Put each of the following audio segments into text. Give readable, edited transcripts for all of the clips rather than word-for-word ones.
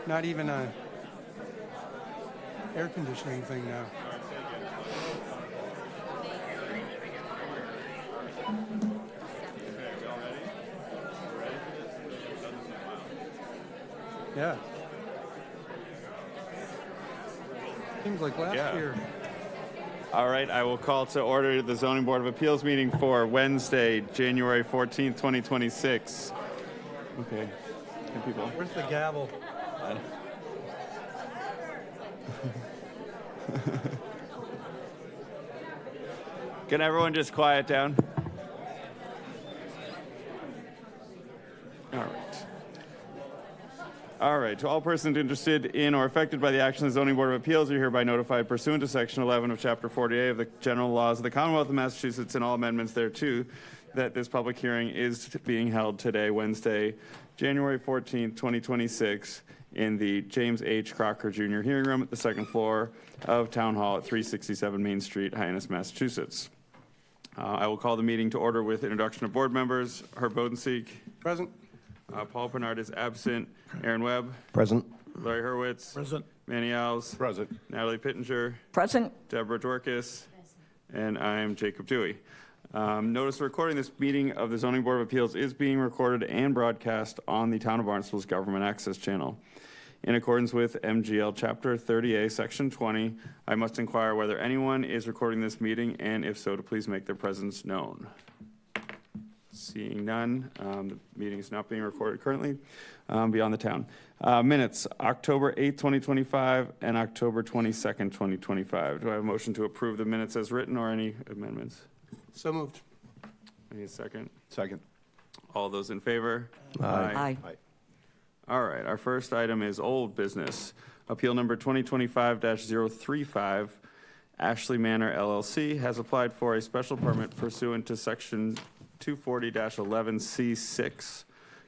Not even a air conditioning thing now. Yeah. Seems like last year. All right, I will call to order the Zoning Board of Appeals meeting for Wednesday, January 14th, 2026. Okay. Good people. Where's the gavel? Can everyone just quiet down? All right. To all persons interested in or affected by the action of the Zoning Board of Appeals, you're hereby notified pursuant to Section 11 of Chapter 48 of the General Laws of the Commonwealth of Massachusetts and all amendments thereto, that this public hearing is being held today, Wednesday, January 14th, 2026, in the James H. Crocker Jr. hearing room at the second floor of Town Hall at 367 Main Street, Hyannis, Massachusetts. I will call the meeting to order with introduction of board members. Herb Bodenseek. Present. Paul Bernard is absent. Aaron Webb. Present. Larry Hurwitz. Present. Manny Alves. Present. Natalie Pittenger. Present. Deborah Dorcas. And I'm Jacob Dewey. Notice of recording this meeting of the Zoning Board of Appeals is being recorded and broadcast on the Town of Barnstable's Government Access Channel. In accordance with MGL Chapter 30A, Section 20, I must inquire whether anyone is recording this meeting, and if so, to please make their presence known. Seeing none, the meeting is not being recorded currently beyond the town. Minutes, October 8th, 2025, and October 22nd, 2025. Do I have a motion to approve the minutes as written or any amendments? So moved. I need a second. Second. All those in favor? Aye. All right, our first item is old business. Appeal number 2025-035. Ashley Manor LLC has applied for a special permit pursuant to Section 240-11C6,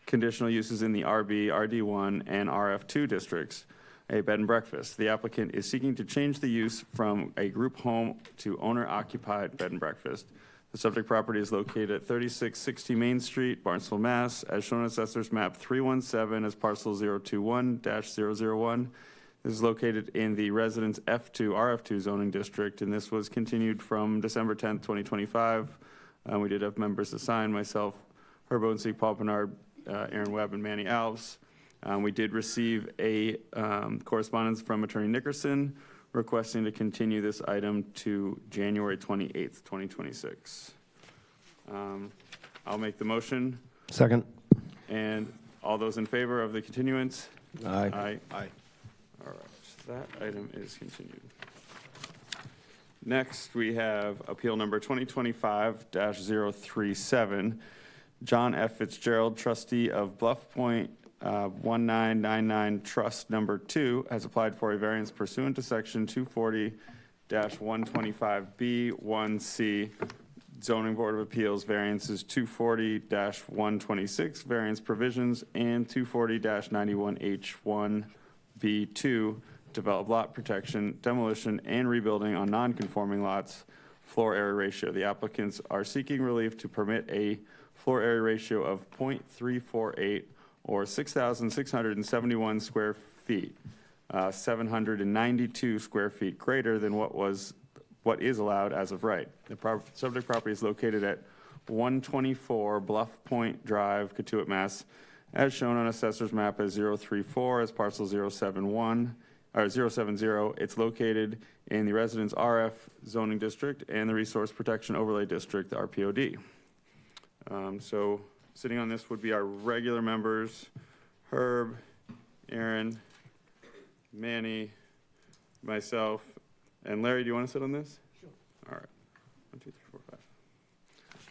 conditional uses in the RB, RD1, and RF2 districts, a bed and breakfast. The applicant is seeking to change the use from a group home to owner-occupied bed and breakfast. The subject property is located at 3660 Main Street, Barnstable, Mass., as shown on Assessor's Map 317 as parcel 021-001. This is located in the Residence F2, RF2 zoning district, and this was continued from December 10th, 2025. We did have members assigned, myself, Herb Bodenseek, Paul Bernard, Aaron Webb, and Manny Alves. We did receive a correspondence from Attorney Nickerson requesting to continue this item to January 28th, 2026. I'll make the motion. Second. And all those in favor of the continuance? Aye. Aye. All right, that item is continued. Next, we have appeal number 2025-037. John F. Fitzgerald, trustee of Bluff Point 1999 Trust Number 2, has applied for a variance pursuant to Section 240-125B1C. Zoning Board of Appeals variances 240-126 variance provisions and 240-91H1B2 develop lot protection, demolition, and rebuilding on non-conforming lots, floor area ratio. The applicants are seeking relief to permit a floor area ratio of 0.348 or 6,671 square feet, 792 square feet greater than what is allowed as of right. The subject property is located at 124 Bluff Point Drive, Katuitt, Mass., as shown on Assessor's Map as 034 as parcel 070. It's located in the Residence RF zoning district and the Resource Protection Overlay District, the RPOD. So sitting on this would be our regular members, Herb, Aaron, Manny, myself, and Larry. Do you want to sit on this? Sure. All right. 1, 2, 3, 4, 5.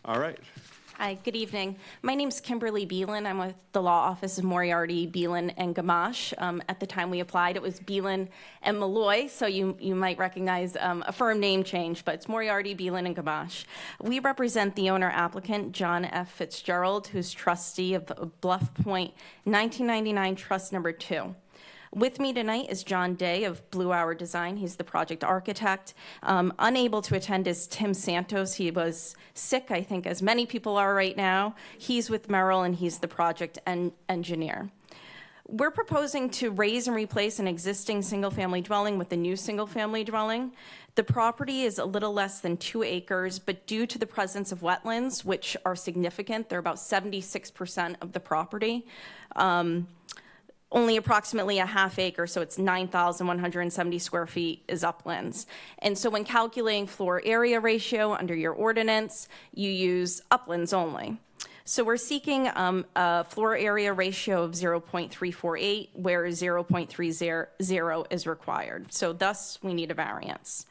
All right. Hi, good evening. My name's Kimberly Beelan. I'm with the law office of Moriarty, Beelan, and Gamache. At the time we applied, it was Beelan and Malloy, so you might recognize a firm name change, but it's Moriarty, Beelan, and Gamache. We represent the owner applicant, John F. Fitzgerald, who's trustee of Bluff Point 1999 Trust Number 2. With me tonight is John Day of Blue Hour Design. He's the project architect. Unable to attend is Tim Santos. He was sick, I think, as many people are right now. He's with Merrill, and he's the project engineer. We're proposing to raise and replace an existing single-family dwelling with a new single-family dwelling. The property is a little less than 2 acres, but due to the presence of wetlands, which are significant, they're about 76% of the property, only approximately a half acre, so it's 9,170 square feet is uplands. And so when calculating floor area ratio under your ordinance, you use uplands only. So we're seeking a floor area ratio of 0.348, where 0.30 is required. So thus, we need a variance.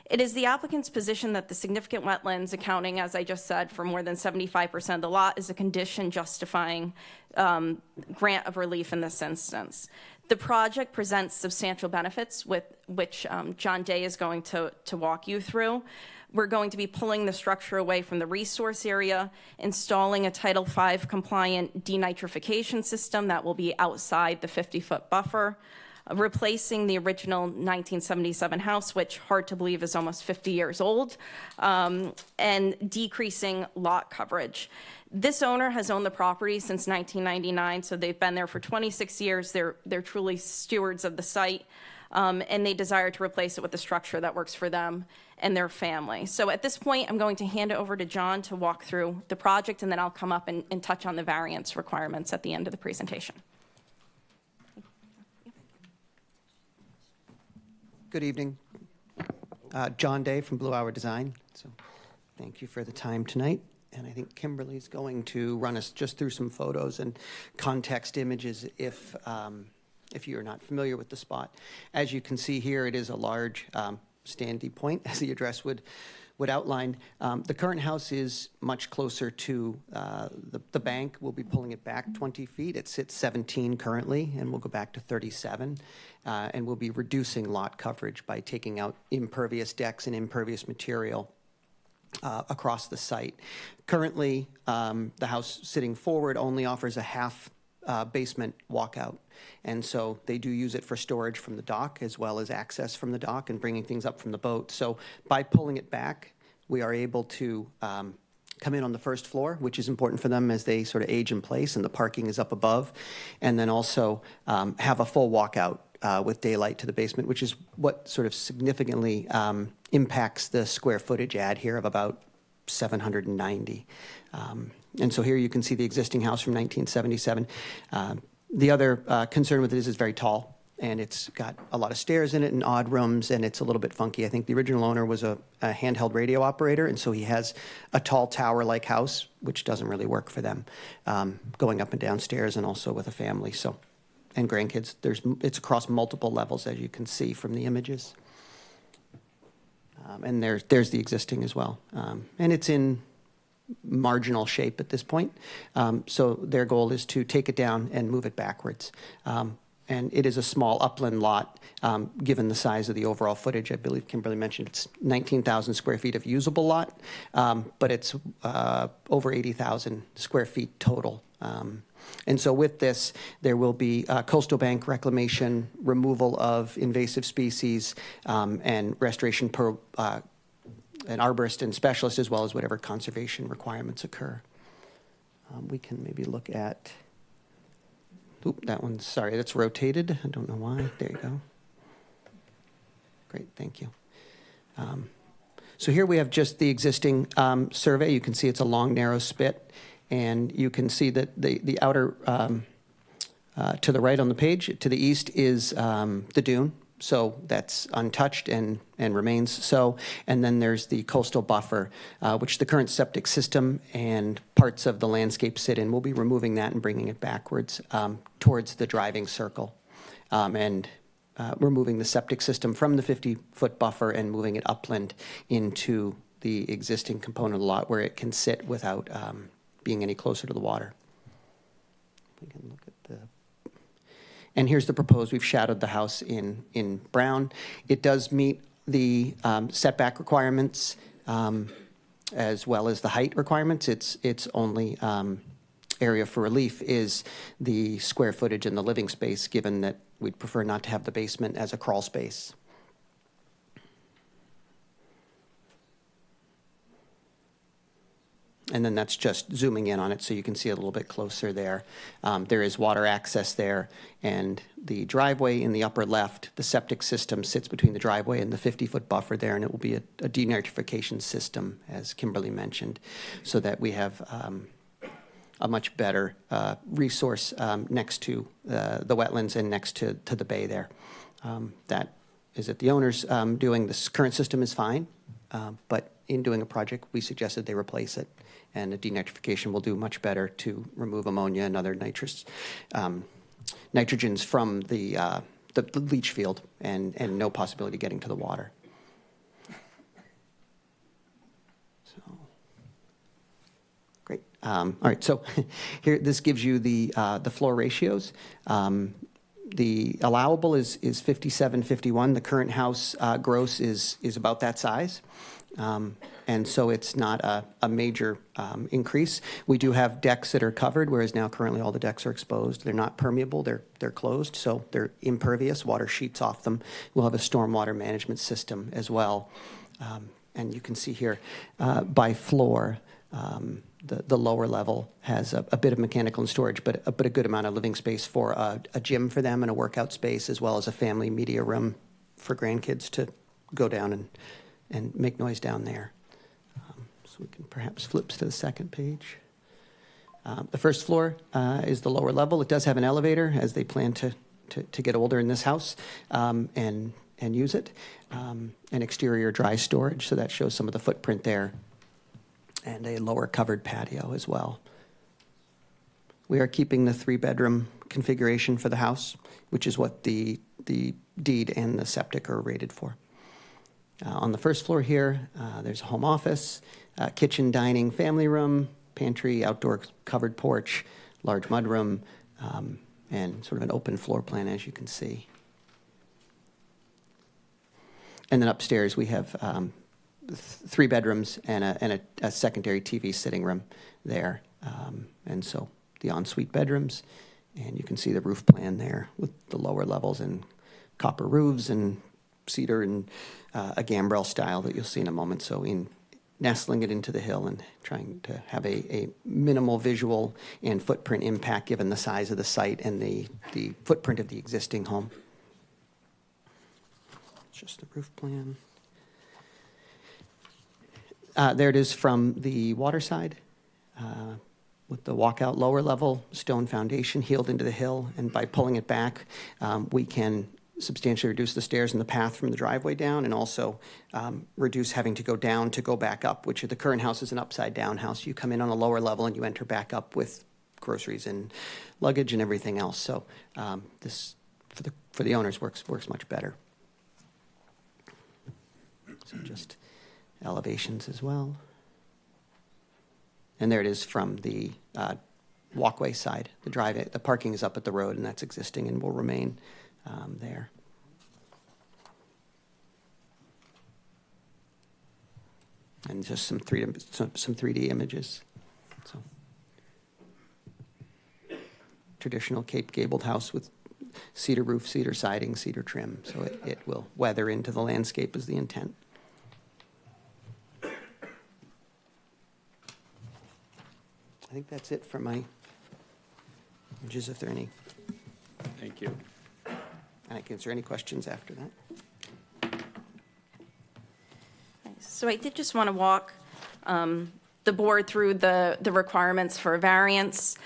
It is the applicant's position that the significant wetlands, accounting, as I just said, for more than 75% of the lot, is a condition justifying grant of relief in this instance. The project presents substantial benefits, with which John Day is going to walk you through. We're going to be pulling the structure away from the resource area, installing a Title V compliant denitrification system that will be outside the 50-foot buffer, replacing the original 1977 house, which, hard to believe, is almost 50 years old, and decreasing lot coverage. This owner has owned the property since 1999, so they've been there for 26 years. They're truly stewards of the site, and they desire to replace it with a structure that works for them and their family. So at this point, I'm going to hand it over to John to walk through the project, and then I'll come up and touch on the variance requirements at the end of the presentation. Good evening. John Day from Blue Hour Design. So thank you for the time tonight. And I think Kimberly's going to run us just through some photos and context images if you're not familiar with the spot. As you can see here, it is a large standy point, as the address would outline. The current house is much closer to the bank. We'll be pulling it back 20 feet. It sits 17 currently, and we'll go back to 37. And we'll be reducing lot coverage by taking out impervious decks and impervious material across the site. Currently, the house sitting forward only offers a half basement walkout. And so they do use it for storage from the dock as well as access from the dock and bringing things up from the boat. So by pulling it back, we are able to come in on the first floor, which is important for them as they sort of age in place, and the parking is up above. And then also have a full walkout with daylight to the basement, which is what sort of significantly impacts the square footage add here of about 790. And so here you can see the existing house from 1977. The other concern with it is it's very tall, and it's got a lot of stairs in it and odd rooms, and it's a little bit funky. I think the original owner was a handheld radio operator, and so he has a tall tower-like house, which doesn't really work for them, going up and down stairs and also with a family and grandkids. It's across multiple levels, as you can see from the images. And there's the existing as well. And it's in marginal shape at this point. So their goal is to take it down and move it backwards. And it is a small upland lot, given the size of the overall footage. I believe Kimberly mentioned it's 19,000 square feet of usable lot, but it's over 80,000 square feet total. And so with this, there will be coastal bank reclamation, removal of invasive species, and restoration per an arborist and specialist, as well as whatever conservation requirements occur. We can maybe look at, that one's, sorry, that's rotated. I don't know why. There you go. Great, thank you. So here we have just the existing survey. You can see it's a long, narrow spit. And you can see that the outer, to the right on the page, to the east is the dune. So that's untouched and remains so. And then there's the coastal buffer, which the current septic system and parts of the landscape sit in. We'll be removing that and bringing it backwards towards the driving circle. And removing the septic system from the 50-foot buffer and moving it upland into the existing component of the lot where it can sit without being any closer to the water. We can look at the, and here's the proposed. We've shadowed the house in brown. It does meet the setback requirements as well as the height requirements. It's only area for relief is the square footage in the living space, given that we'd prefer not to have the basement as a crawl space. And then that's just zooming in on it so you can see it a little bit closer there. There is water access there, and the driveway in the upper left, the septic system sits between the driveway and the 50-foot buffer there, and it will be a denitrification system, as Kimberly mentioned, so that we have a much better resource next to the wetlands and next to the bay there. That is it. The owner's doing this current system is fine, but in doing a project, we suggested they replace it, and the denitrification will do much better to remove ammonia and other nitrogens from the leach field, and no possibility of getting to the water. So, great. All right, so here, this gives you the floor ratios. The allowable is 57-51. The current house gross is about that size. And so it's not a major increase. We do have decks that are covered, whereas now currently all the decks are exposed. They're not permeable, they're closed, so they're impervious. Water sheets off them. We'll have a stormwater management system as well. And you can see here by floor, the lower level has a bit of mechanical and storage, but a good amount of living space for a gym for them and a workout space, as well as a family media room for grandkids to go down and make noise down there. So we can perhaps flip to the second page. The first floor is the lower level. It does have an elevator, as they plan to get older in this house and use it. An exterior dry storage, so that shows some of the footprint there, and a lower covered patio as well. We are keeping the 3-bedroom configuration for the house, which is what the deed and the septic are rated for. On the first floor here, there's a home office, kitchen, dining, family room, pantry, outdoor covered porch, large mudroom, and sort of an open floor plan, as you can see. And then upstairs we have 3 bedrooms and a secondary TV sitting room there. And so the ensuite bedrooms, and you can see the roof plan there with the lower levels and copper roofs and cedar and a gambrel style that you'll see in a moment. So in nestling it into the hill and trying to have a minimal visual and footprint impact given the size of the site and the footprint of the existing home. Just the roof plan. There it is from the water side, with the walkout lower level, stone foundation healed into the hill, and by pulling it back, we can substantially reduce the stairs and the path from the driveway down, and also reduce having to go down to go back up, which the current house is an upside down house. You come in on a lower level and you enter back up with groceries and luggage and everything else. So this, for the owners, works much better. So just elevations as well. And there it is from the walkway side. The parking is up at the road, and that's existing and will remain there. And just some 3D images. So, traditional Cape gabled house with cedar roof, cedar siding, cedar trim. So it will weather into the landscape is the intent. I think that's it for my images, if there are any. Thank you. And I can answer any questions after that. So I did just want to walk the board through the requirements for a variance.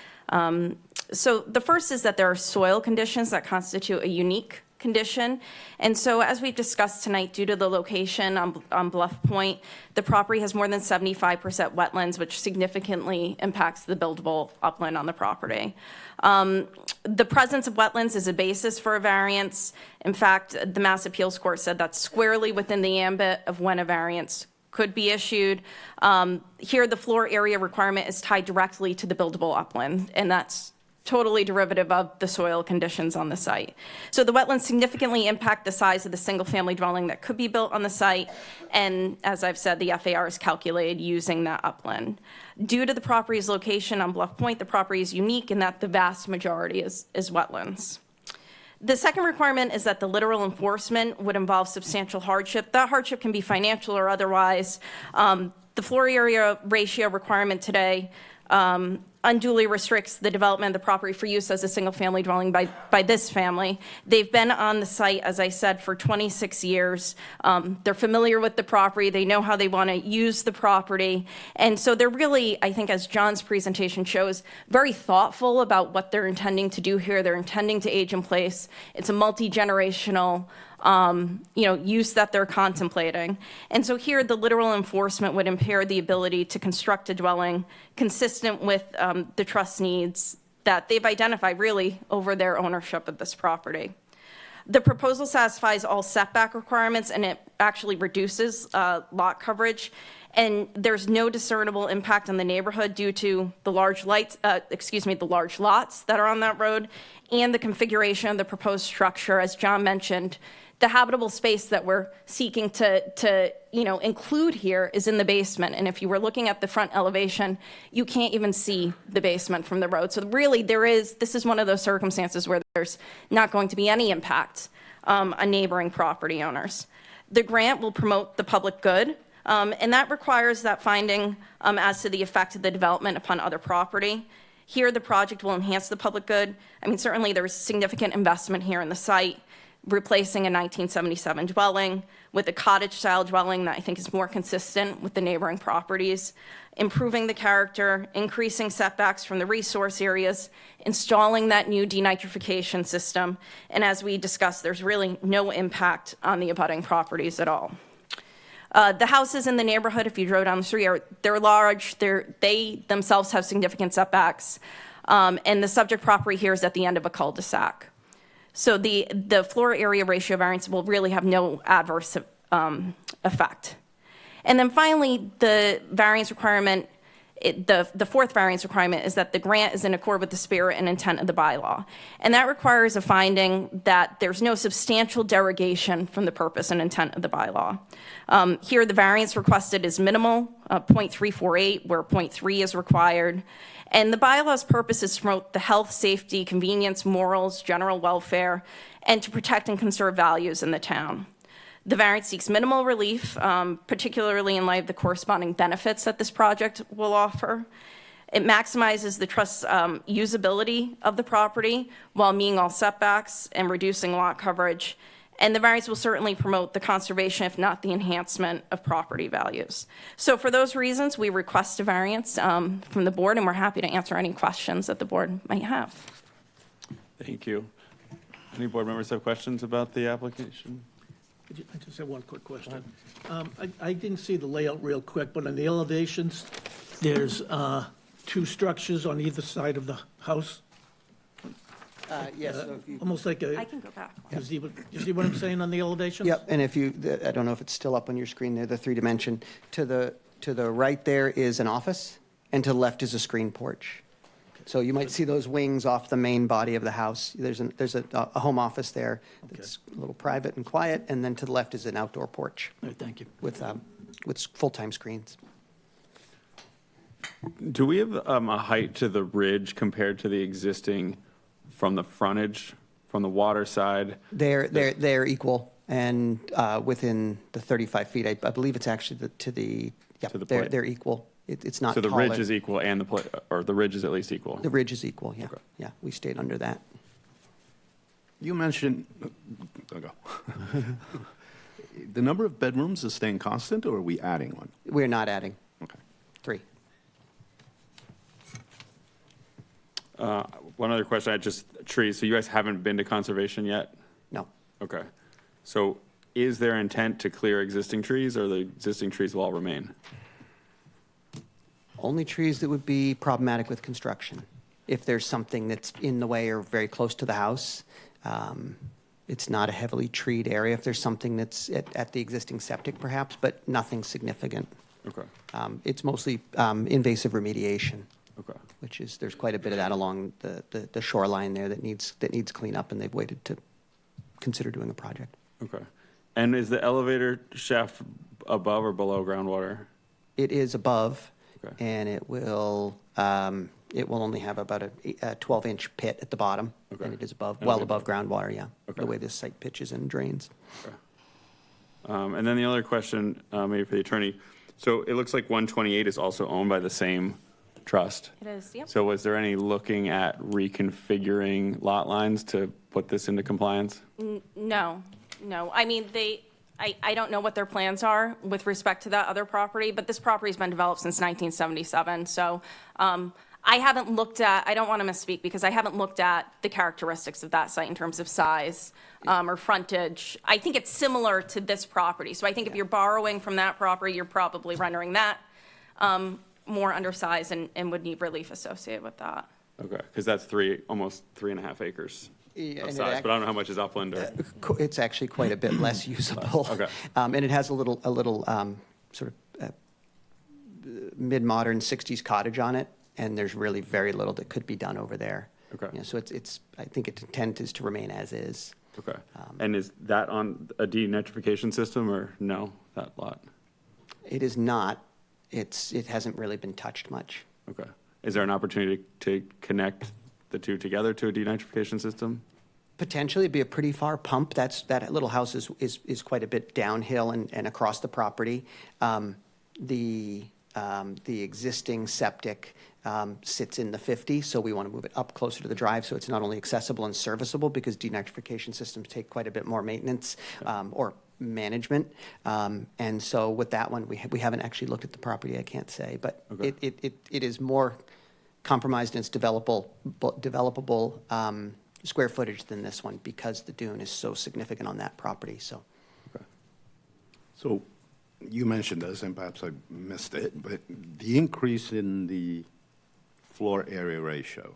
So the first is that there are soil conditions that constitute a unique condition. And so as we've discussed tonight, due to the location on Bluff Point, the property has more than 75% wetlands, which significantly impacts the buildable upland on the property. The presence of wetlands is a basis for a variance. In fact, the Mass Appeals Court said that's squarely within the ambit of when a variance could be issued. Here, the floor area requirement is tied directly to the buildable upland, and that's totally derivative of the soil conditions on the site. So the wetlands significantly impact the size of the single-family dwelling that could be built on the site, and as I've said, the FAR is calculated using that upland. Due to the property's location on Bluff Point, the property is unique in that the vast majority is wetlands. The second requirement is that the literal enforcement would involve substantial hardship. That hardship can be financial or otherwise. The floor area ratio requirement today unduly restricts the development of the property for use as a single-family dwelling by this family. They've been on the site, as I said, for 26 years. They're familiar with the property. They know how they want to use the property. And so they're really, I think, as John's presentation shows, very thoughtful about what they're intending to do here. They're intending to age in place. It's a multi-generational use that they're contemplating. And so here, the literal enforcement would impair the ability to construct a dwelling consistent with the trust needs that they've identified really over their ownership of this property. The proposal satisfies all setback requirements, and it actually reduces lot coverage. And there's no discernible impact on the neighborhood due to the large lots that are on that road, and the configuration of the proposed structure, as John mentioned. The habitable space that we're seeking to include here is in the basement. And if you were looking at the front elevation, you can't even see the basement from the road. So really, this is one of those circumstances where there's not going to be any impact on neighboring property owners. The grant will promote the public good, and that requires that finding as to the effect of the development upon other property. Here, the project will enhance the public good. I mean, certainly there's significant investment here in the site, replacing a 1977 dwelling with a cottage-style dwelling that I think is more consistent with the neighboring properties, improving the character, increasing setbacks from the resource areas, installing that new denitrification system, and as we discussed, there's really no impact on the abutting properties at all. The houses in the neighborhood, if you drove down the street, they're large. They themselves have significant setbacks, and the subject property here is at the end of a cul-de-sac. So the floor area ratio variance will really have no adverse effect. And then finally, the variance requirement, the fourth variance requirement is that the grant is in accord with the spirit and intent of the bylaw. And that requires a finding that there's no substantial derogation from the purpose and intent of the bylaw. Here, the variance requested is minimal, 0.348, where 0.3 is required. And the bylaw's purpose is to promote the health, safety, convenience, morals, general welfare, and to protect and conserve values in the town. The variance seeks minimal relief, particularly in light of the corresponding benefits that this project will offer. It maximizes the trust's usability of the property while meeting all setbacks and reducing lot coverage. And the variance will certainly promote the conservation, if not the enhancement, of property values. So for those reasons, we request a variance from the board, and we're happy to answer any questions that the board might have. Thank you. Any board members have questions about the application? I just have one quick question. I didn't see the layout real quick, but on the elevations, there's two structures on either side of the house. Yes. So if you, Almost like I a, can go back. you see what I'm saying on the elevations? yep, and if you, I don't know if it's still up on your screen there, the three-dimension. To the right there is an office, and to the left is a screen porch. So you might see those wings off the main body of the house. There's a home office there that's a little private and quiet, and then to the left is an outdoor porch All right, thank you. with full-time screens. Do we have a height to the ridge compared to the existing from the frontage, from the water side? They're equal and within the 35 feet. I believe it's actually To the they're point. equal. It's not So the taller. ridge is equal and the ridge is at least equal? The ridge is equal, yeah. Okay. Yeah, we stayed under that. You mentioned, I'll go. The number of bedrooms is staying constant, or are we adding one? We're not adding. Okay. 3. One other question, trees, so you guys haven't been to conservation yet? No. Okay. So is there intent to clear existing trees, or the existing trees will all remain? Only trees that would be problematic with construction. If there's something that's in the way or very close to the house, it's not a heavily treed area. If there's something that's at the existing septic perhaps, but nothing significant. Okay, It's mostly invasive remediation, okay. which is, there's quite a bit of that along the shoreline there that needs cleanup, and they've waited to consider doing a project. Okay. And is the elevator shaft above or below groundwater? It is above, Okay. and it will only have about a 12-inch pit at the bottom, Okay. and it is above, It'll well be above groundwater, yeah, Okay. the way this site pitches and drains. Okay. And then the other question, maybe for the attorney, So it looks like 128 is also owned by the same trust. It is, yep. So was there any looking at reconfiguring lot lines to put this into compliance? No. I mean, I don't know what their plans are with respect to that other property, but this property's been developed since 1977. So I haven't looked at, I don't want to misspeak because I haven't looked at the characteristics of that site in terms of size or frontage. I think it's similar to this property. So I think if you're borrowing from that property, you're probably rendering that more undersized and would need relief associated with that. Okay, because that's almost 3.5 acres Yeah, of and size, but I don't know how much is upland or. It's actually quite a bit less usable. Okay. And it has a little sort of mid-modern 60s cottage on it, and there's really very little that could be done over there. Okay. You know, so it's, I think its intent is to remain as is. Okay. And is that on a denitrification system or no, that lot? It is not. It hasn't really been touched much. Okay. Is there an opportunity to connect the two together to a denitrification system? Potentially, it'd be a pretty far pump. That little house is quite a bit downhill and across the property. The existing septic sits in the 50, so we want to move it up closer to the drive so it's not only accessible and serviceable because denitrification systems take quite a bit more maintenance or management. And so with that one, we haven't actually looked at the property, I can't say, but Okay. it is more compromised in its developable square footage than this one because the dune is so significant on that property, so. So you mentioned this, and perhaps I missed it, but the increase in the floor area ratio,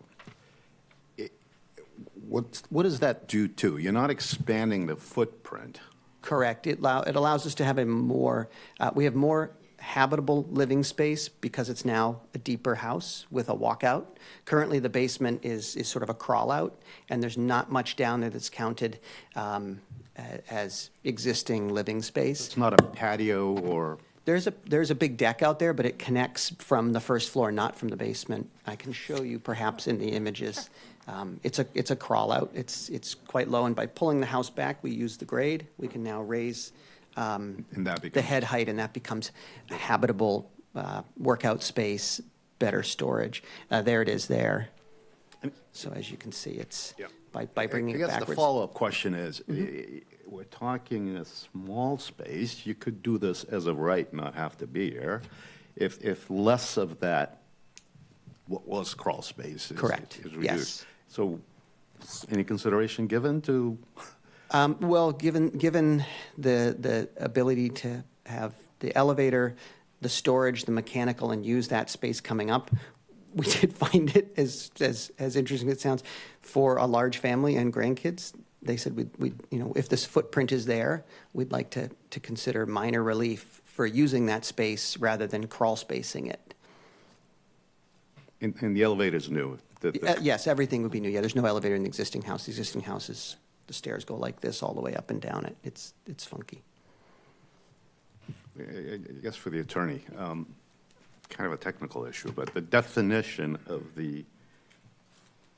what does that do to? You're not expanding the footprint. Correct. It allows us to have we have more habitable living space because it's now a deeper house with a walkout. Currently, the basement is sort of a crawl out, and there's not much down there that's counted as existing living space. It's not a patio or, There's a big deck out there, but it connects from the first floor, not from the basement. I can show you perhaps in the images. It's a crawl out. It's quite low, and by pulling the house back, we use the grade. We can now raise and that the becomes, head height, and that becomes a habitable workout space, better storage. There it is there. So as you can see, it's Yeah. by bringing I it guess the backwards. follow-up question is, we're talking a small space, you could do this as of right, not have to be here. If less of that, what was crawl space Correct. is reduced. Yes. So any consideration given to, Well, given the ability to have the elevator, the storage, the mechanical, and use that space coming up, we did find it, as interesting as it sounds, for a large family and grandkids. They said we'd if this footprint is there, we'd like to consider minor relief for using that space rather than crawl spacing it. and the elevator's new? Yes, everything would be new. Yeah, there's no elevator in the existing house. The existing house is, the stairs go like this all the way up and down it. It's funky. I guess for the attorney, kind of a technical issue, but the definition of the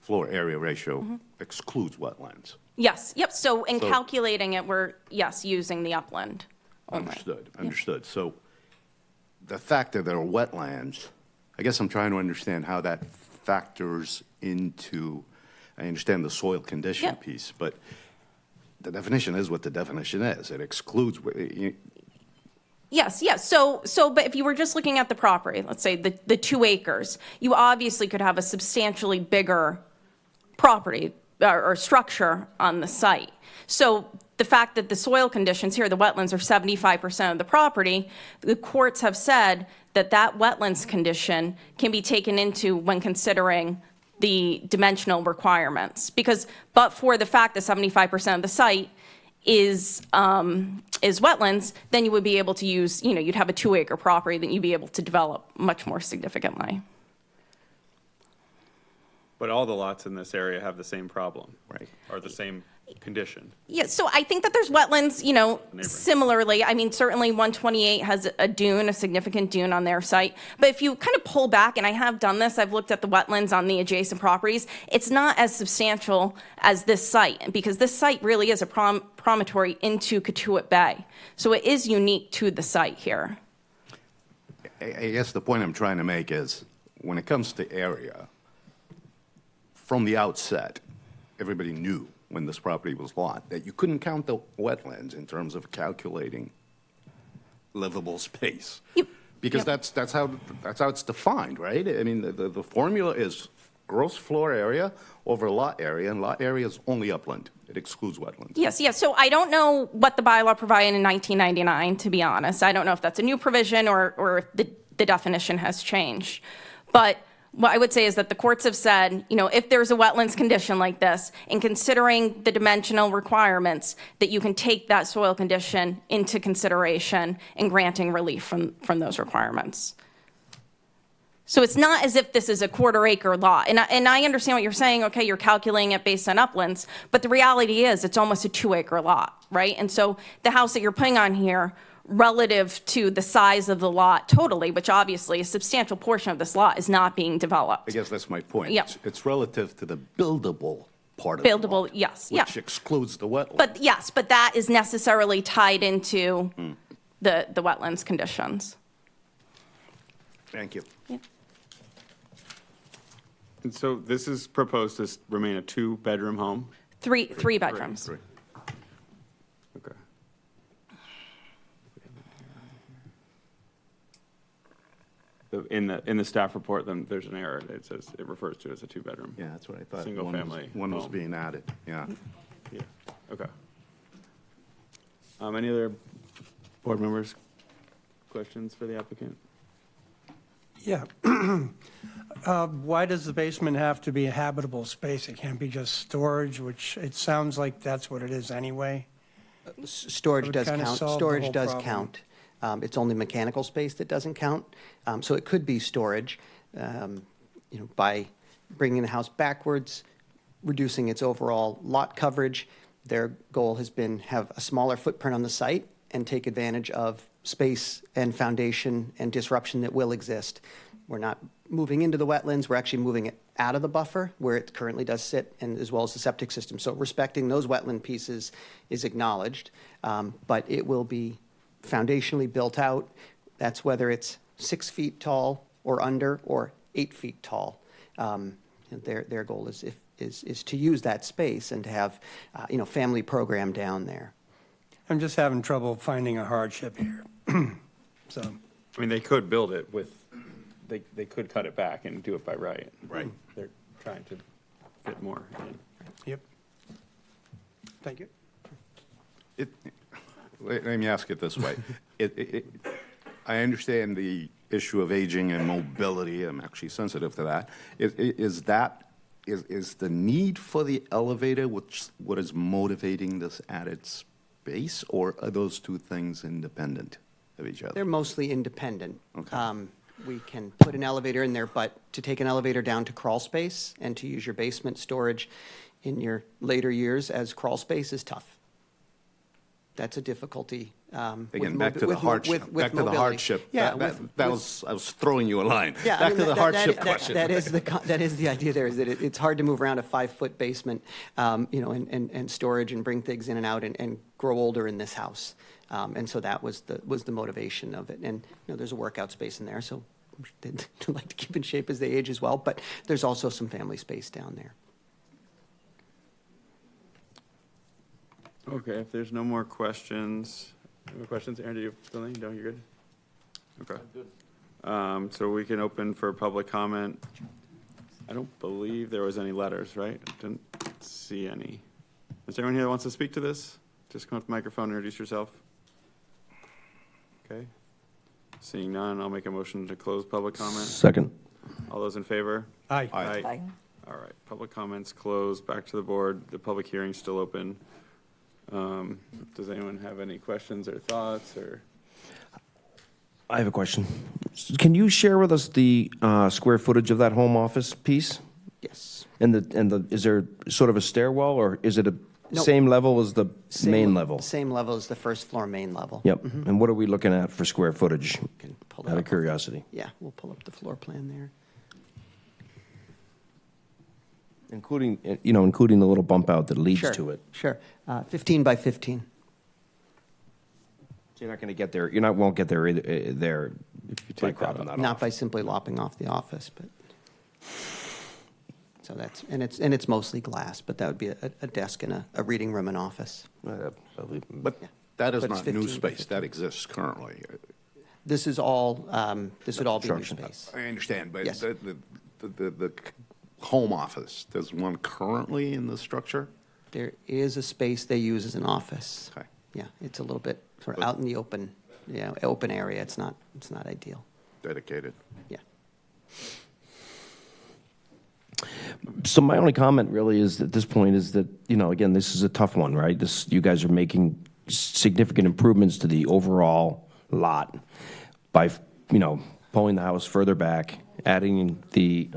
floor area ratio excludes wetlands. Yes, yep, so in So- calculating it, we're, using the upland only. Understood. So the fact that there are wetlands, I guess I'm trying to understand how that factors into, I understand the soil condition Yeah. piece, but the definition is what the definition is. It excludes, Yes, so, but if you were just looking at the property, let's say the 2 acres, you obviously could have a substantially bigger property or structure on the site. So the fact that the soil conditions here, the wetlands are 75% of the property, the courts have said that wetlands condition can be taken into when considering the dimensional requirements. But for the fact that 75% of the site is wetlands, then you would be able to use, you'd have a 2-acre property that you'd be able to develop much more significantly. But all the lots in this area have the same problem. Right. Or the same condition. Yeah, so I think that there's wetlands, similarly. I mean, certainly 128 has a dune, a significant dune on their site. But if you kind of pull back, and I have done this, I've looked at the wetlands on the adjacent properties, it's not as substantial as this site, because this site really is a promontory into Katuitt Bay. So it is unique to the site here. I guess the point I'm trying to make is, when it comes to area, from the outset, everybody knew when this property was lot that you couldn't count the wetlands in terms of calculating livable space. Because that's how it's defined, right? I mean, the formula is gross floor area over lot area, and lot area is only upland. It excludes wetlands. Yes, yes. So I don't know what the bylaw provided in 1999, to be honest. I don't know if that's a new provision or if the definition has changed. But what I would say is that the courts have said, if there's a wetlands condition like this, in considering the dimensional requirements, that you can take that soil condition into consideration in granting relief from those requirements. So it's not as if this is a quarter-acre lot. And I understand what you're saying. Okay, you're calculating it based on uplands, but the reality is it's almost a 2-acre lot, right? And so the house that you're putting on here, relative to the size of the lot totally, which obviously a substantial portion of this lot is not being developed. I guess that's my point. Yeah. It's relative to the buildable part of the Buildable, lot, yes, yeah. which excludes the wetlands. But yes, but that is necessarily tied into the wetlands conditions. Thank you. Yeah. And so this is proposed to remain a 2-bedroom home? Three bedrooms. Three. Okay. In the staff report, then there's an error. It says, it refers to it as a 2-bedroom. Yeah, that's what I thought. Single family One was home. being added, yeah. Yeah, okay. Any other board members, questions for the applicant? Yeah. Why does the basement have to be a habitable space? It can't be just storage, which it sounds like that's what it is anyway. Storage would does kinda count. solve the Storage whole does problem. count. It's only mechanical space that doesn't count. So it could be storage, by bringing the house backwards, reducing its overall lot coverage. Their goal has been have a smaller footprint on the site and take advantage of space and foundation and disruption that will exist. We're not moving into the wetlands, we're actually moving it out of the buffer where it currently does sit, and as well as the septic system. So respecting those wetland pieces is acknowledged, but it will be foundationally built out. That's whether it's 6 feet tall or under, or 8 feet tall. Their goal is to use that space and to have, family program down there. I'm just having trouble finding a hardship here. So, I mean, they could build it with, they could cut it back and do it by right. Right. They're trying to fit more in. yep. Thank you. Let me ask it this way. I understand the issue of aging and mobility. I'm actually sensitive to that. Is the need for the elevator what is motivating this added space, or are those two things independent of each other? They're mostly independent. Okay. We can put an elevator in there, but to take an elevator down to crawl space and to use your basement storage in your later years as crawl space is tough. That's a difficulty. Again, back to the hardship. Back to the mobility. hardship. Yeah, I was throwing you a line. Yeah, Back to the hardship question. That is the idea there, is that it's hard to move around a 5-foot basement, and storage and bring things in and out and grow older in this house. And so that was the motivation of it. And, there's a workout space in there, so they'd like to keep in shape as they age as well, but there's also some family space down there. Okay, if there's no more questions, Aaron, do you have anything? No, you're good? Okay. I'm good. So we can open for public comment. I don't believe there was any letters, right? I didn't see any. Is there anyone here that wants to speak to this? Just come up to the microphone and introduce yourself. Okay. Seeing none, I'll make a motion to close public comment. Second. All those in favor? Aye. Aye. All right, public comments closed. Back to the board. The public hearing's still open. Does anyone have any questions or thoughts, or? I have a question. Can you share with us the square footage of that home office piece? Yes. And is there sort of a stairwell, or is it a Nope. same level as the main level? Same level as the first floor main level. Yep. And what are we looking at for square footage? Can pull that Out of up. curiosity. Yeah, we'll pull up the floor plan there. Including the little bump out that leads Sure, to it. Sure. 15 by 15. So you're not going to get there, won't get there either, there by cropping that Not off. by simply lopping off the office, but, so that's, and it's mostly glass, but that would be a desk and a reading room and office. But that is But it's not new 15 by space, 15. that exists currently. This is all, this would all be new Construction. space. I understand, but Yes. the home office, there's one currently in the structure? There is a space they use as an office. Okay. Yeah, it's a little bit sort of out in the open, open area. It's not ideal. Dedicated. Yeah. So my only comment really is at this point is that, again, this is a tough one, right? You guys are making significant improvements to the overall lot by, pulling the house further back, adding in the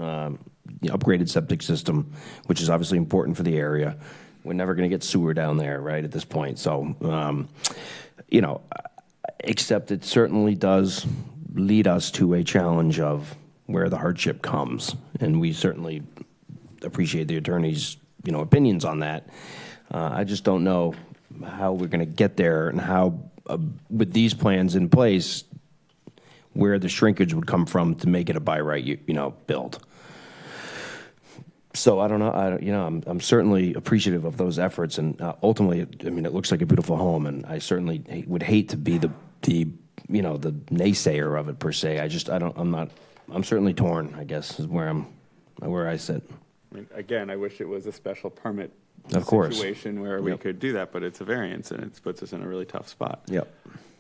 upgraded septic system, which is obviously important for the area. We're never going to get sewer down there, right, at this point. So, except it certainly does lead us to a challenge of where the hardship comes. And we certainly appreciate the attorney's, opinions on that. I just don't know how we're going to get there and how, with these plans in place, where the shrinkage would come from to make it a by right, build. So I don't know. I'm certainly appreciative of those efforts, and ultimately, it looks like a beautiful home, and I certainly would hate to be the naysayer of it per se. I'm certainly torn, I guess, is where I sit. I mean, again, I wish it was a special permit Of course. situation where we could do that, but it's a variance, and it puts us in a really tough spot. Yep.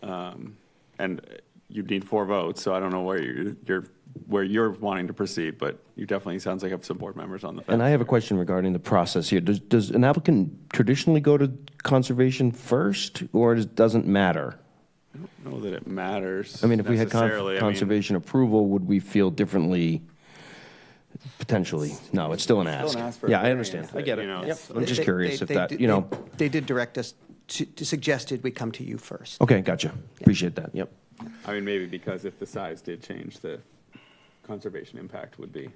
And you need 4 votes, so I don't know where you're wanting to proceed, but you definitely sounds like you have some board members on the fence. And I have a question regarding the process here. Does an applicant traditionally go to conservation first, or doesn't matter? I don't know that it matters. I mean, if we had necessarily. I mean, conservation approval, would we feel differently? Potentially. No, it's still an ask. ask for a Yeah, I variance understand. that, I get it. you know, Yep. so- I'm just curious if that, They did direct us to suggested we come to you first. Okay, gotcha. Appreciate that. Yep. I mean, maybe because if the size did change, the conservation impact would be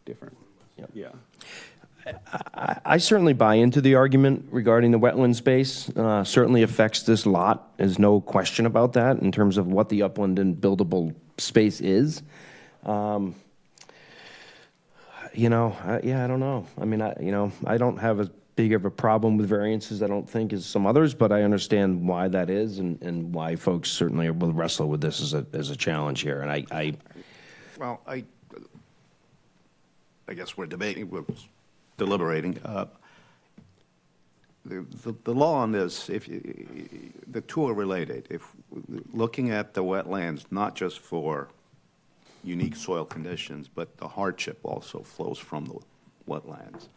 different. Yep. Yeah. I certainly buy into the argument regarding the wetland space. Certainly affects this lot. There's no question about that in terms of what the upland and buildable space is. I don't know. I mean, I don't have as big of a problem with variances, I don't think, as some others, but I understand why that is and why folks certainly will wrestle with this as a challenge here. And Well, I guess we're deliberating. The law on this, the two are related. If looking at the wetlands, not just for unique soil conditions, but the hardship also flows from the wetlands.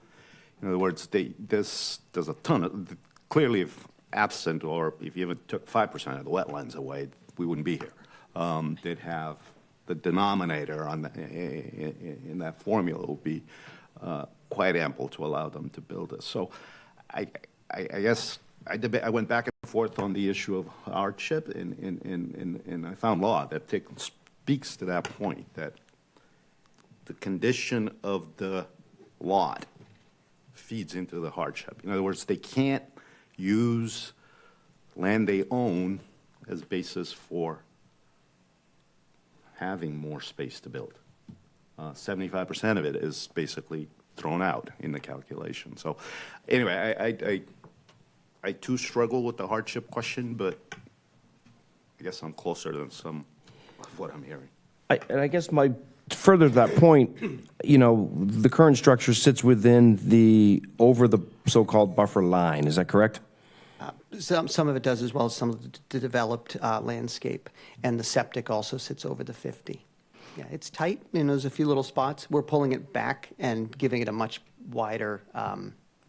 In other words, there's a ton of, clearly if absent or if you even took 5% of the wetlands away, we wouldn't be here. They'd have the denominator in that formula would be quite ample to allow them to build this. So I guess I went back and forth on the issue of hardship, and I found law that speaks to that point, that the condition of the lot feeds into the hardship. In other words, they can't use land they own as basis for having more space to build. 75% of it is basically thrown out in the calculation. So anyway, I too struggle with the hardship question, but I guess I'm closer than some of what I'm hearing. I guess further to that point, the current structure sits within over the so-called buffer line. Is that correct? Some of it does, as well as some of the developed landscape, and the septic also sits over the 50. Yeah, it's tight, there's a few little spots. We're pulling it back and giving it a much wider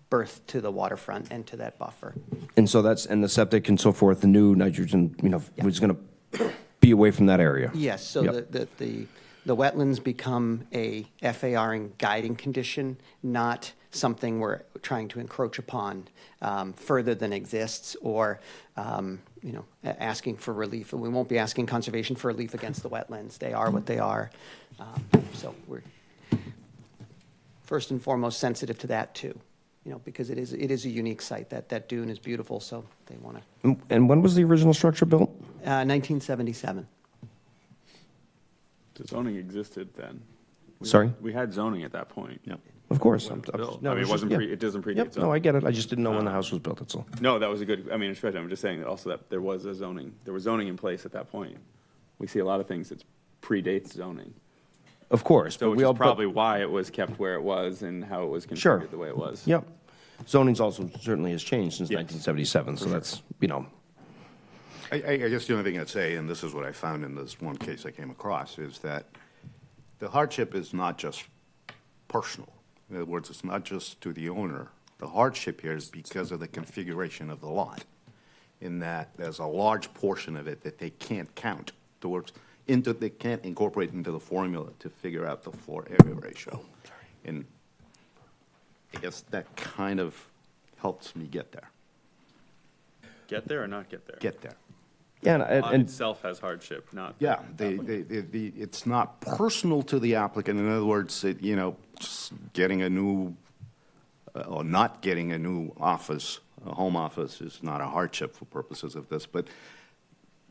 berth to the waterfront and to that buffer. And so and the septic and so forth, the new nitrogen, was going to be away from that area. Yes, so Yep. the wetlands become a FAR and guiding condition, not something we're trying to encroach upon further than exists, or asking for relief. We won't be asking conservation for relief against the wetlands. They are what they are. So we're first and foremost sensitive to that too. because it is a unique site. That dune is beautiful, so they want to. And when was the original structure built? 1977. The zoning existed then. Sorry? We had zoning at that point. Yep. Of course. Built. No, I mean, it's it wasn't just- it doesn't predate Yep, zoning. no, I get it. I just didn't know when the house was built, that's all. No, that was a good, I mean, especially, I'm just saying that also that there was zoning in place at that point. We see a lot of things that predates zoning. Of course, So but which we is all. probably why it was kept where it was and how it was Sure. configured the way it was. Yep. Zoning's also certainly has changed since Yes. 1977, so that's, I guess the only thing I'd say, and this is what I found in this one case I came across, is that the hardship is not just personal. In other words, it's not just to the owner. The hardship here is because of the configuration of the lot, in that there's a large portion of it that they can't count towards, they can't incorporate into the formula to figure out the floor area ratio. And I guess that kind of helps me get there. Get there or not get there? Get there. yeah, The lot and itself has hardship, not. the Yeah, applicant. it's not personal to the applicant. In other words, just getting a new, or not getting a new office, a home office is not a hardship for purposes of this, but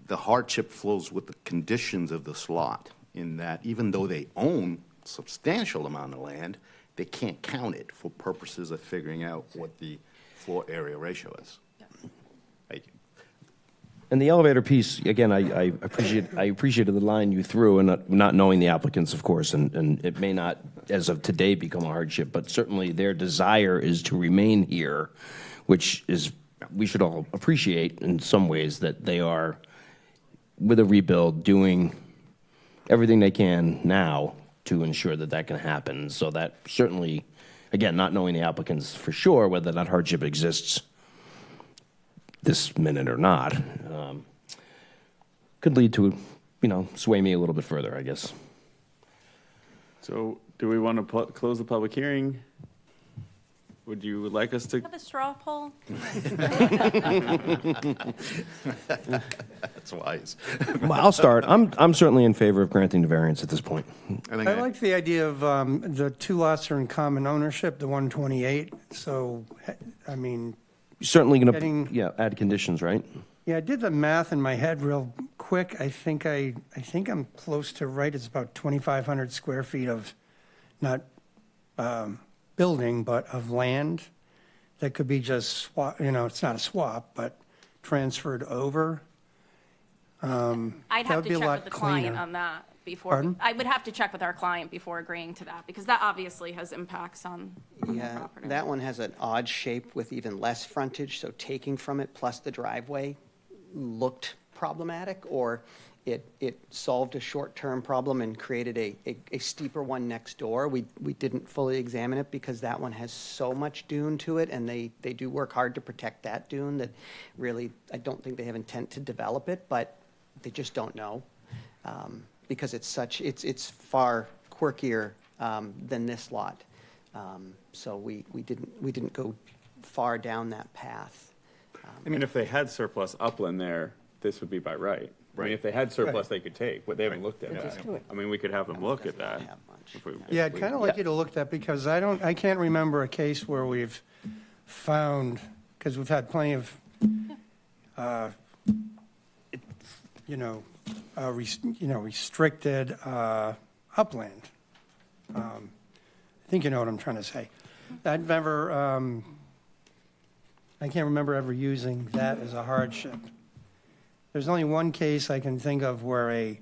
the hardship flows with the conditions of this lot, in that even though they own a substantial amount of land, they can't count it for purposes of figuring out what the floor area ratio is. Thank you. And the elevator piece, again, I appreciated the line you threw, and not knowing the applicants, of course, and it may not, as of today, become a hardship, but certainly their desire is to remain here, which is, we should all appreciate in some ways that they are, with a rebuild, doing everything they can now to ensure that that can happen. So that certainly, again, not knowing the applicants for sure, whether that hardship exists this minute or not, could lead to, sway me a little bit further, I guess. So do we want to close the public hearing? Would you like us to? Have a straw poll? That's wise. Well, I'll start. I'm certainly in favor of granting the variance at this point. I think I like the idea of the two lots are in common ownership, the 128. So, I mean, Certainly going Getting- to, add conditions, right? yeah, I did the math in my head real quick. I think I'm close to right. It's about 2,500 square feet of not building, but of land that could be just swap. It's not a swap, but transferred over. I'd That have would to be a check lot with the client cleaner. on that before. Pardon? I would have to check with our client before agreeing to that, because that obviously has impacts on the Yeah, property. that one has an odd shape with even less frontage, so taking from it plus the driveway looked problematic, or it solved a short-term problem and created a steeper one next door. We didn't fully examine it because that one has so much dune to it, and they do work hard to protect that dune, that really, I don't think they have intent to develop it, but they just don't know. Because it's far quirkier than this lot. So we didn't go far down that path. I mean, if they had surplus upland there, this would be by right. I mean, if they had surplus, they could take, but they haven't looked at that. I mean, we could have them look at that. Doesn't have much. if we- Yeah, I'd kind of like you to look at that, because I can't remember a case where we've found, because we've had plenty of, restricted upland. I think you know what I'm trying to say. I've never, I can't remember ever using that as a hardship. There's only one case I can think of where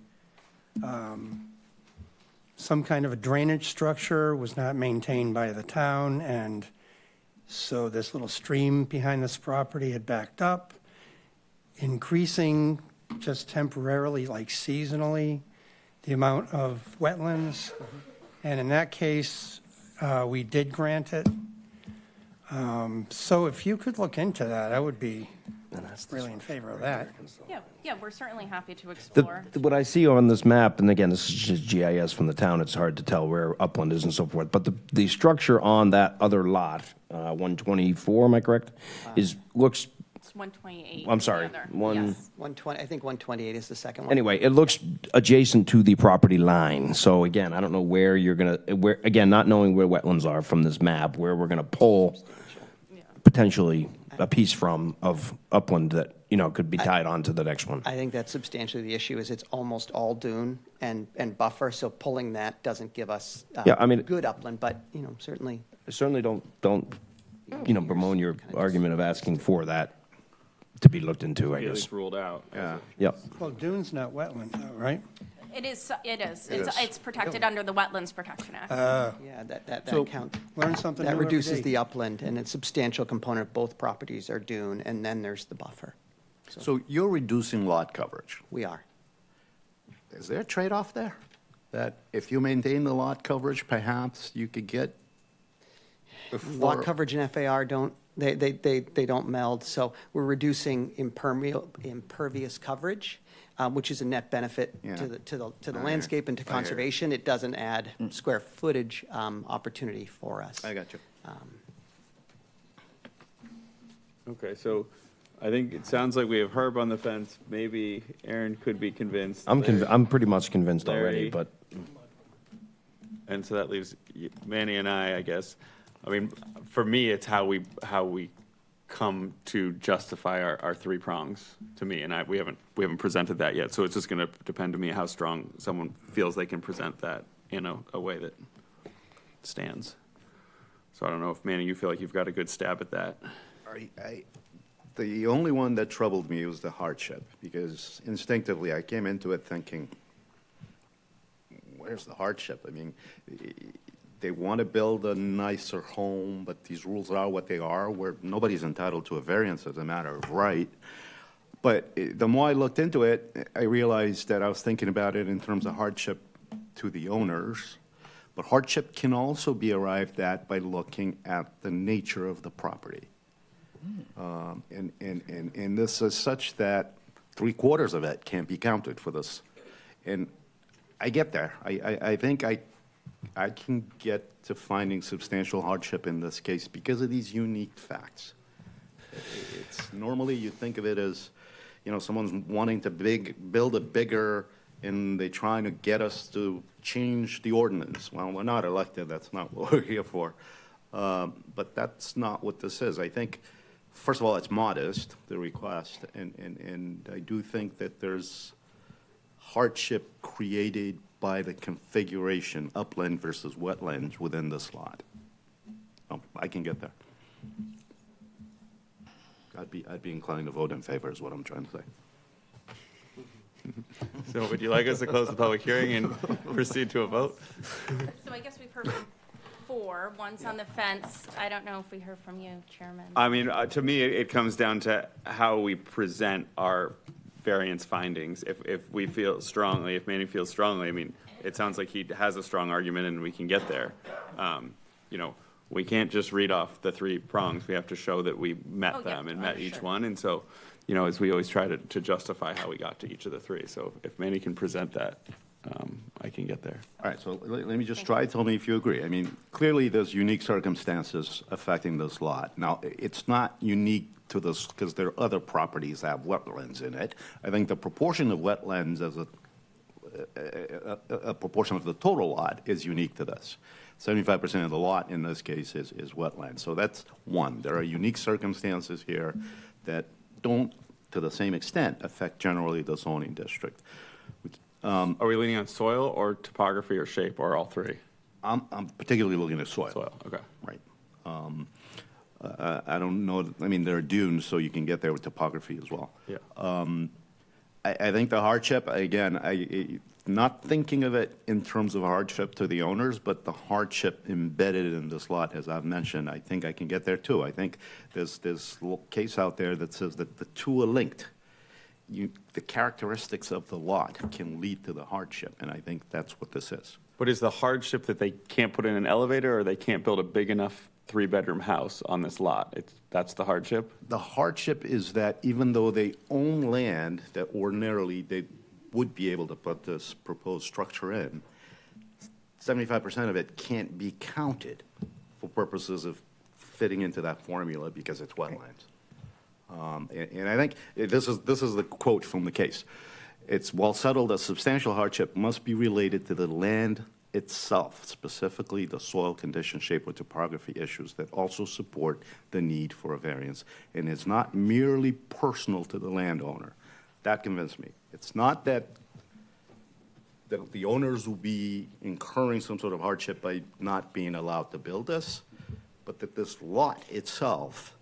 some kind of a drainage structure was not maintained by the town, and so this little stream behind this property had backed up, increasing just temporarily, like seasonally, the amount of wetlands. And in that case, we did grant it. So if you could look into that, I would be really in favor of that. Yeah, we're certainly happy to The- explore. What I see on this map, and again, this is just GIS from the town, it's hard to tell where upland is and so forth, but the structure on that other lot, 124, am I correct? Looks, It's 128. I'm is the sorry, other. one- Yes. 120, I think 128 is the second one. anyway, it looks adjacent to the property line. So again, I don't know where again, not knowing where wetlands are from this map, where we're going to pull potentially a piece from of upland that, could be tied on to the next one. I think that's substantially the issue, is it's almost all dune and buffer, so pulling that doesn't give us Yeah, I mean- good upland, but, certainly. I certainly don't bemoan your argument of asking for that to be looked into, I At guess. least ruled out. Yeah. Yep. Well, dune's not wetland though, right? It is. is. It's protected under the Wetlands Protection Act. Yeah, that So- count. Learn something new That every reduces day. the upland, and a substantial component of both properties are dune, and then there's the buffer. So you're reducing lot coverage. We are. Is there a trade-off there? That if you maintain the lot coverage, perhaps you could get Lot before- coverage and FAR they don't meld, so we're reducing impervious coverage, which is a net benefit Yeah. to the landscape and to conservation. It doesn't add square footage opportunity for us. I got you. Okay, so I think it sounds like we have Herb on the fence. Maybe Aaron could be convinced. I'm pretty much convinced already, Larry. but And so that leaves Manny and I guess. I mean, for me, it's how we come to justify our three prongs to me, and we haven't presented that yet. So it's just going to depend to me how strong someone feels they can present that in a way that stands. So I don't know if Manny, you feel like you've got a good stab at that. The only one that troubled me was the hardship, because instinctively I came into it thinking, where's the hardship? I mean, they want to build a nicer home, but these rules are what they are, where nobody's entitled to a variance as a matter of right. But the more I looked into it, I realized that I was thinking about it in terms of hardship to the owners. But hardship can also be arrived at by looking at the nature of the property. And this is such that 3/4 of it can't be counted for this. And I get there. I think I can get to finding substantial hardship in this case because of these unique facts. It's normally you think of it as, someone's wanting to build a bigger, and they're trying to get us to change the ordinance. Well, we're not elected. That's not what we're here for. But that's not what this is. I think, first of all, it's modest, the request, and I do think that there's hardship created by the configuration, upland versus wetlands, within this lot. I can get there. I'd be inclined to vote in favor, is what I'm trying to say. So would you like us to close the public hearing and proceed to a vote? So I guess we've heard from four. One's on the fence. I don't know if we heard from you, Chairman. I mean, to me, it comes down to how we present our variance findings. If we feel strongly, if Manny feels strongly, I mean, it sounds like he has a strong argument and we can get there. We can't just read off the three prongs. We have to show that we met Oh, yeah. them and met each Sure. one. And so, as we always try to justify how we got to each of the three. So if Manny can present that, I can get there. All right, so let me just try, tell me if you agree. I mean, clearly there's unique circumstances affecting this lot. Now, it's not unique to this because there are other properties that have wetlands in it. I think the proportion of wetlands as a proportion of the total lot is unique to this. 75% of the lot in this case is wetland. So that's one. There are unique circumstances here that don't, to the same extent, affect generally the zoning district. Are we leaning on soil or topography or shape or all three? I'm particularly looking at soil. Soil, okay. Right. I don't know, I mean, there are dunes, so you can get there with topography as well. Yeah. I think the hardship, again, not thinking of it in terms of hardship to the owners, but the hardship embedded in this lot, as I've mentioned, I think I can get there too. I think there's a little case out there that says that the two are linked. The characteristics of the lot can lead to the hardship, and I think that's what this is. But is the hardship that they can't put in an elevator or they can't build a big enough 3-bedroom house on this lot? That's the hardship? The hardship is that even though they own land that ordinarily they would be able to put this proposed structure in, 75% of it can't be counted for purposes of fitting into that formula because it's wetlands. And I think this is the quote from the case. It's well settled that substantial hardship must be related to the land itself, specifically the soil condition, shape, or topography issues that also support the need for a variance. And it's not merely personal to the landowner. That convinced me. It's not that the owners will be incurring some sort of hardship by not being allowed to build this, but that this lot itself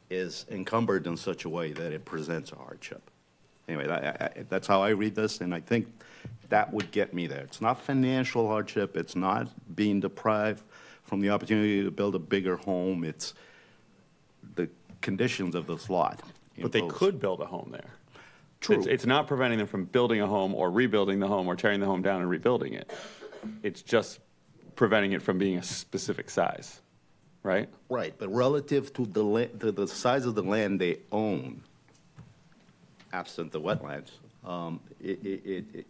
is encumbered in such a way that it presents a hardship. Anyway, that's how I read this, and I think that would get me there. It's not financial hardship, it's not being deprived from the opportunity to build a bigger home, it's the conditions of this lot. But they impose. could build a home there. True. It's not preventing them from building a home or rebuilding the home or tearing the home down and rebuilding it. It's just preventing it from being a specific size, right? Right, but relative to the size of the land they own, absent the wetlands,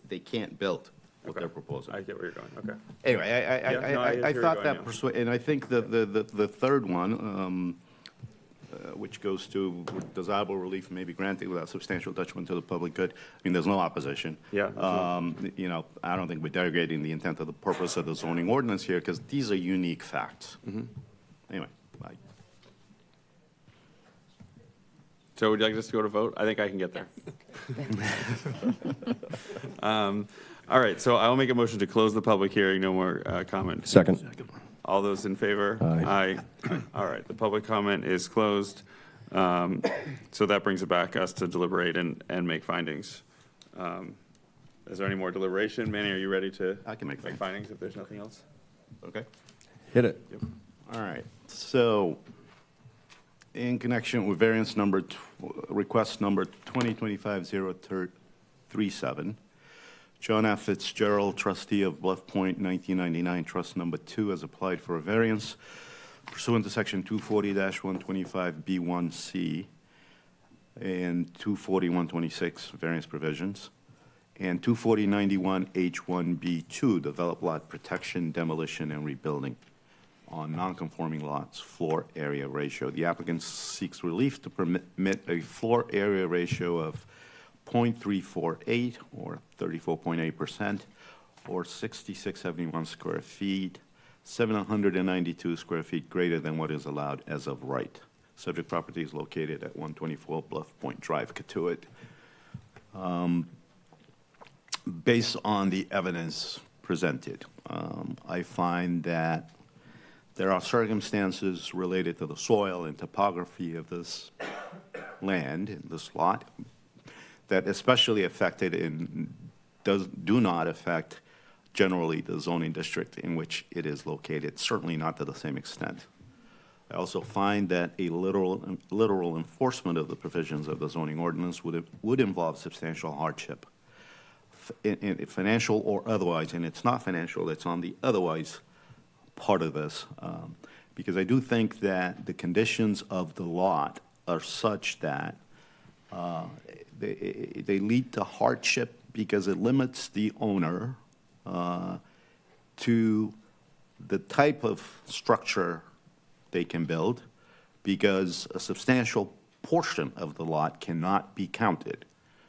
they can't build what they're proposing. I get where you're going, okay. Anyway, Yeah, no, I get I where thought you're that and I think the third one, which goes to desirable relief may be granted without substantial detriment to the public good. I mean, there's no opposition. Yeah, there's You know, I don't think we're derogating the intent of the purpose of the zoning ordinance here, because these are unique facts. Anyway, So would you like us to go to vote? I think I can get there. All right, so I'll make a motion to close the public hearing, no more comment. Second. All those in favor? Aye. All right, the public comment is closed. So that brings it back us to deliberate and make findings. Is there any more deliberation? Manny, are you ready to? I can make findings if there's nothing else? okay. Hit it. All right, so in connection with variance number, request number 2025-037, John F. Fitzgerald, trustee of Bluff Point, 1999, trust number 2, has applied for a variance pursuant to section 240-125B1C and 240-126 variance provisions, and 240-91H1B2, develop lot protection, demolition, and rebuilding on non-conforming lots, floor area ratio. The applicant seeks relief to permit a floor area ratio of 0.348 or 34.8%, or 6671 square feet, 792 square feet greater than what is allowed as of right. Subject property is located at 124 Bluff Point Drive, Katuitt. Based on the evidence presented, I find that there are circumstances related to the soil and topography of this land, in this lot, that especially affected and do not affect generally the zoning district in which it is located, certainly not to the same extent. I also find that a literal enforcement of the provisions of the zoning ordinance would involve substantial hardship, in financial or otherwise, and it's not financial, it's on the otherwise part of this, because I do think that the conditions of the lot are such that they lead to hardship because it limits the owner to the type of structure they can build, because a substantial portion of the lot cannot be counted.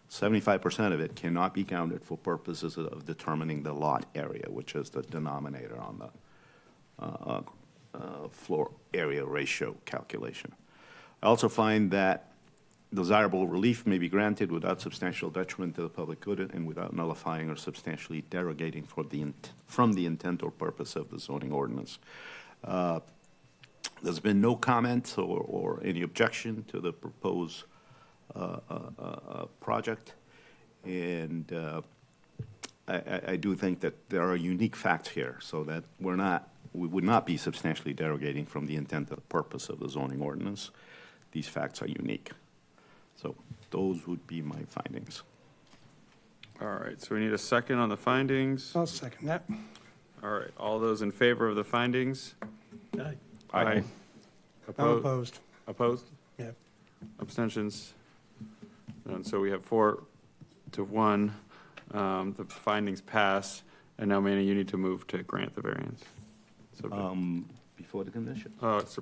75% of it cannot be counted for purposes of determining the lot area, which is the denominator on the floor area ratio calculation. I also find that desirable relief may be granted without substantial detriment to the public good and without nullifying or substantially derogating from the intent or purpose of the zoning ordinance. There's been no comment or any objection to the proposed project, and I do think that there are unique facts here, so that we would not be substantially derogating from the intent or purpose of the zoning ordinance. These facts are unique. So those would be my findings. All right, so we need a second on the findings. I'll second that. All right, all those in favor of the findings? Aye. Aye. I'm opposed. Opposed? Yeah. Abstentions? And so we have 4-1. The findings pass, and now Manny, you need to move to grant the variance. Before the condition. With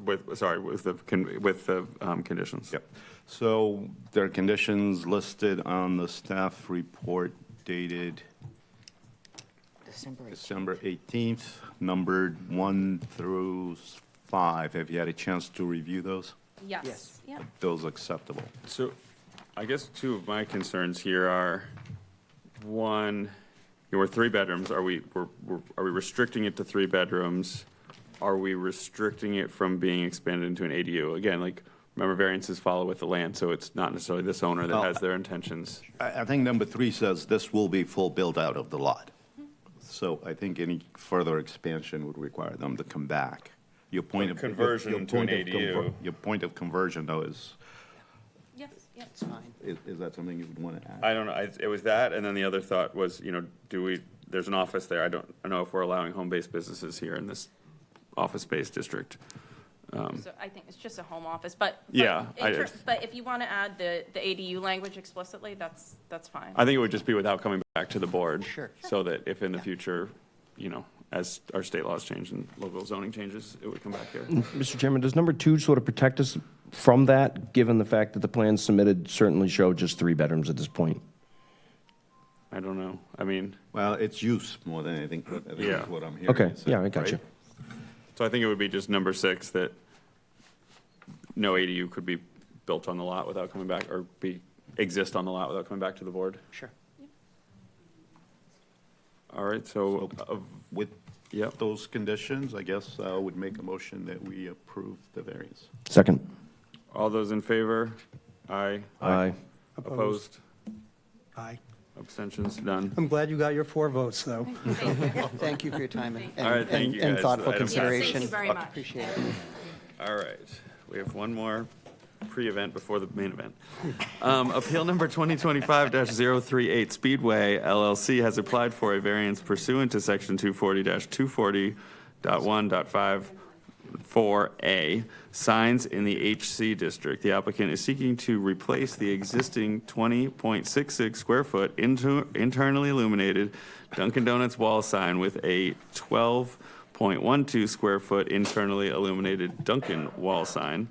the conditions. Yep. So there are conditions listed on the staff report dated December 18th, numbered 1 through 5. Have you had a chance to review those? Yes. Yep. Those acceptable? So I guess two of my concerns here are, one, we're 3 bedrooms. Are we restricting it to 3 bedrooms? Are we restricting it from being expanded into an ADU? Again, like, remember, variances follow with the land, so it's not necessarily this owner that Well, has their intentions. I think number 3 says this will be full build-out of the lot. So I think any further expansion would require them to come back. Your point of Conversion your to an point of ADU. Your point of conversion, though, Yes. Yep. It's fine. is that something you would want to add? I don't know, it was that, and then the other thought was, there's an office there. I don't know if we're allowing home-based businesses here in this office-based district. So I think it's just a home office, but. Yeah, But if you want to add the ADU language explicitly, that's fine. I think it would just be without coming back to the board. Sure. So that if in the future, as our state laws change and local zoning changes, it would come back here. Mr. Chairman, does number 2 sort of protect us from that, given the fact that the plans submitted certainly show just 3 bedrooms at this point? I don't know. I mean, Well, it's use more than anything. I think Yeah. that's what I'm hearing. Okay, you say, yeah, I got right? you. so I think it would be just number 6, that no ADU could be built on the lot without coming back, or exist on the lot without coming back to the board. Sure. All right, so, With yep. those conditions, I guess I would make a motion that we approve the variance. Second. All those in favor? Aye. Aye. Opposed? Aye. Abstentions? None. I'm glad you got your 4 votes, though. Thank you for your time and, All right, thank you, and guys. thoughtful I don't- Yes, consideration. thank you very much. Appreciate it. All right, we have one more pre-event before the main event. Appeal number 2025-038, Speedway LLC has applied for a variance pursuant to section 240-240.1.54A, signs in the HC district. The applicant is seeking to replace the existing 20.66 square foot internally illuminated Dunkin' Donuts wall sign with a 12.12 square foot internally illuminated Dunkin' wall sign.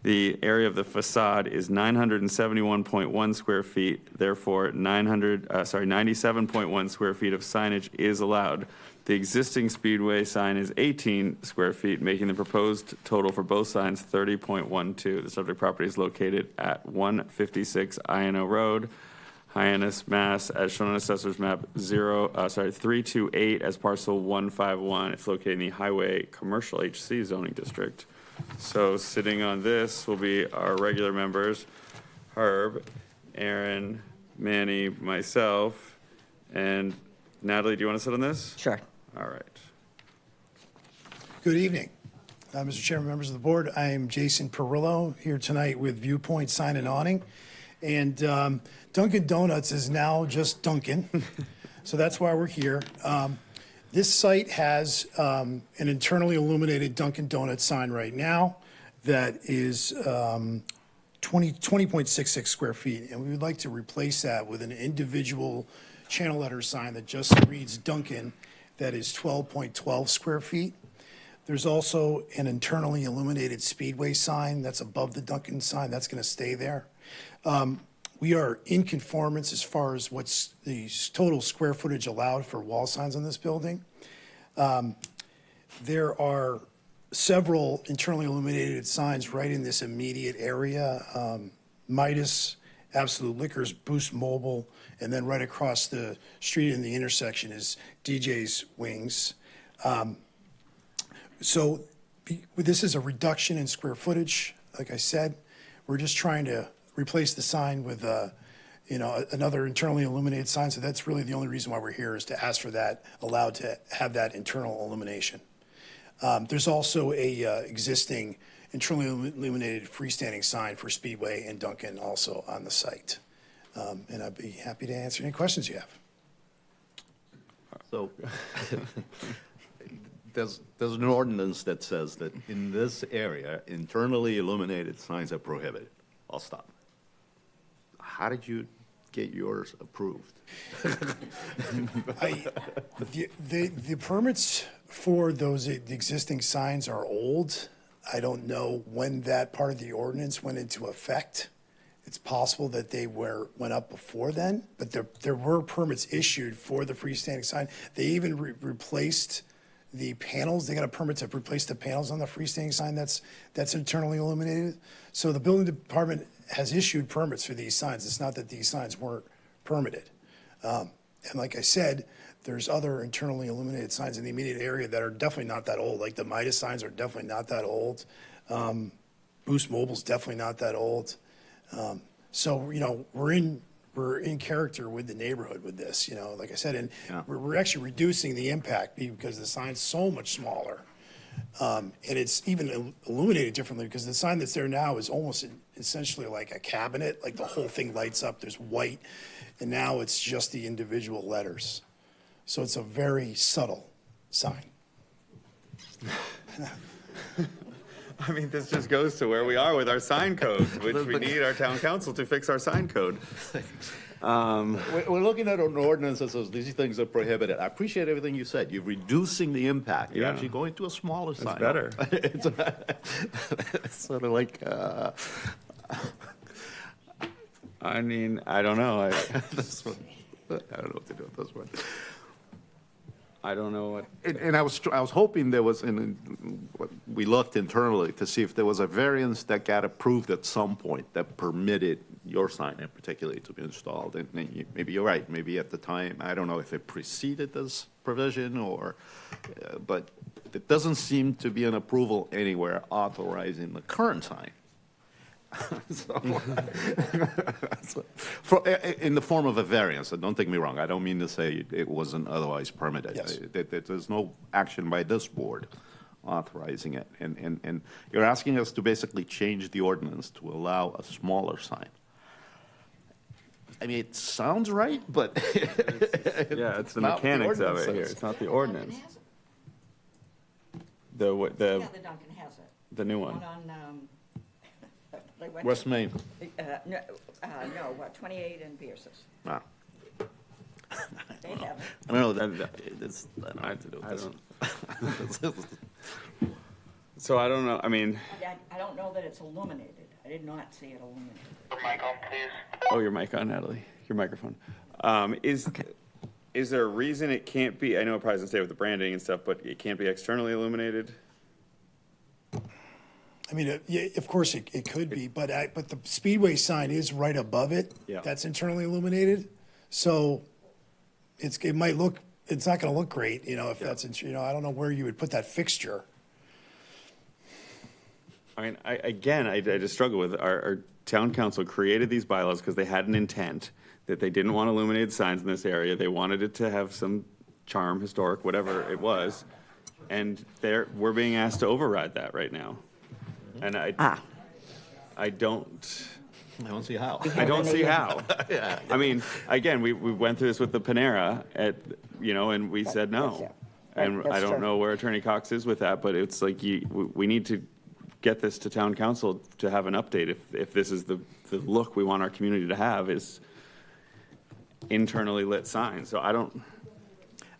The area of the facade is 971.1 square feet, therefore 97.1 square feet of signage is allowed. The existing Speedway sign is 18 square feet, making the proposed total for both signs 30.12. The subject property is located at 156 INO Road, Hyannis, Mass, as shown on Assessor's Map 328 as parcel 151. It's located in the Highway Commercial HC zoning district. So sitting on this will be our regular members, Herb, Aaron, Manny, myself, and Natalie, do you want to sit on this? Sure. All right. Good evening, Mr. Chairman, members of the board. I am Jason Perillo here tonight with Viewpoint Sign and Awning. And Dunkin' Donuts is now just Dunkin', so that's why we're here. This site has an internally illuminated Dunkin' Donuts sign right now that is 20.66 square feet, and we would like to replace that with an individual channel letter sign that just reads Dunkin', that is 12.12 square feet. There's also an internally illuminated Speedway sign that's above the Dunkin' sign. That's going to stay there. We are in conformance as far as what's the total square footage allowed for wall signs on this building. There are several internally illuminated signs right in this immediate area. Midas, Absolute Liquors, Boost Mobile, and then right across the street in the intersection is DJ's Wings. So this is a reduction in square footage. Like I said, we're just trying to replace the sign with, another internally illuminated sign. So that's really the only reason why we're here, is to ask for that, allowed to have that internal illumination. There's also a existing internally illuminated freestanding sign for Speedway and Dunkin' also on the site. And I'd be happy to answer any questions you have. So there's an ordinance that says that in this area, internally illuminated signs are prohibited. I'll stop. How did you get yours approved? The permits for those existing signs are old. I don't know when that part of the ordinance went into effect. It's possible that they went up before then, but there were permits issued for the freestanding sign. They even replaced the panels. They got a permit to replace the panels on the freestanding sign that's internally illuminated. So the building department has issued permits for these signs. It's not that these signs weren't permitted. And like I said, there's other internally illuminated signs in the immediate area that are definitely not that old. Like the Midas signs are definitely not that old. Boost Mobile's definitely not that old. So, you know, we're in character with the neighborhood with this, you know, like I said, and we're actually reducing the impact because the sign's so much smaller. And it's even illuminated differently because the sign that's there now is almost essentially like a cabinet, like the whole thing lights up, there's white, and now it's just the individual letters. So it's a very subtle sign. I mean, this just goes to where we are with our sign code, which we need our town council to fix our sign code. We're looking at an ordinance that says these things are prohibited. I appreciate everything you said. You're reducing the impact. You're Yeah. actually going to a smaller sign. better. It's sort of like, I mean, I don't know. this one. I don't know what to do with this one. I don't know what. And I was hoping there was, we looked internally to see if there was a variance that got approved at some point that permitted your sign in particular to be installed. And maybe you're right, maybe at the time, I don't know if it preceded this provision or, but it doesn't seem to be an approval anywhere authorizing the current sign. In the form of a variance, and don't take me wrong, I don't mean to say it wasn't otherwise permitted. Yes. There's no action by this board authorizing it. And you're asking us to basically change the ordinance to allow a smaller sign. I mean, it sounds right, but. Yeah, it's the not what the mechanics of ordinance it here. says. It's not the ordinance. Yeah, The the Dunkin has it. the new one. One on, they went. West Main. No, 28 and Pierce's. Ah. They have it. I don't know, it's, I don't have to do I with don't. this. So I don't know. I mean, I don't know that it's illuminated. I did not see it illuminated. oh, your mic on, Natalie. Your microphone. Is there a reason it can't be? I know it probably doesn't stay with the branding and stuff, but it can't be externally illuminated. I mean, yeah, of course it could be, but the Speedway sign is right above it. Yeah. That's internally illuminated, so it might look, it's not going to look great, you know, if that's, you know, I don't know where you would put that fixture. I mean, I just struggle with our town council created these bylaws because they had an intent that they didn't want illuminated signs in this area. They wanted it to have some charm, historic, whatever it was, and we're being asked to override that right now. And I don't see how. I don't see how. I mean, again, we went through this with the Panera and we said no. And I don't know where Attorney Cox is with that, but it's like we need to get this to town council to have an update if this is the look we want our community to have is internally lit signs. So I don't.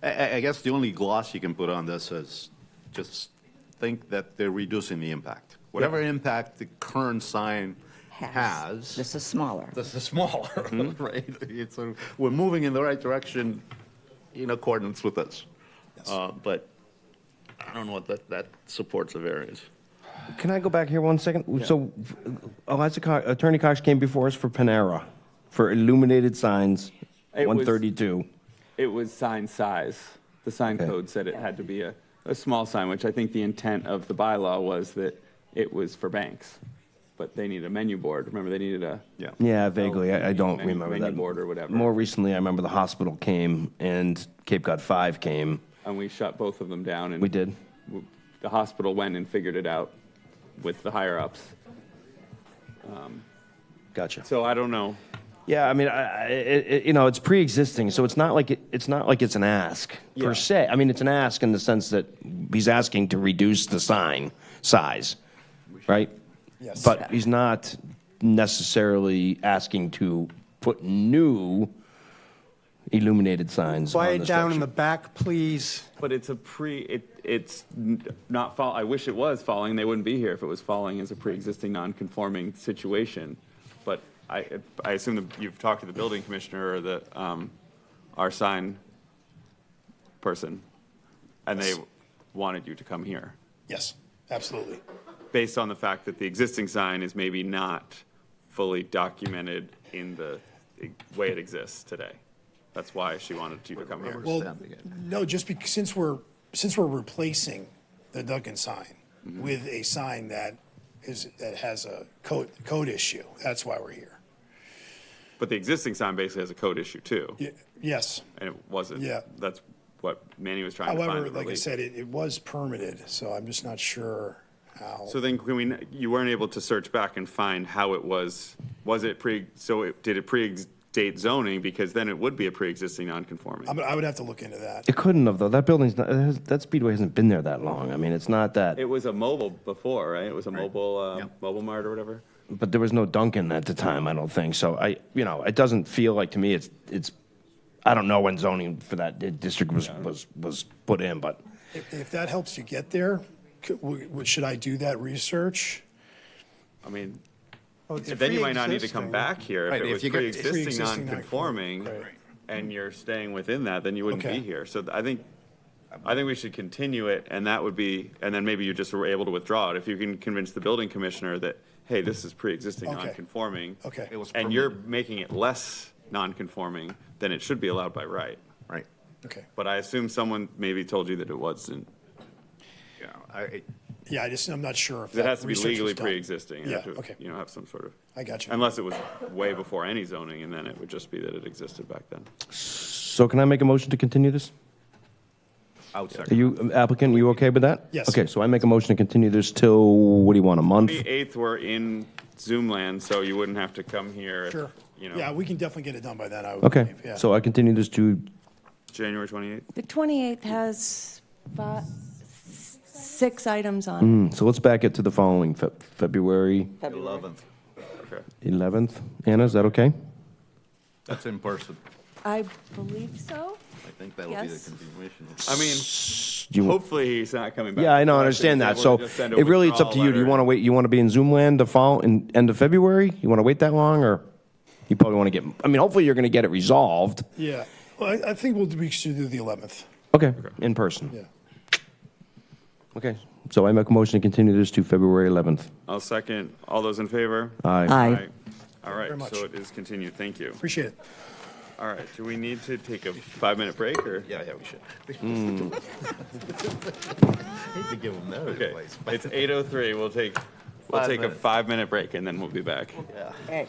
I guess the only gloss you can put on this is just think that they're reducing the impact. Whatever impact the current sign has. This is smaller. This is smaller, right? We're moving in the right direction in accordance with this. But I don't know what that supports a variance. Can I go back here 1 second? So, Attorney Cox came before us for Panera, for illuminated signs, It was- 132. It was sign size. The sign code said it had to be a small sign, which I think the intent of the bylaw was that it was for banks. But they need a menu board. Remember, they needed a. Yeah, vaguely. I don't menu- remember menu that. board or whatever. More recently, I remember the hospital came and Cape Cod 5 came. And we shut both of them down. And We did. The hospital went and figured it out with the higher ups. Gotcha. So I don't know. Yeah, I mean, it's pre-existing, so it's not like it's an ask Yeah. per se. I mean, it's an ask in the sense that he's asking to reduce the sign size, right? Yes. But he's not necessarily asking to put new illuminated signs on Quiet the down in structure. the back, please. But it's it's not fall. I wish it was falling. They wouldn't be here if it was falling as a pre-existing non-conforming situation. But I assume that you've talked to the building commissioner or our sign person, and they wanted you to come here, Yes, absolutely. based on the fact that the existing sign is maybe not fully documented in the way it exists today. That's why she wanted you to come here. Well, no, just because, since we're replacing the Dunkin sign with a sign that has a code issue, that's why we're here. But the existing sign basically has a code issue too, Yes. and it wasn't. Yeah. That's what Manny was trying to However, find. like I said, it was permitted, so I'm just not sure how. So then you weren't able to search back and find how it was it did it predate zoning, because then it would be a pre-existing non-conforming. I would have to look into that. It couldn't have, though. That building's not, that Speedway hasn't been there that long. I mean, it's not that, It was a mobile before, right? It was a mobile mart or whatever. but there was no Dunkin' at the time, I don't think. So it doesn't feel like to me it's, I don't know when zoning for that district was put in, but If that helps you get there, should I do that research? I mean, It's then you might not need to come pre-existing. back here. Right, If it if was you get- pre-existing Pre-existing non-conforming, non-conforming, and you're staying within that, then you wouldn't Okay. be here. So I think we should continue it, and that would be, and then maybe you just were able to withdraw it. If you can convince the building commissioner that, hey, this is pre-existing Okay. non-conforming. Okay. It was And you're making it less non-conforming, then it should be allowed by right. Right. Okay. But I assume someone maybe told you that it wasn't. Yeah, Yeah, I'm not sure if It has to be research was legally done. pre-existing. You have Yeah, to, okay. have some sort of. I got you. Unless it was way before any zoning, and then it would just be that it existed back then. so can I make a motion to continue this? I would Are second. you, applicant, you okay with that? Yes. Okay, so I make a motion to continue this till, what do you want, a month? The 8th, we're in Zoom land, so you wouldn't have to come here. if, Sure. You know, Yeah, we can definitely get it done by then, I would Okay, believe, yeah. so I continue this to, January 28th. The 28th has 6 items on it. so let's back it to the following, February 11th. Okay. 11th. Anna, is that okay? That's in person. I believe so. I think that'll be the Yes. continuation. I mean, You- hopefully he's not coming back. Yeah, I know, I before, understand he's that. able So to just send a it really, it's up to you. withdrawal Do you letter. want to wait, you want to be in Zoom land in end of February? You want to wait that long, or you probably want to get, I mean, hopefully you're going to get it resolved. Yeah, well, I think we should do the 11th, Okay, in person. yeah. Okay, so I make a motion to continue this to February 11th. I'll second. All those in favor? Aye. Aye. All right, very much. so it is continued. Thank you. Appreciate it. All right, do we need to take a 5-minute break, or? Yeah, we should. Hate to give them that Okay, advice, but it's 8:03. We'll take 5 a minutes. 5-minute break, and then we'll be back. yeah. Hey.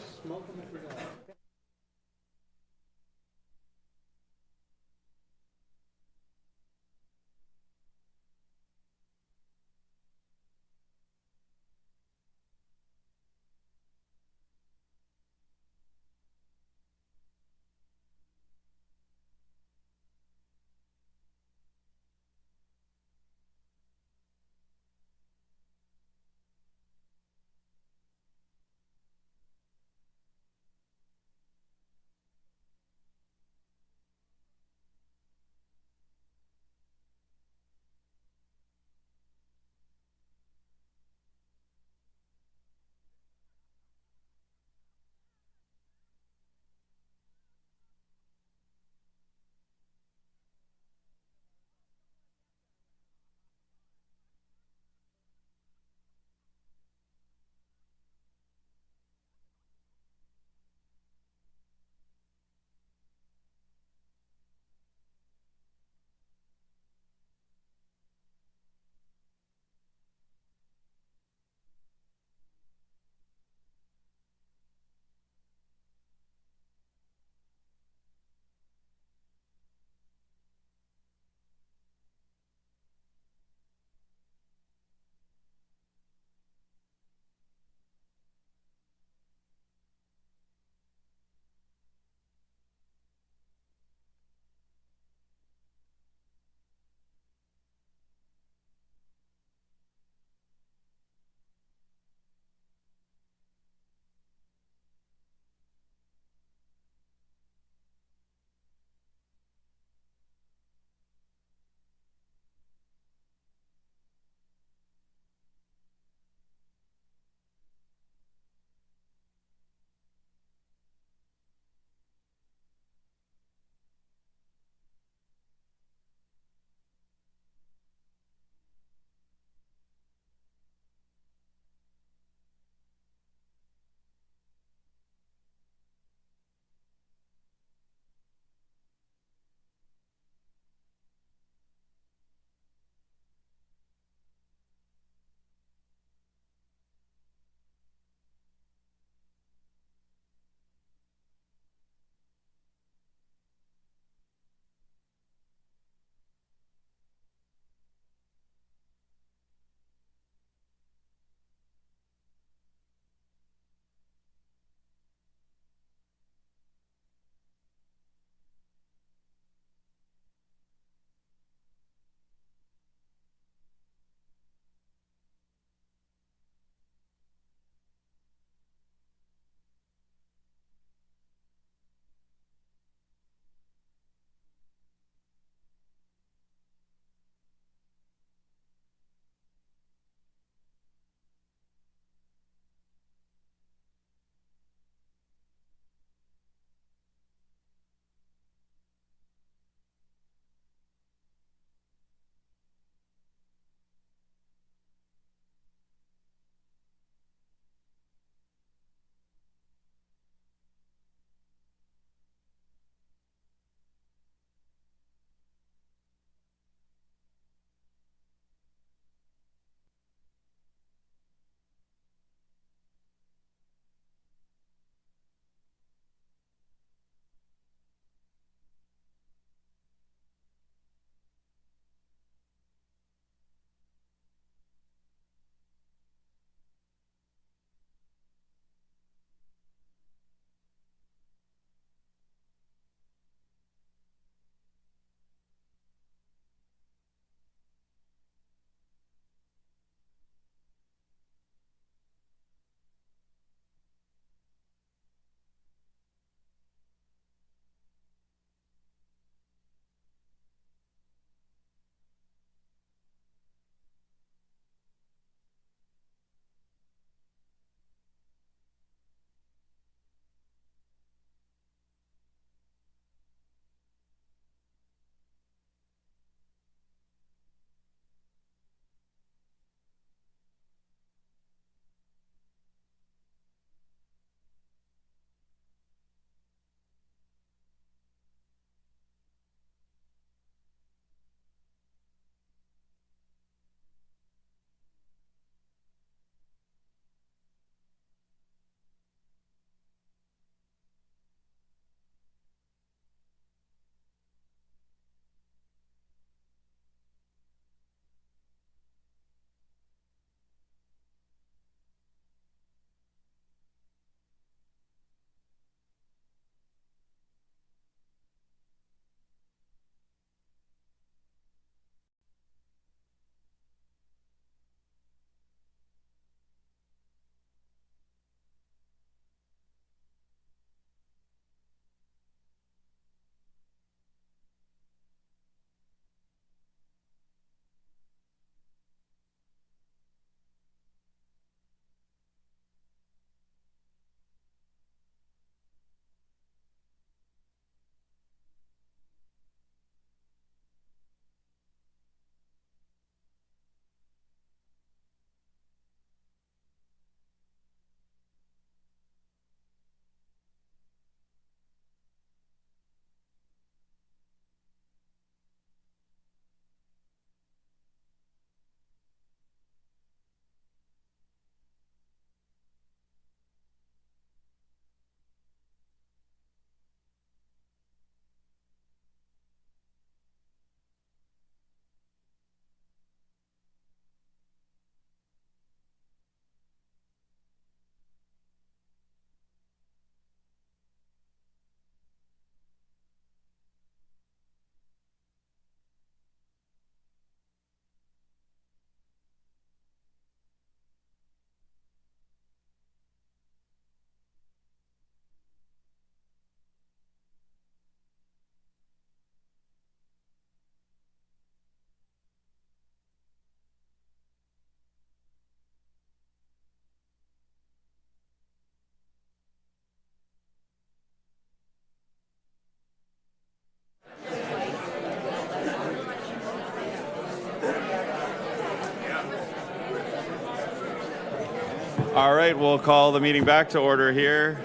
All right, we'll call the meeting back to order here.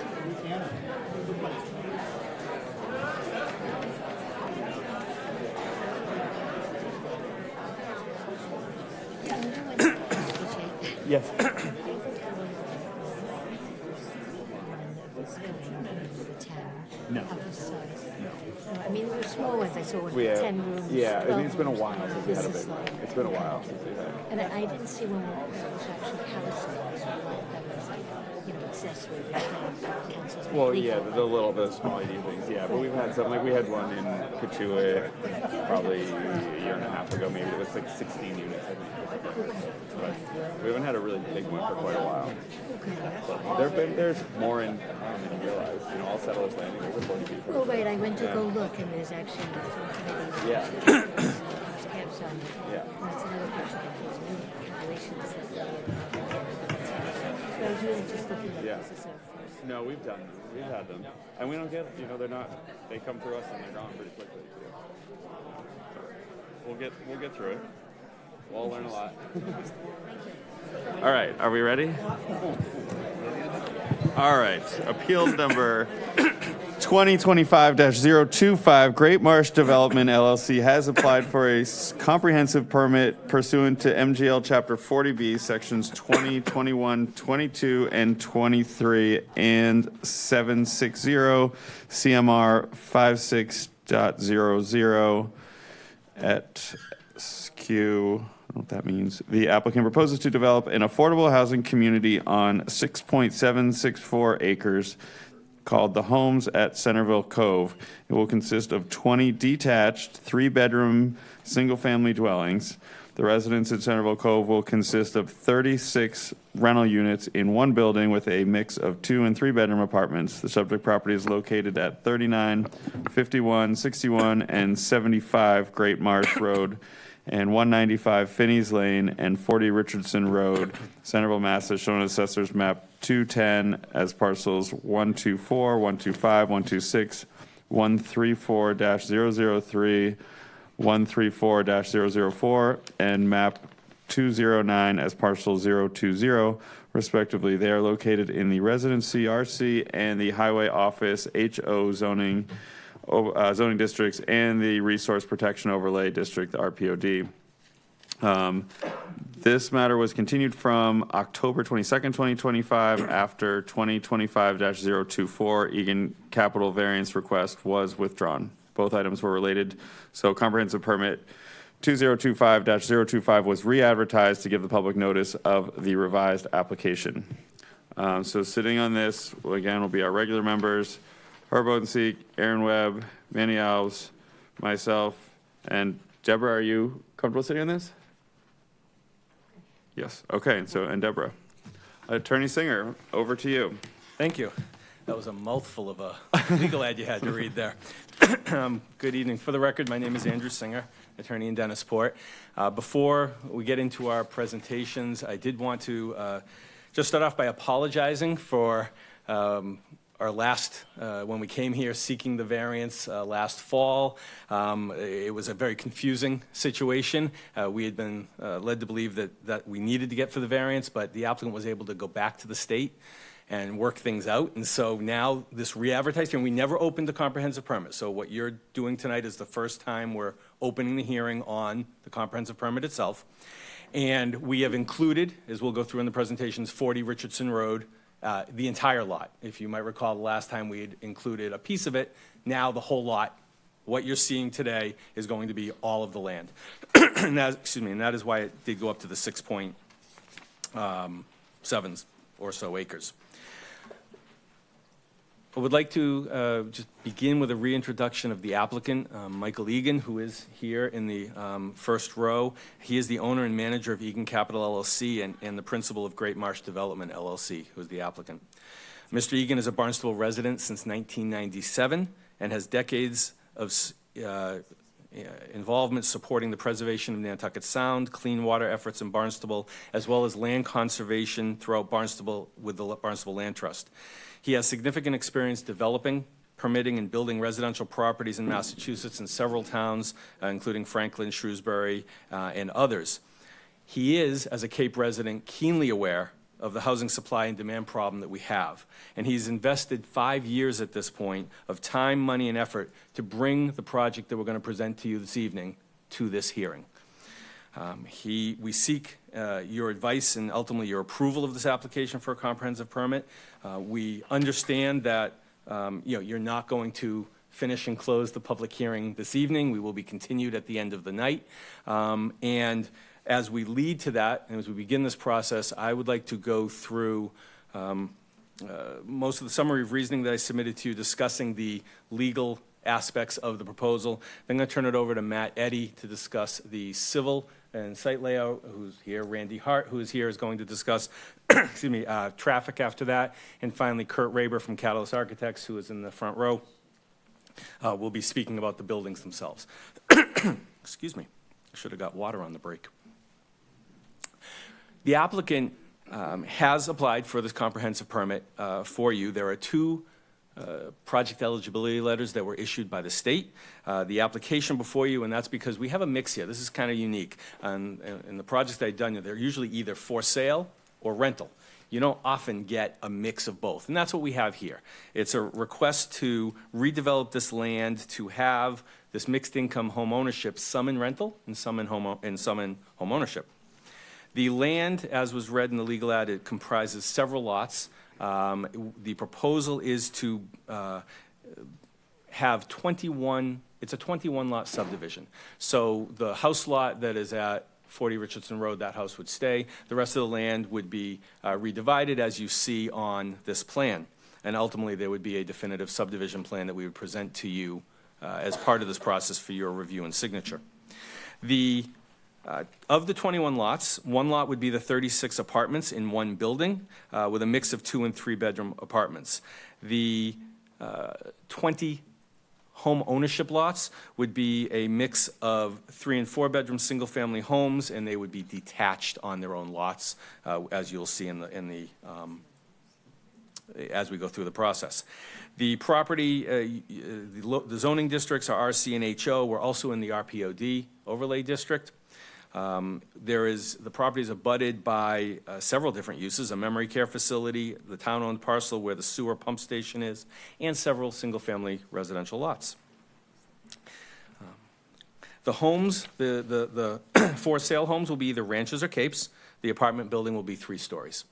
Yes. No. I mean, the small ones I saw with We have, 10 rooms. yeah, I 12 mean, it's been a rooms. while since we had a This is big one. like- It's been a while since we had. And I didn't see when it was actually house size, that was like, accessory, councils. Well, yeah, the little, the small ED things, yeah. But we've had some, like we had one in Kachua probably a year and a half ago, maybe it was like 16 units, I think. But we haven't had a really big one for quite a while. There's more in town than you realize. All Settlers Landing, there's a 40 people. Oh, right, I went to go look, and there's actually a subcommittee. Yeah. Camps on it. Yeah. That's another question, there's new calculations that I was really just looking at Yeah. this as a first. No, we've had them. And we don't get, they're not, they come through us and they're gone pretty quickly too. We'll get through it. We'll all learn a lot. All right, are we ready? All right, appeal number 2025-025, Great Marsh Development LLC has applied for a comprehensive permit pursuant to MGL Chapter 40B, Sections 20, 21, 22, and 23, and 760 CMR 56.00 at SQ. I don't know what that means. The applicant proposes to develop an affordable housing community on 6.764 acres called The Homes at Centerville Cove. It will consist of 20 detached, 3-bedroom, single-family dwellings. The residents at Centerville Cove will consist of 36 rental units in one building with a mix of 2- and 3-bedroom apartments. The subject property is located at 39, 51, 61, and 75 Great Marsh Road, and 195 Finney's Lane and 40 Richardson Road, Centerville, Mass. As shown on Assessor's Map 210 as parcels 124, 125, 126, 134-003, 134-004, and Map 209 as parcel 020, respectively. They are located in the Residency RC and the Highway Office HO zoning districts and the Resource Protection Overlay District, the RPOD. This matter was continued from October 22nd, 2025 after 2025-024 Egan capital variance request was withdrawn. Both items were related, so comprehensive permit 2025-025 was re-advertised to give the public notice of the revised application. So sitting on this, again, will be our regular members, Herb Odenseek, Aaron Webb, Manny Alves, myself, and Deborah. Are you comfortable sitting on this? Yes. Okay. And Deborah. Attorney Singer, over to you. Thank you. That was a mouthful of a legal ad you had to read there. Good evening. For the record, my name is Andrew Singer, attorney in Dennisport. Before we get into our presentations, I did want to just start off by apologizing for our last, when we came here seeking the variance last fall. It was a very confusing situation. We had been led to believe that we needed to get for the variance, but the applicant was able to go back to the state and work things out. And so now this re-advertised hearing, we never opened the comprehensive permit. So what you're doing tonight is the first time we're opening the hearing on the comprehensive permit itself. And we have included, as we'll go through in the presentations, 40 Richardson Road, the entire lot. If you might recall, the last time we had included a piece of it, now the whole lot, what you're seeing today, is going to be all of the land. And that is why it did go up to the 6.7 or so acres. I would like to just begin with a reintroduction of the applicant, Michael Egan, who is here in the first row. He is the owner and manager of Egan Capital LLC and the principal of Great Marsh Development LLC, who is the applicant. Mr. Egan is a Barnstable resident since 1997 and has decades of involvement supporting the preservation of Nantucket Sound, clean water efforts in Barnstable, as well as land conservation throughout Barnstable with the Barnstable Land Trust. He has significant experience developing, permitting, and building residential properties in Massachusetts in several towns, including Franklin, Shrewsbury, and others. He is, as a Cape resident, keenly aware of the housing supply and demand problem that we have. And he's invested 5 years at this point of time, money, and effort to bring the project that we're going to present to you this evening to this hearing. We seek your advice and ultimately your approval of this application for a comprehensive permit. We understand that you're not going to finish and close the public hearing this evening. We will be continued at the end of the night. And as we lead to that, and as we begin this process, I would like to go through most of the summary of reasoning that I submitted to you, discussing the legal aspects of the proposal. Then I'm going to turn it over to Matt Eddy to discuss the civil and site layout, who's here. Randy Hart, who is here, is going to discuss excuse me, traffic after that. And finally, Kurt Raber from Catalyst Architects, who is in the front row, will be speaking about the buildings themselves. Excuse me. I should have got water on the break. The applicant has applied for this comprehensive permit for you. There are two project eligibility letters that were issued by the state. The application before you, and that's because we have a mix here. This is kind of unique. In the projects that I've done, they're usually either for sale or rental. You don't often get a mix of both, and that's what we have here. It's a request to redevelop this land to have this mixed income home ownership, some in rental and some in home ownership. The land, as was read in the legal ad, it comprises several lots. The proposal is to have 21, it's a 21-lot subdivision. So the house lot that is at 40 Richardson Road, that house would stay. The rest of the land would be redivided, as you see on this plan. And ultimately, there would be a definitive subdivision plan that we would present to you as part of this process for your review and signature. Of the 21 lots, one lot would be the 36 apartments in one building with a mix of 2- and 3-bedroom apartments. The 20 home ownership lots would be a mix of 3- and 4-bedroom single-family homes, and they would be detached on their own lots, as you'll see as we go through the process. The property, the zoning districts are RC and HO. We're also in the RPOD overlay district. The property is abutted by several different uses: a memory care facility, the town-owned parcel where the sewer pump station is, and several single-family residential lots. The homes, the for-sale homes will be either ranches or capes. The apartment building will be 3 stories.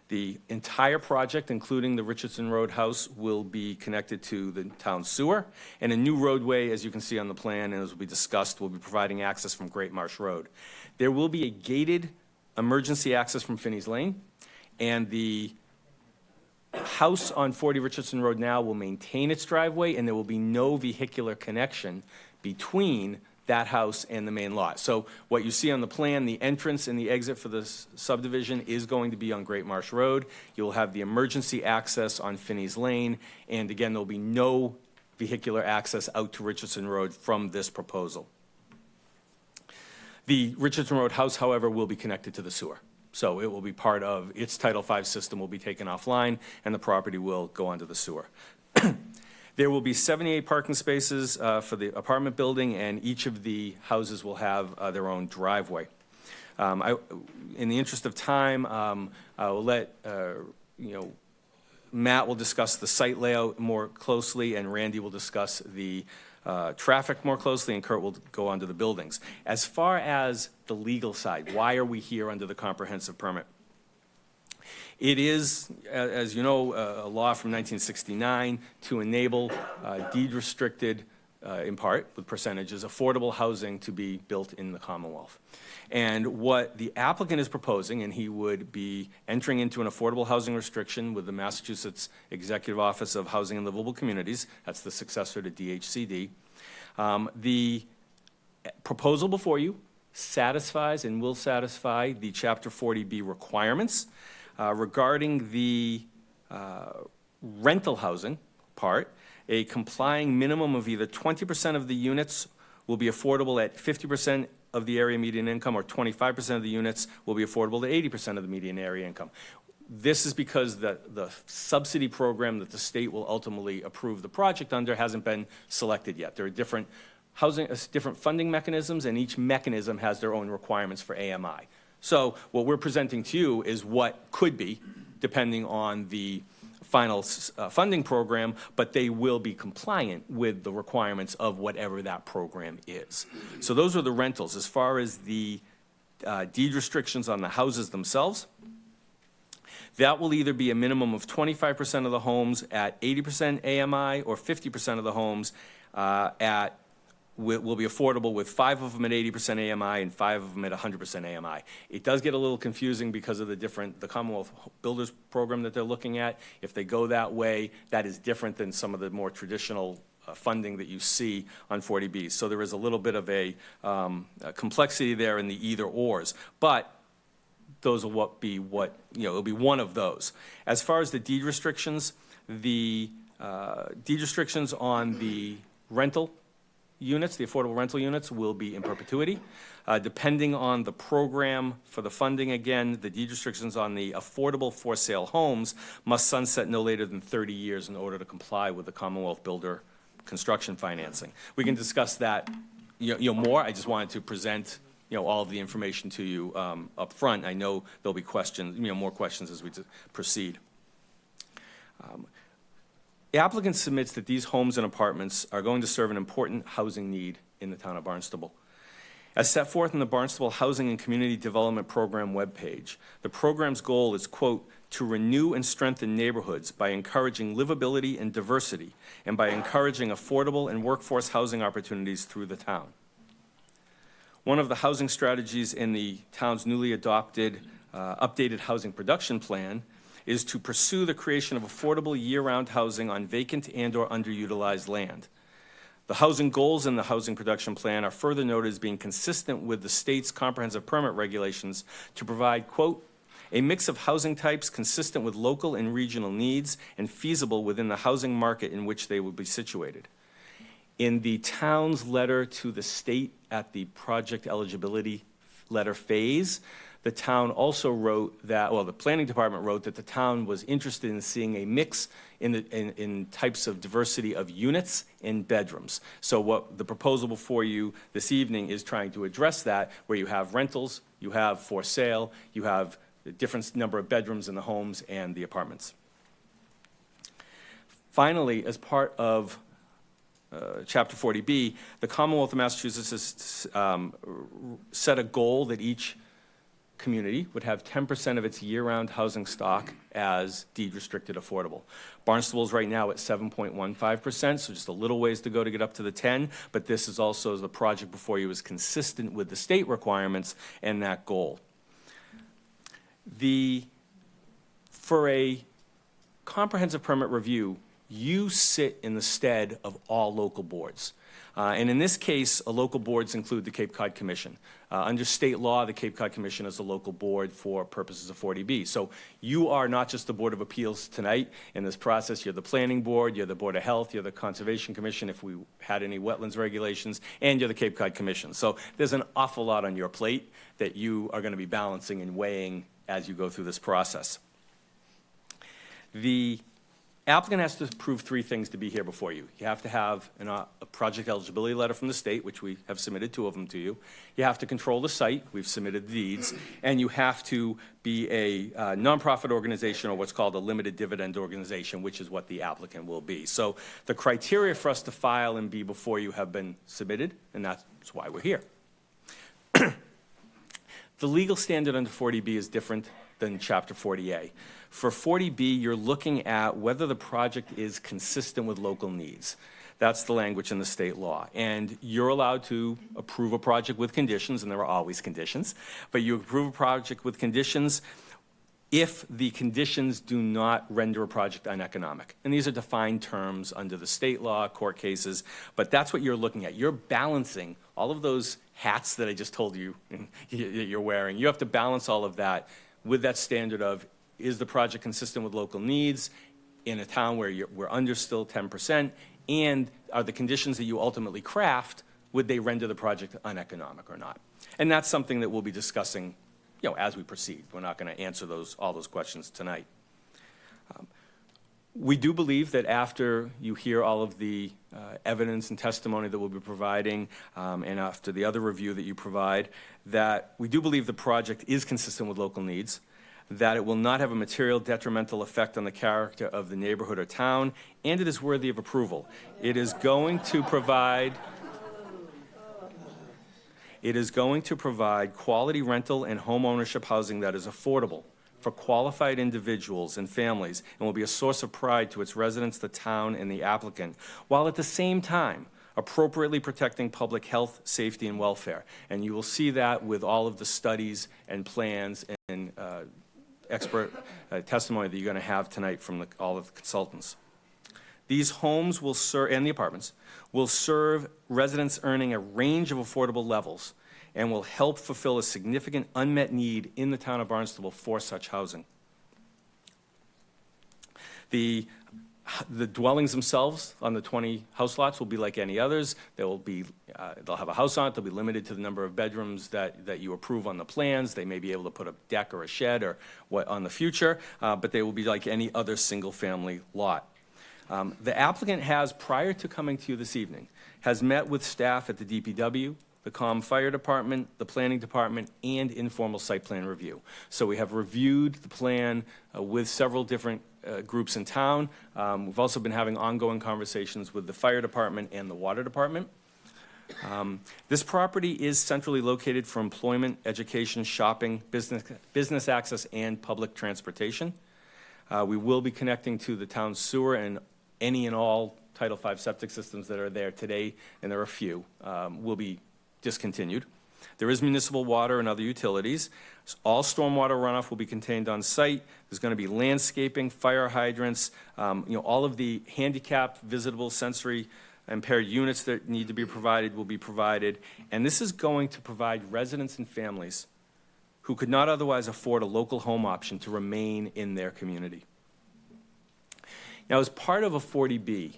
The entire project, including the Richardson Road house, will be connected to the town sewer, and a new roadway, as you can see on the plan, and as will be discussed, will be providing access from Great Marsh Road. There will be a gated emergency access from Finney's Lane, and the house on 40 Richardson Road now will maintain its driveway, and there will be no vehicular connection between that house and the main lot. So what you see on the plan, the entrance and the exit for this subdivision is going to be on Great Marsh Road. You'll have the emergency access on Finney's Lane, and again, there'll be no vehicular access out to Richardson Road from this proposal. The Richardson Road house, however, will be connected to the sewer. So it will be part of its Title V system will be taken offline, and the property will go onto the sewer. There will be 78 parking spaces for the apartment building, and each of the houses will have their own driveway. In the interest of time, I will let Matt will discuss the site layout more closely, and Randy will discuss the traffic more closely, and Kurt will go on to the buildings. As far as the legal side, why are we here under the comprehensive permit? It is, as you know, a law from 1969 to enable deed-restricted, in part, with percentages, affordable housing to be built in the Commonwealth. And what the applicant is proposing, and he would be entering into an affordable housing restriction with the Massachusetts Executive Office of Housing and Livable Communities, that's the successor to DHCD. The proposal before you satisfies and will satisfy the Chapter 40B requirements. Regarding the rental housing part, a complying minimum of either 20% of the units will be affordable at 50% of the area median income, or 25% of the units will be affordable to 80% of the median area income. This is because the subsidy program that the state will ultimately approve the project under hasn't been selected yet. There are different funding mechanisms, and each mechanism has their own requirements for AMI. So what we're presenting to you is what could be, depending on the final funding program, but they will be compliant with the requirements of whatever that program is. So those are the rentals. As far as the deed restrictions on the houses themselves, that will either be a minimum of 25% of the homes at 80% AMI or 50% of the homes will be affordable with 5 of them at 80% AMI and 5 of them at 100% AMI. It does get a little confusing because of the Commonwealth Builders Program that they're looking at. If they go that way, that is different than some of the more traditional funding that you see on 40Bs. So there is a little bit of a complexity there in the either ors, but those will it'll be one of those. As far as the deed restrictions on the rental units, the affordable rental units, will be in perpetuity. Depending on the program for the funding, again, the deed restrictions on the affordable for sale homes must sunset no later than 30 years in order to comply with the Commonwealth Builder construction financing. We can discuss that more. I just wanted to present all of the information to you up front. I know there'll be questions, more questions as we proceed. The applicant submits that these homes and apartments are going to serve an important housing need in the town of Barnstable. As set forth in the Barnstable Housing and Community Development Program webpage, the program's goal is, quote, to renew and strengthen neighborhoods by encouraging livability and diversity, and by encouraging affordable and workforce housing opportunities through the town. One of the housing strategies in the town's newly adopted updated housing production plan is to pursue the creation of affordable year-round housing on vacant and/or underutilized land. The housing goals in the housing production plan are further noted as being consistent with the state's comprehensive permit regulations to provide, quote, a mix of housing types consistent with local and regional needs and feasible within the housing market in which they will be situated. In the town's letter to the state at the project eligibility letter phase, the town also wrote that, the planning department wrote that the town was interested in seeing a mix in types of diversity of units and bedrooms. So what the proposal before you this evening is trying to address that, where you have rentals, you have for sale, you have a different number of bedrooms in the homes and the apartments. Finally, as part of Chapter 40B, the Commonwealth of Massachusetts has set a goal that each community would have 10% of its year-round housing stock as deed-restricted affordable. Barnstable is right now at 7.15%, so just a little ways to go to get up to the 10, but this is also, the project before you is consistent with the state requirements and that goal. For a comprehensive permit review, you sit in the stead of all local boards. And in this case, local boards include the Cape Cod Commission. Under state law, the Cape Cod Commission is a local board for purposes of 40B. So you are not just the Board of Appeals tonight in this process. You're the Planning Board, you're the Board of Health, you're the Conservation Commission if we had any wetlands regulations, and you're the Cape Cod Commission. So there's an awful lot on your plate that you are going to be balancing and weighing as you go through this process. The applicant has to prove 3 things to be here before you. You have to have a project eligibility letter from the state, which we have submitted 2 of them to you. You have to control the site. We've submitted the deeds. And you have to be a nonprofit organization or what's called a limited dividend organization, which is what the applicant will be. So the criteria for us to file and be before you have been submitted, and that's why we're here. The legal standard under 40B is different than Chapter 40A. For 40B, you're looking at whether the project is consistent with local needs. That's the language in the state law. And you're allowed to approve a project with conditions, and there are always conditions, but you approve a project with conditions if the conditions do not render a project uneconomic. And these are defined terms under the state law, court cases, but that's what you're looking at. You're balancing all of those hats that I just told you you're wearing. You have to balance all of that with that standard of, is the project consistent with local needs in a town where we're under still 10%, and are the conditions that you ultimately craft, would they render the project uneconomic or not? And that's something that we'll be discussing as we proceed. We're not going to answer all those questions tonight. We do believe that after you hear all of the evidence and testimony that we'll be providing, and after the other review that you provide, that we do believe the project is consistent with local needs, that it will not have a material detrimental effect on the character of the neighborhood or town, and it is worthy of approval. It is going to provide quality rental and home ownership housing that is affordable for qualified individuals and families, and will be a source of pride to its residents, the town, and the applicant, while at the same time appropriately protecting public health, safety, and welfare. And you will see that with all of the studies and plans and expert testimony that you're going to have tonight from all of the consultants. These homes will serve, and the apartments, will serve residents earning a range of affordable levels and will help fulfill a significant unmet need in the town of Barnstable for such housing. The dwellings themselves on the 20 house lots will be like any others. They'll have a house on it. They'll be limited to the number of bedrooms that you approve on the plans. They may be able to put a deck or a shed or what on the future, but they will be like any other single-family lot. The applicant has, prior to coming to you this evening, has met with staff at the DPW, the Fire Department, the Planning Department, and informal site plan review. So we have reviewed the plan with several different groups in town. We've also been having ongoing conversations with the Fire Department and the Water Department. This property is centrally located for employment, education, shopping, business access, and public transportation. We will be connecting to the town's sewer and any and all Title V septic systems that are there today, and there are a few, will be discontinued. There is municipal water and other utilities. All stormwater runoff will be contained on site. There's going to be landscaping, fire hydrants, all of the handicap, visitable, sensory impaired units that need to be provided will be provided. And this is going to provide residents and families who could not otherwise afford a local home option to remain in their community. Now, as part of a 40B,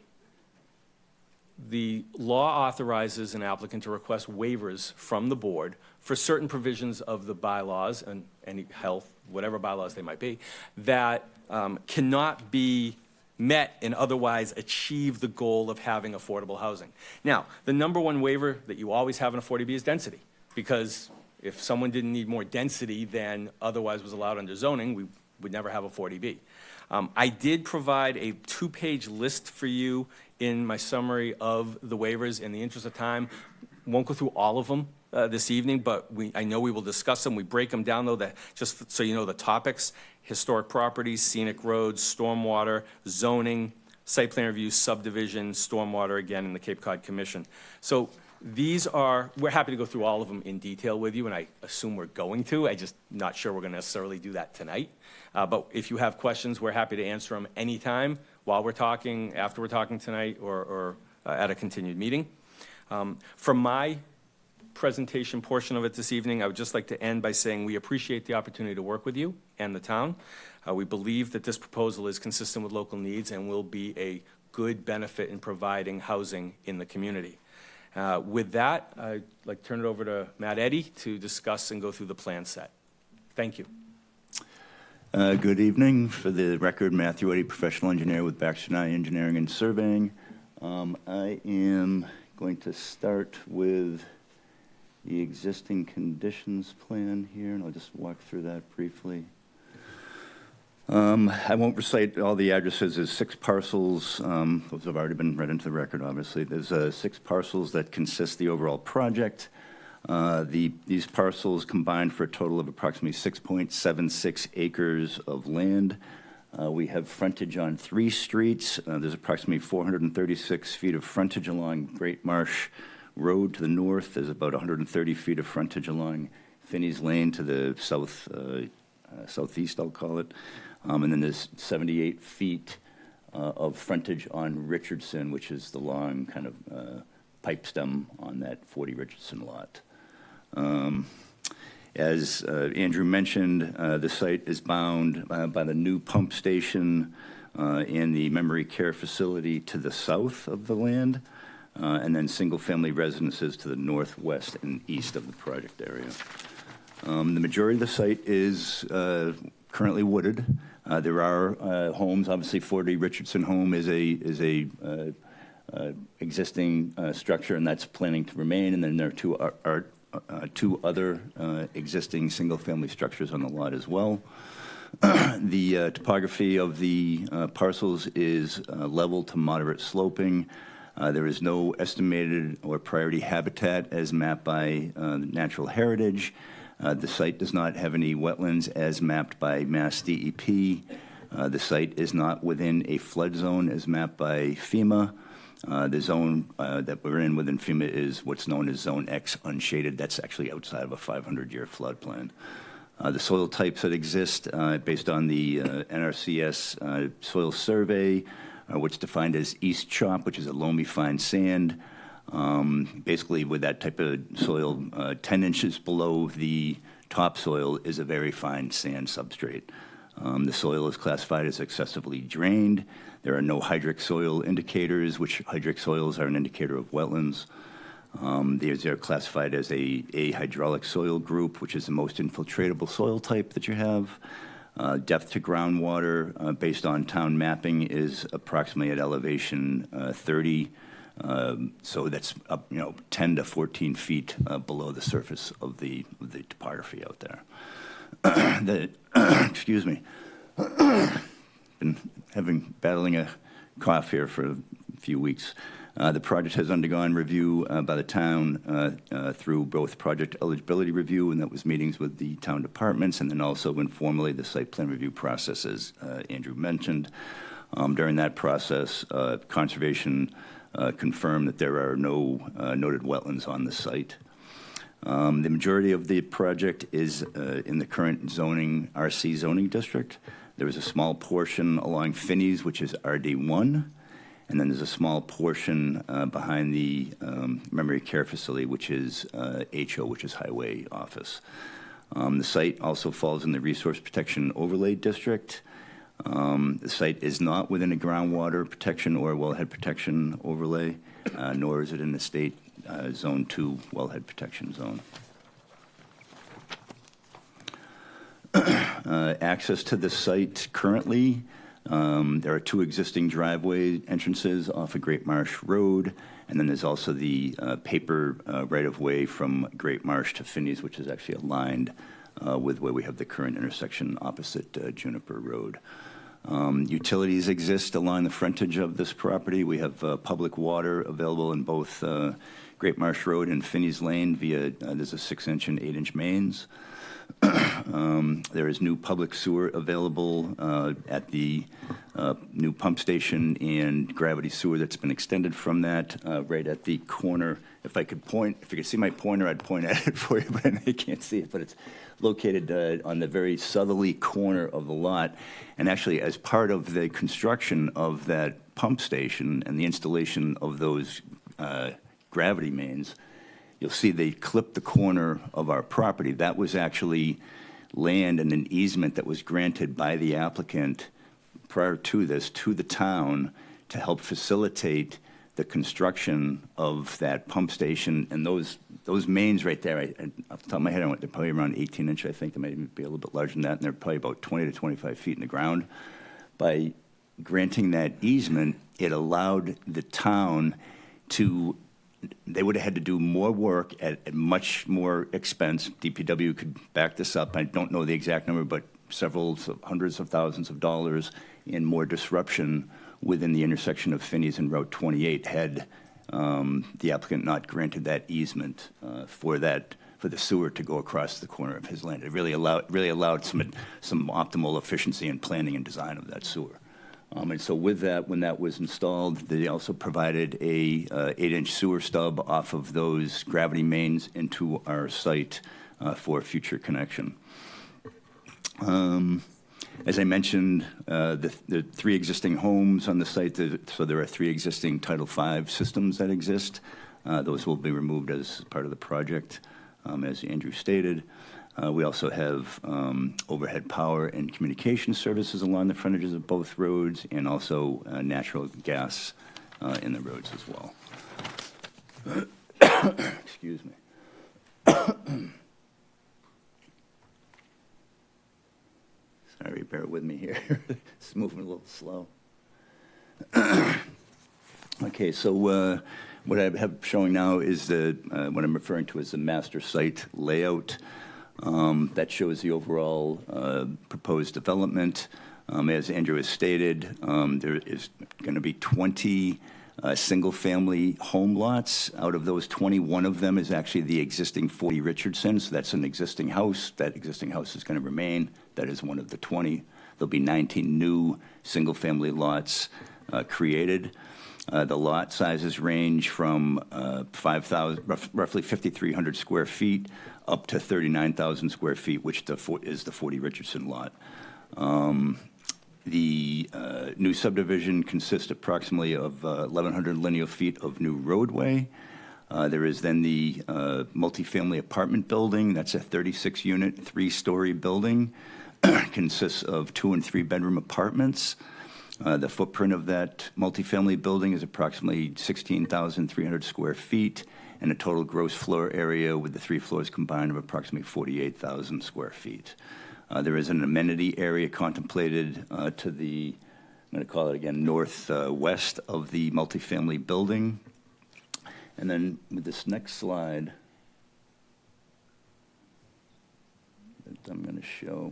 the law authorizes an applicant to request waivers from the board for certain provisions of the bylaws and any health, whatever bylaws they might be, that cannot be met and otherwise achieve the goal of having affordable housing. Now, the number one waiver that you always have in a 40B is density, because if someone didn't need more density than otherwise was allowed under zoning, we would never have a 40B. I did provide a 2-page list for you in my summary of the waivers. In the interest of time, won't go through all of them this evening, but I know we will discuss them. We break them down, though, just so you know the topics: historic properties, scenic roads, stormwater, zoning, site plan review, subdivision, stormwater, again, in the Cape Cod Commission. So we're happy to go through all of them in detail with you, and I assume we're going to. I'm just not sure we're going to necessarily do that tonight. But if you have questions, we're happy to answer them anytime while we're talking, after we're talking tonight, or at a continued meeting. For my presentation portion of it this evening, I would just like to end by saying we appreciate the opportunity to work with you and the town. We believe that this proposal is consistent with local needs and will be a good benefit in providing housing in the community. With that, I'd like to turn it over to Matt Eddy to discuss and go through the plan set. Thank you. Good evening. For the record, Matthew Eddy, professional engineer with Baxter Nye Engineering and Surveying. I am going to start with the existing conditions plan here, and I'll just walk through that briefly. I won't recite all the addresses. There's 6 parcels. Those have already been read into the record, obviously. There's 6 parcels that consist the overall project. These parcels combine for a total of approximately 6.76 acres of land. We have frontage on 3 streets. There's approximately 436 feet of frontage along Great Marsh Road to the north. There's about 130 feet of frontage along Finney's Lane to the southeast, I'll call it. And then there's 78 feet of frontage on Richardson, which is the long kind of pipe stem on that 40 Richardson lot. As Andrew mentioned, the site is bound by the new pump station and the memory care facility to the south of the land, and then single-family residences to the northwest and east of the project area. The majority of the site is currently wooded. There are homes, obviously 40 Richardson Home is a existing structure, and that's planning to remain. And then there are two other existing single-family structures on the lot as well. The topography of the parcels is level to moderate sloping. There is no estimated or priority habitat as mapped by Natural Heritage. The site does not have any wetlands as mapped by Mass DEP. The site is not within a flood zone as mapped by FEMA. The zone that we're in within FEMA is what's known as Zone X unshaded. That's actually outside of a 500-year floodplain. The soil types that exist based on the NRCS soil survey, what's defined as East Chop, which is a loamy fine sand. Basically, with that type of soil, 10 inches below the topsoil is a very fine sand substrate. The soil is classified as excessively drained. There are no hydric soil indicators, which hydric soils are an indicator of wetlands. They're classified as a hydraulic soil group, which is the most infiltratable soil type that you have. Depth to groundwater, based on town mapping, is approximately at elevation 30. So that's up, 10 to 14 feet below the surface of the topography out there. Excuse me. Been battling a cough here for a few weeks. The project has undergone review by the town through both project eligibility review, and that was meetings with the town departments, and then also informally the site plan review process, as Andrew mentioned. During that process, conservation confirmed that there are no noted wetlands on the site. The majority of the project is in the current zoning, RC zoning district. There is a small portion along Finney's, which is RD1, and then there's a small portion behind the memory care facility, which is HO, which is Highway Office. The site also falls in the Resource Protection Overlay District. The site is not within a groundwater protection or wellhead protection overlay, nor is it in the state Zone 2 wellhead protection zone. Access to the site currently, there are two existing driveway entrances off of Great Marsh Road, and then there's also the paper right-of-way from Great Marsh to Finney's, which is actually aligned with where we have the current intersection opposite Juniper Road. Utilities exist along the frontage of this property. We have public water available in both Great Marsh Road and Finney's Lane via, there's a 6-inch and 8-inch mains. There is new public sewer available at the new pump station and gravity sewer that's been extended from that right at the corner. If I could point, if you could see my pointer, I'd point at it for you, but I know you can't see it. But it's located on the very southerly corner of the lot. And actually, as part of the construction of that pump station and the installation of those gravity mains, you'll see they clipped the corner of our property. That was actually land and an easement that was granted by the applicant prior to this to the town to help facilitate the construction of that pump station. And those mains right there, off the top of my head, they're probably around 18 inch, I think. They might be a little bit larger than that, and they're probably about 20 to 25 feet in the ground. By granting that easement, it allowed the town to, they would have had to do more work at much more expense. DPW could back this up. I don't know the exact number, but hundreds of thousands of dollars in more disruption within the intersection of Finney's and Route 28 had the applicant not granted that easement for the sewer to go across the corner of his land. It really allowed some optimal efficiency in planning and design of that sewer. And so with that, when that was installed, they also provided a 8-inch sewer stub off of those gravity mains into our site for future connection. As I mentioned, the three existing homes on the site, so there are 3 existing Title V systems that exist. Those will be removed as part of the project, as Andrew stated. We also have overhead power and communication services along the frontages of both roads, and also natural gas in the roads as well. Excuse me. Sorry, bear with me here. It's moving a little slow. Okay, so what I have showing now is what I'm referring to as the master site layout. That shows the overall proposed development. As Andrew has stated, there is going to be 20 single-family home lots. Out of those 20, one of them is actually the existing 40 Richardson, so that's an existing house. That existing house is going to remain. That is one of the 20. There'll be 19 new single-family lots created. The lot sizes range from roughly 5,300 square feet up to 39,000 square feet, which is the 40 Richardson lot. The new subdivision consists approximately of 1,100 linear feet of new roadway. There is then the multifamily apartment building. That's a 36-unit, 3-story building. Consists of 2- and 3-bedroom apartments. The footprint of that multifamily building is approximately 16,300 square feet and a total gross floor area with the 3 floors combined of approximately 48,000 square feet. There is an amenity area contemplated to the, I'm going to call it again, northwest of the multifamily building. And then with this next slide that I'm going to show,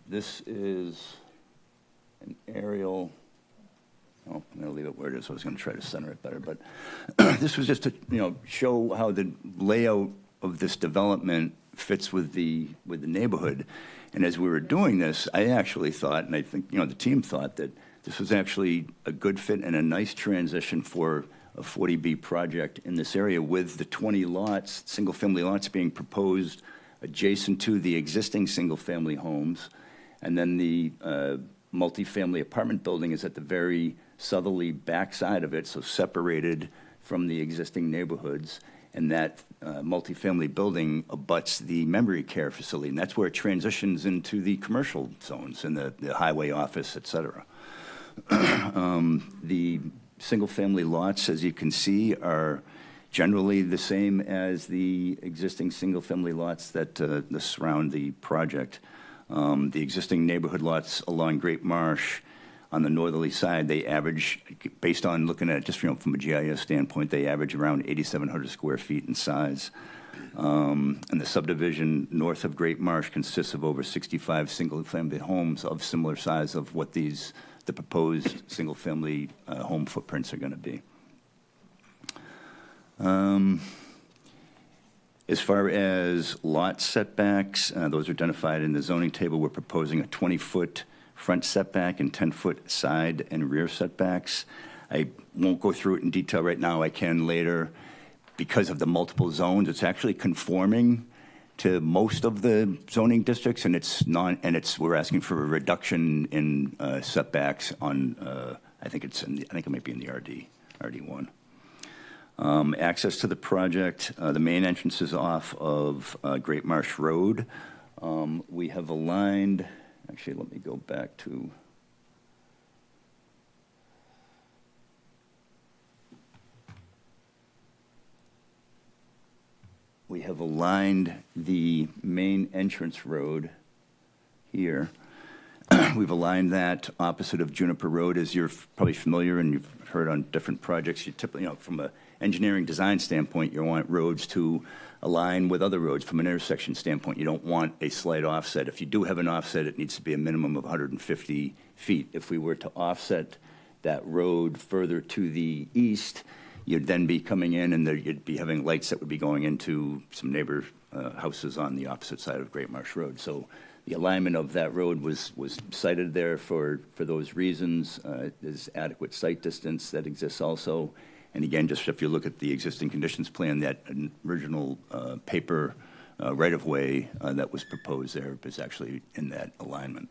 this is an aerial. Oh, I'm going to leave it where it is. I was going to try to center it better, but this was just to show how the layout of this development fits with the neighborhood. And as we were doing this, I actually thought, and I think the team thought, that this was actually a good fit and a nice transition for a 40B project in this area, with the 20 lots, single-family lots, being proposed adjacent to the existing single-family homes, and then the multifamily apartment building is at the very southerly backside of it, so separated from the existing neighborhoods. And that multifamily building abuts the memory care facility, and that's where it transitions into the commercial zones and the highway office, et cetera. The single-family lots, as you can see, are generally the same as the existing single-family lots that surround the project. The existing neighborhood lots along Great Marsh on the northerly side, they average, based on looking at it just from a GIS standpoint, they average around 8,700 square feet in size. And the subdivision north of Great Marsh consists of over 65 single-family homes of similar size of what the proposed single-family home footprints are going to be. As far as lot setbacks, those are identified in the zoning table. We're proposing a 20-foot front setback and 10-foot side and rear setbacks. I won't go through it in detail right now. I can later. Because of the multiple zones, it's actually conforming to most of the zoning districts, and we're asking for a reduction in setbacks on. I think it might be in the RD1. Access to the project, the main entrance is off of Great Marsh Road. We have aligned, actually, let me go back to. We have aligned the main entrance road here. We've aligned that opposite of Juniper Road. As you're probably familiar and you've heard on different projects, you typically, from an engineering design standpoint, you want roads to align with other roads. From an intersection standpoint, you don't want a slight offset. If you do have an offset, it needs to be a minimum of 150 feet. If we were to offset that road further to the east, you'd then be coming in and you'd be having lights that would be going into some neighbor houses on the opposite side of Great Marsh Road. So the alignment of that road was cited there for those reasons. There's adequate site distance that exists also. And again, just if you look at the existing conditions plan, that original paper right-of-way that was proposed there is actually in that alignment.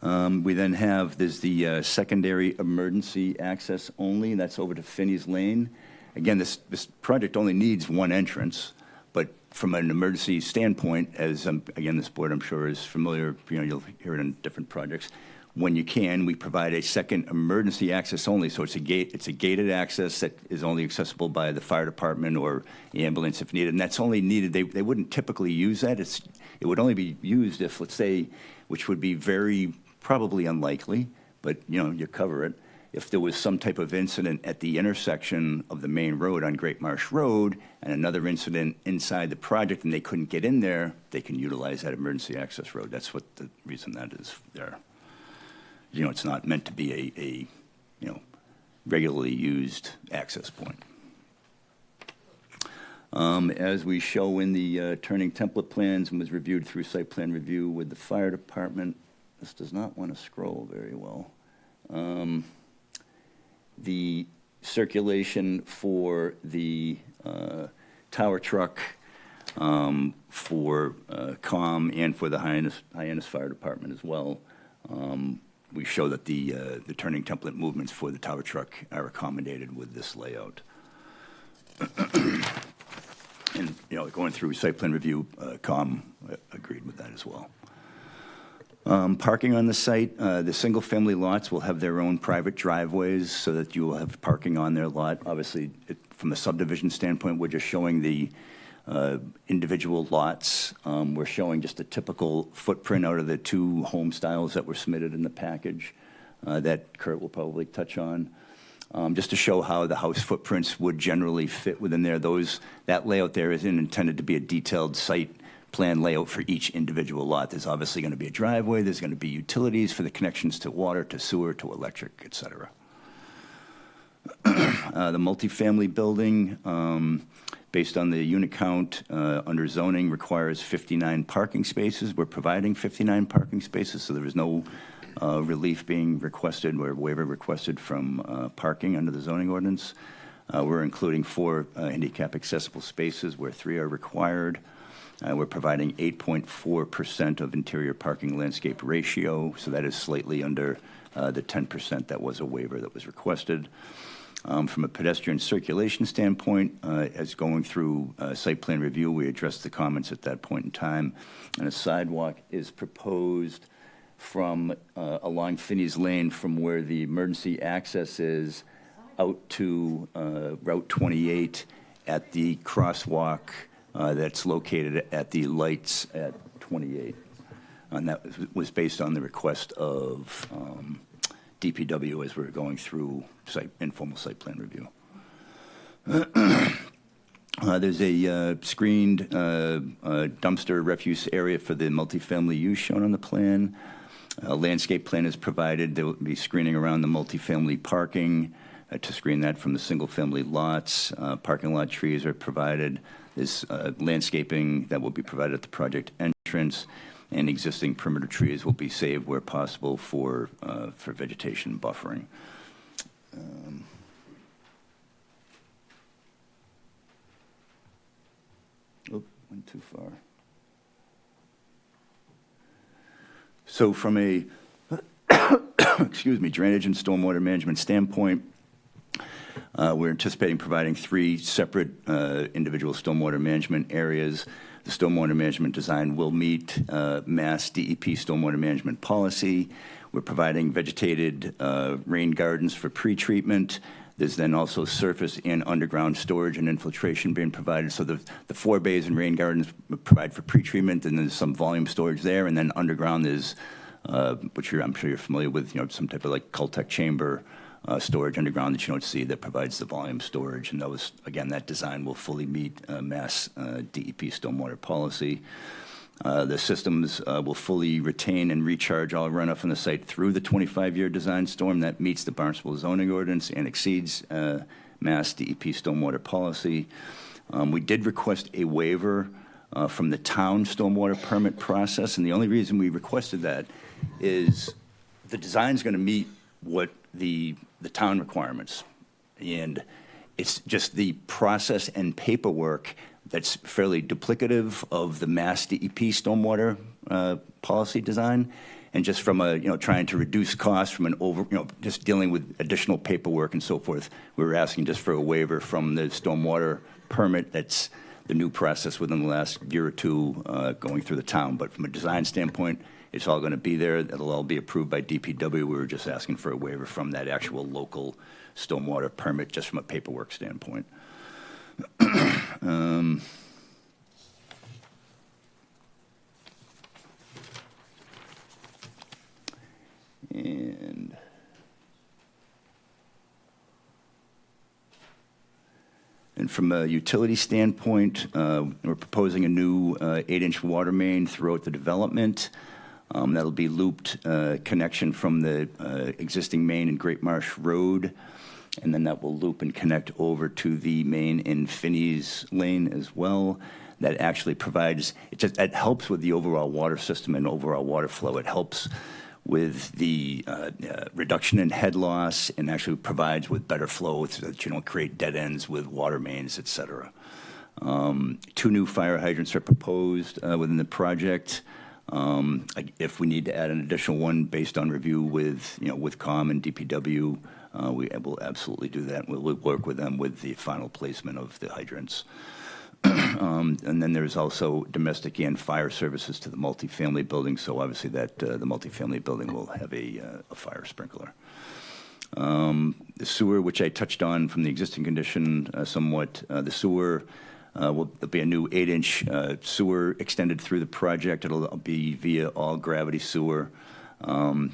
We then have, there's the secondary emergency access only, and that's over to Finney's Lane. Again, this project only needs one entrance, but from an emergency standpoint, as again, this board I'm sure is familiar, you'll hear it in different projects, when you can, we provide a second emergency access only. So it's a gated access that is only accessible by the fire department or ambulance if needed. And that's only needed, they wouldn't typically use that. It would only be used if, let's say, which would be very probably unlikely, but you cover it. If there was some type of incident at the intersection of the main road on Great Marsh Road and another incident inside the project and they couldn't get in there, they can utilize that emergency access road. That's what the reason that is there. It's not meant to be a regularly used access point. As we show in the turning template plans and was reviewed through site plan review with the fire department, this does not want to scroll very well. The circulation for the tower truck, for COM, and for the Hyannis Fire Department as well. We show that the turning template movements for the tower truck are accommodated with this layout. And going through site plan review, COM agreed with that as well. Parking on the site, the single-family lots will have their own private driveways so that you will have parking on their lot. Obviously, from a subdivision standpoint, we're just showing the individual lots. We're showing just a typical footprint out of the two home styles that were submitted in the package that Kurt will probably touch on. Just to show how the house footprints would generally fit within there. That layout there isn't intended to be a detailed site plan layout for each individual lot. There's obviously going to be a driveway, there's going to be utilities for the connections to water, to sewer, to electric, et cetera. The multifamily building, based on the unit count under zoning, requires 59 parking spaces. We're providing 59 parking spaces, so there is no relief being requested or waiver requested from parking under the zoning ordinance. We're including 4 handicap accessible spaces where 3 are required. We're providing 8.4% of interior parking landscape ratio, so that is slightly under the 10% that was a waiver that was requested. From a pedestrian circulation standpoint, as going through site plan review, we addressed the comments at that point in time, and a sidewalk is proposed from along Finney's Lane from where the emergency access is out to Route 28 at the crosswalk that's located at the lights at 28. And that was based on the request of DPW as we're going through informal site plan review. There's a screened dumpster refuse area for the multifamily use shown on the plan. A landscape plan is provided. There will be screening around the multifamily parking to screen that from the single-family lots. Parking lot trees are provided. There's landscaping that will be provided at the project entrance, and existing perimeter trees will be saved where possible for vegetation buffering. Went too far. So from a drainage and stormwater management standpoint, we're anticipating providing 3 separate individual stormwater management areas. The stormwater management design will meet Mass DEP stormwater management policy. We're providing vegetated rain gardens for pre-treatment. There's then also surface and underground storage and infiltration being provided. So the 4 bays and rain gardens provide for pre-treatment, and there's some volume storage there. And then underground is, which I'm sure you're familiar with, some type of like Cultec chamber storage underground that you don't see that provides the volume storage. And those, again, that design will fully meet Mass DEP stormwater policy. The systems will fully retain and recharge all runoff from the site through the 25-year design storm. That meets the Barnstable zoning ordinance and exceeds Mass DEP stormwater policy. We did request a waiver from the town stormwater permit process, and the only reason we requested that is the design's going to meet what the town requirements, and it's just the process and paperwork that's fairly duplicative of the Mass DEP stormwater policy design, and just from a trying to reduce costs from an just dealing with additional paperwork and so forth, we were asking just for a waiver from the stormwater permit. That's the new process within the last year or two going through the town. But from a design standpoint, It's all going to be there. It'll all be approved by DPW. We were just asking for a waiver from that actual local stormwater permit, just from a paperwork standpoint. And from a utility standpoint, we're proposing a new 8-inch water main throughout the development. That'll be looped connection from the existing main in Great Marsh Road, and then that will loop and connect over to the main in Finney's Lane as well. That actually provides, it helps with the overall water system and overall water flow. It helps with the reduction in head loss and actually provides with better flow so that you don't create dead ends with water mains, et cetera. 2 new fire hydrants are proposed within the project. If we need to add an additional one based on review with, with COM and DPW, we will absolutely do that. We'll work with them with the final placement of the hydrants. And then there's also domestic and fire services to the multifamily building, so obviously that the multifamily building will have a fire sprinkler. The sewer, which I touched on from the existing condition somewhat, the sewer will be a new 8-inch sewer extended through the project. It'll be via all-gravity sewer.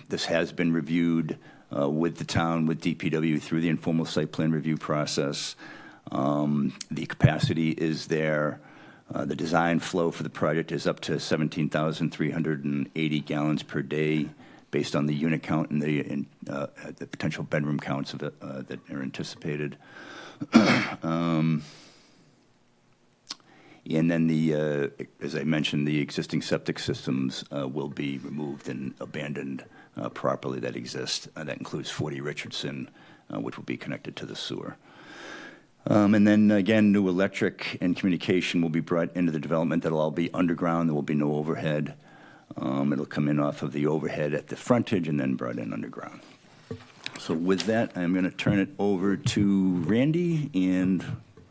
This has been reviewed with the town, with DPW, through the informal site plan review process. The capacity is there. The design flow for the project is up to 17,380 gallons per day based on the unit count and the potential bedroom counts of it, that are anticipated. And then as I mentioned, the existing septic systems will be removed and abandoned properly that exist. That includes 40 Richardson, which will be connected to the sewer. And then again, new electric and communication will be brought into the development. That'll all be underground. There will be no overhead. It'll come in off of the overhead at the frontage and then brought in underground. So with that, I'm going to turn it over to Randy. And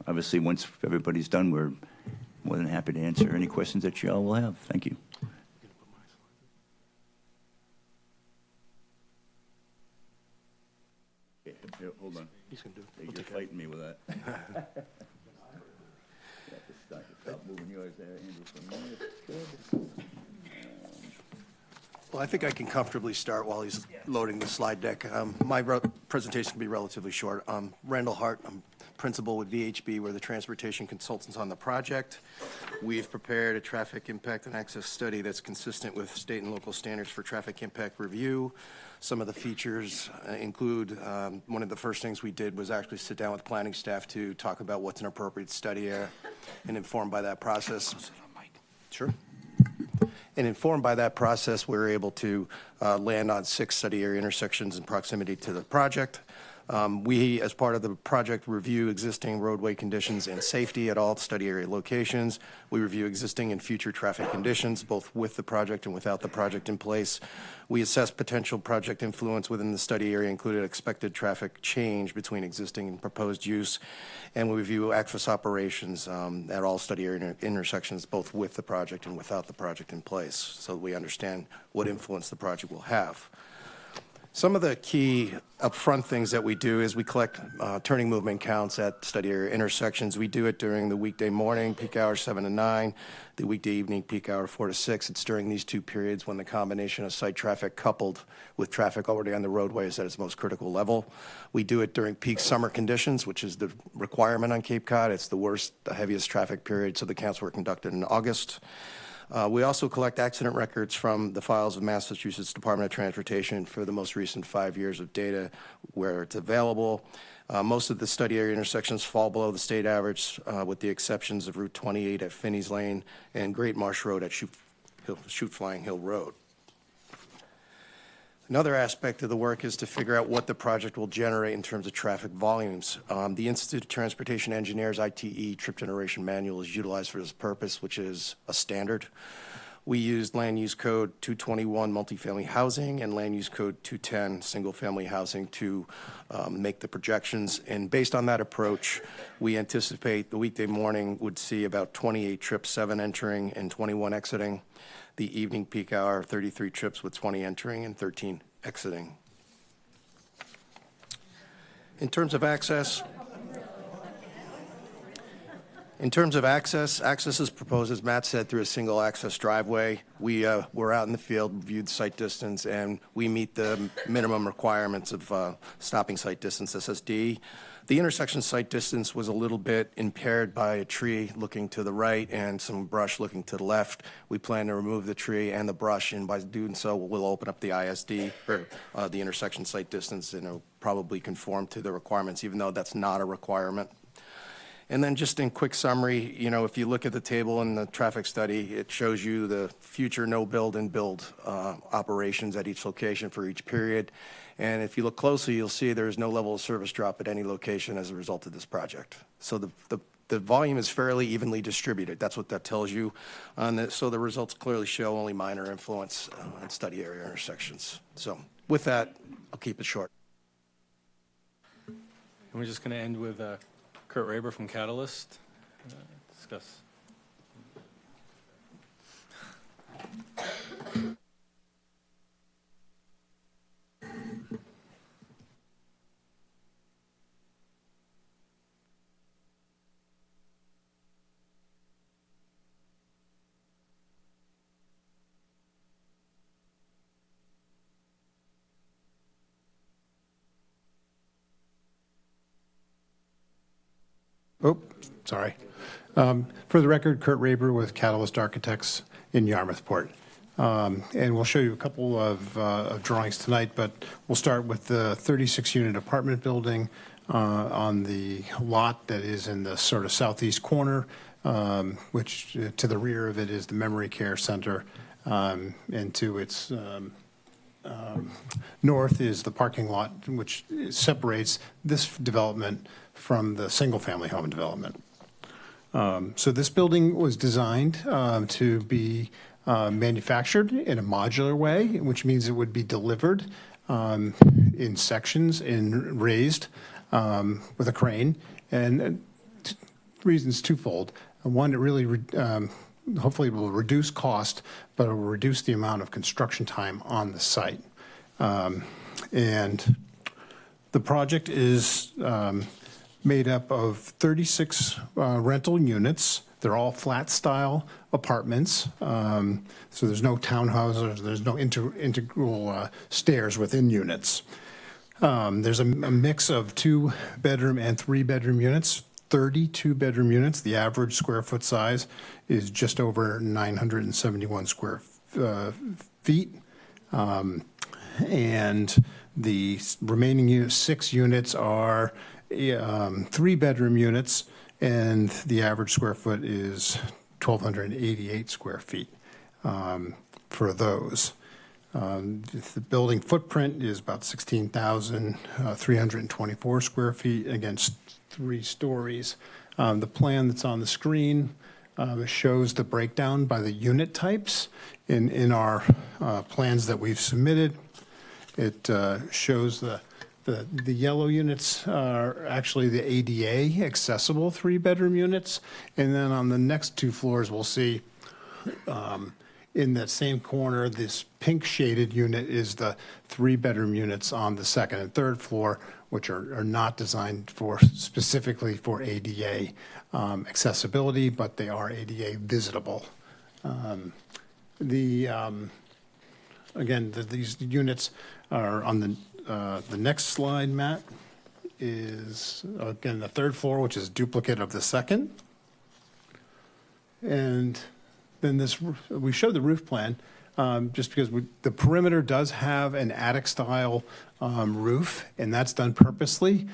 obviously, once everybody's done, we're more than happy to answer any questions that you all will have. Thank you. Yeah, hold on. He's going to do it. You're fighting me with that. Stop moving yours there, Andrew, from there. Well, I think I can comfortably start while he's loading the slide deck. My presentation can be relatively short. I'm Randall Hart. I'm principal with VHB. We're the transportation consultants on the project. We've prepared a traffic impact and access study that's consistent with state and local standards for traffic impact review. Some of the features include, one of the first things we did was actually sit down with planning staff to talk about what's an appropriate study area, and informed by that process. Sure. And informed by that process, we were able to land on 6 study area intersections in proximity to the project. We, as part of the project, review existing roadway conditions and safety at all study area locations. We review existing and future traffic conditions, both with the project and without the project in place. We assess potential project influence within the study area, including expected traffic change between existing and proposed use. And we review access operations at all study area intersections, both with the project and without the project in place, so that we understand what influence the project will have. Some of the key upfront things that we do is we collect turning movement counts at study area intersections. We do it during the weekday morning, peak hour 7 to 9, the weekday evening, peak hour 4 to 6. It's during these 2 periods when the combination of site traffic coupled with traffic already on the roadway is at its most critical level. We do it during peak summer conditions, which is the requirement on Cape Cod. It's the worst, the heaviest traffic period, so the counts were conducted in August. We also collect accident records from the files of Massachusetts Department of Transportation for the most recent 5 years of data where it's available. Most of the study area intersections fall below the state average, with the exceptions of Route 28 at Finney's Lane and Great Marsh Road at Chute Flying Hill Road. Another aspect of the work is to figure out what the project will generate in terms of traffic volumes. The Institute of Transportation Engineers, ITE, trip generation manual is utilized for this purpose, which is a standard. We used Land Use Code 221 multifamily housing and Land Use Code 210 single-family housing to make the projections. And based on that approach, we anticipate the weekday morning would see about 28 trips, 7 entering and 21 exiting. The evening peak hour, 33 trips with 20 entering and 13 exiting. In terms of access, access is proposed, as Matt said, through a single access driveway. We're out in the field, viewed site distance, and we meet the minimum requirements of stopping site distance, SSD. The intersection site distance was a little bit impaired by a tree looking to the right and some brush looking to the left. We plan to remove the tree and the brush, and by doing so, we'll open up the ISD, or the intersection site distance, and it'll probably conform to the requirements, even though that's not a requirement. And then just in quick summary, you know, if you look at the table in the traffic study, it shows you the future no build and build operations at each location for each period. And if you look closely, you'll see there's no level of service drop at any location as a result of this project. So the volume is fairly evenly distributed. That's what that tells you. So the results clearly show only minor influence on study area intersections. So with that, I'll keep it short. And we're just going to end with Kurt Raber from Catalyst. Discuss. Oh, sorry. For the record, Kurt Raber with Catalyst Architects in Yarmouthport. And we'll show you a couple of drawings tonight, but we'll start with the 36-unit apartment building on the lot that is in the sort of southeast corner, which to the rear of it is the memory care center, and to its north is the parking lot, which separates this development from the single-family home development. So this building was designed to be manufactured in a modular way, which means it would be delivered in sections and raised with a crane. And reasons twofold. One, it really hopefully will reduce cost, but it will reduce the amount of construction time on the site. And the project is made up of 36 rental units. They're all flat-style apartments, so there's no townhouses, there's no integral stairs within units. There's a mix of 2-bedroom and 3-bedroom units, 32-bedroom units. The average square foot size is just over 971 square feet. And the remaining 6 units are 3-bedroom units, and the average square foot is 1,288 square feet for those. The building footprint is about 16,324 square feet against 3 stories. The plan that's on the screen shows the breakdown by the unit types in our plans that we've submitted. It shows the yellow units are actually the ADA accessible 3-bedroom units. And then on the next 2 floors, we'll see in that same corner, this pink shaded unit is the 3-bedroom units on the 2nd and 3rd floor, which are not designed specifically for ADA accessibility, but they are ADA visitable. Again, these units are on the next slide, Matt, is, again, the 3rd floor, which is duplicate of the 2nd. And then we showed the roof plan just because the perimeter does have an attic-style roof, and that's done purposely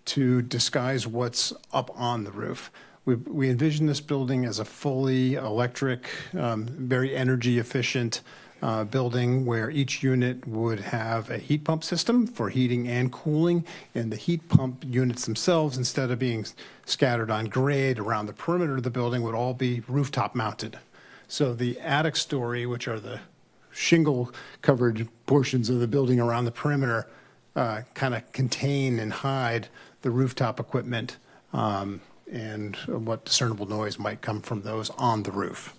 to disguise what's up on the roof. We envision this building as a fully electric, very energy-efficient building where each unit would have a heat pump system for heating and cooling, and the heat pump units themselves, instead of being scattered on grade around the perimeter of the building, would all be rooftop mounted. So the attic story, which are the shingle-covered portions of the building around the perimeter, kind of contain and hide the rooftop equipment and what discernible noise might come from those on the roof.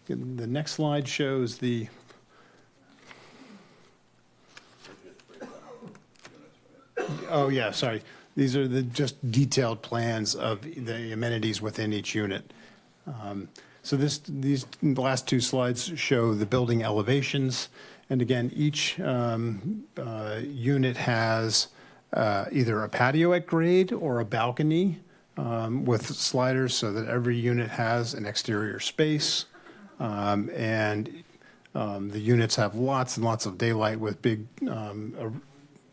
The next slide shows the oh yeah, sorry. These are the just detailed plans of the amenities within each unit. So these last two slides show the building elevations, and again, each unit has either a patio at grade or a balcony with sliders, so that every unit has an exterior space. And the units have lots and lots of daylight with big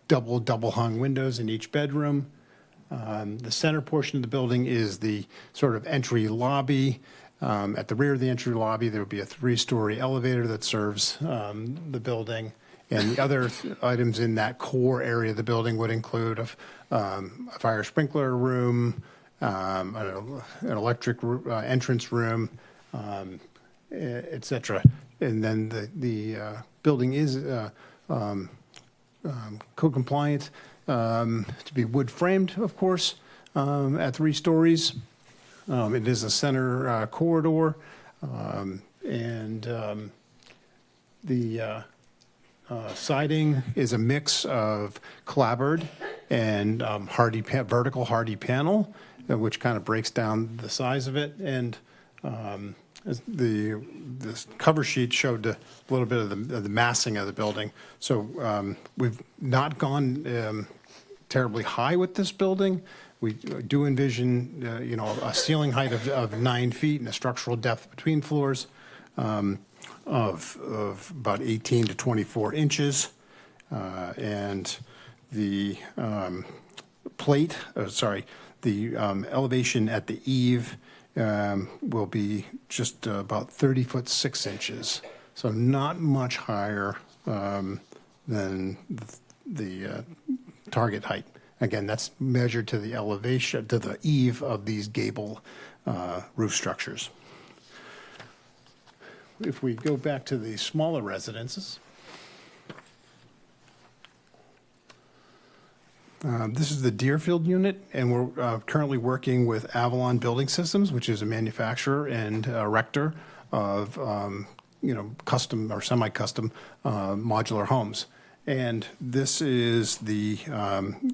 double hung windows in each bedroom. The center portion of the building is the sort of entry lobby. At the rear of the entry lobby, there will be a 3-story elevator that serves the building. And the other items in that core area of the building would include a fire sprinkler room, an electric entrance room, et cetera. And then the building is code compliant to be wood framed, of course, at 3 stories. It is a center corridor, and the siding is a mix of clapboard and vertical hardy panel, which kind of breaks down the size of it. And this cover sheet showed a little bit of the massing of the building. So we've not gone terribly high with this building. We do envision, a ceiling height of 9 feet and a structural depth between floors of about 18 to 24 inches. And the the elevation at the eave will be just about 30 foot 6 inches. So not much higher than the target height. Again, that's measured to the elevation, to the eave of these gable roof structures. If we go back to the smaller residences, this is the Deerfield unit, and we're currently working with Avalon Building Systems, which is a manufacturer and erector of custom or semi-custom modular homes. And this is the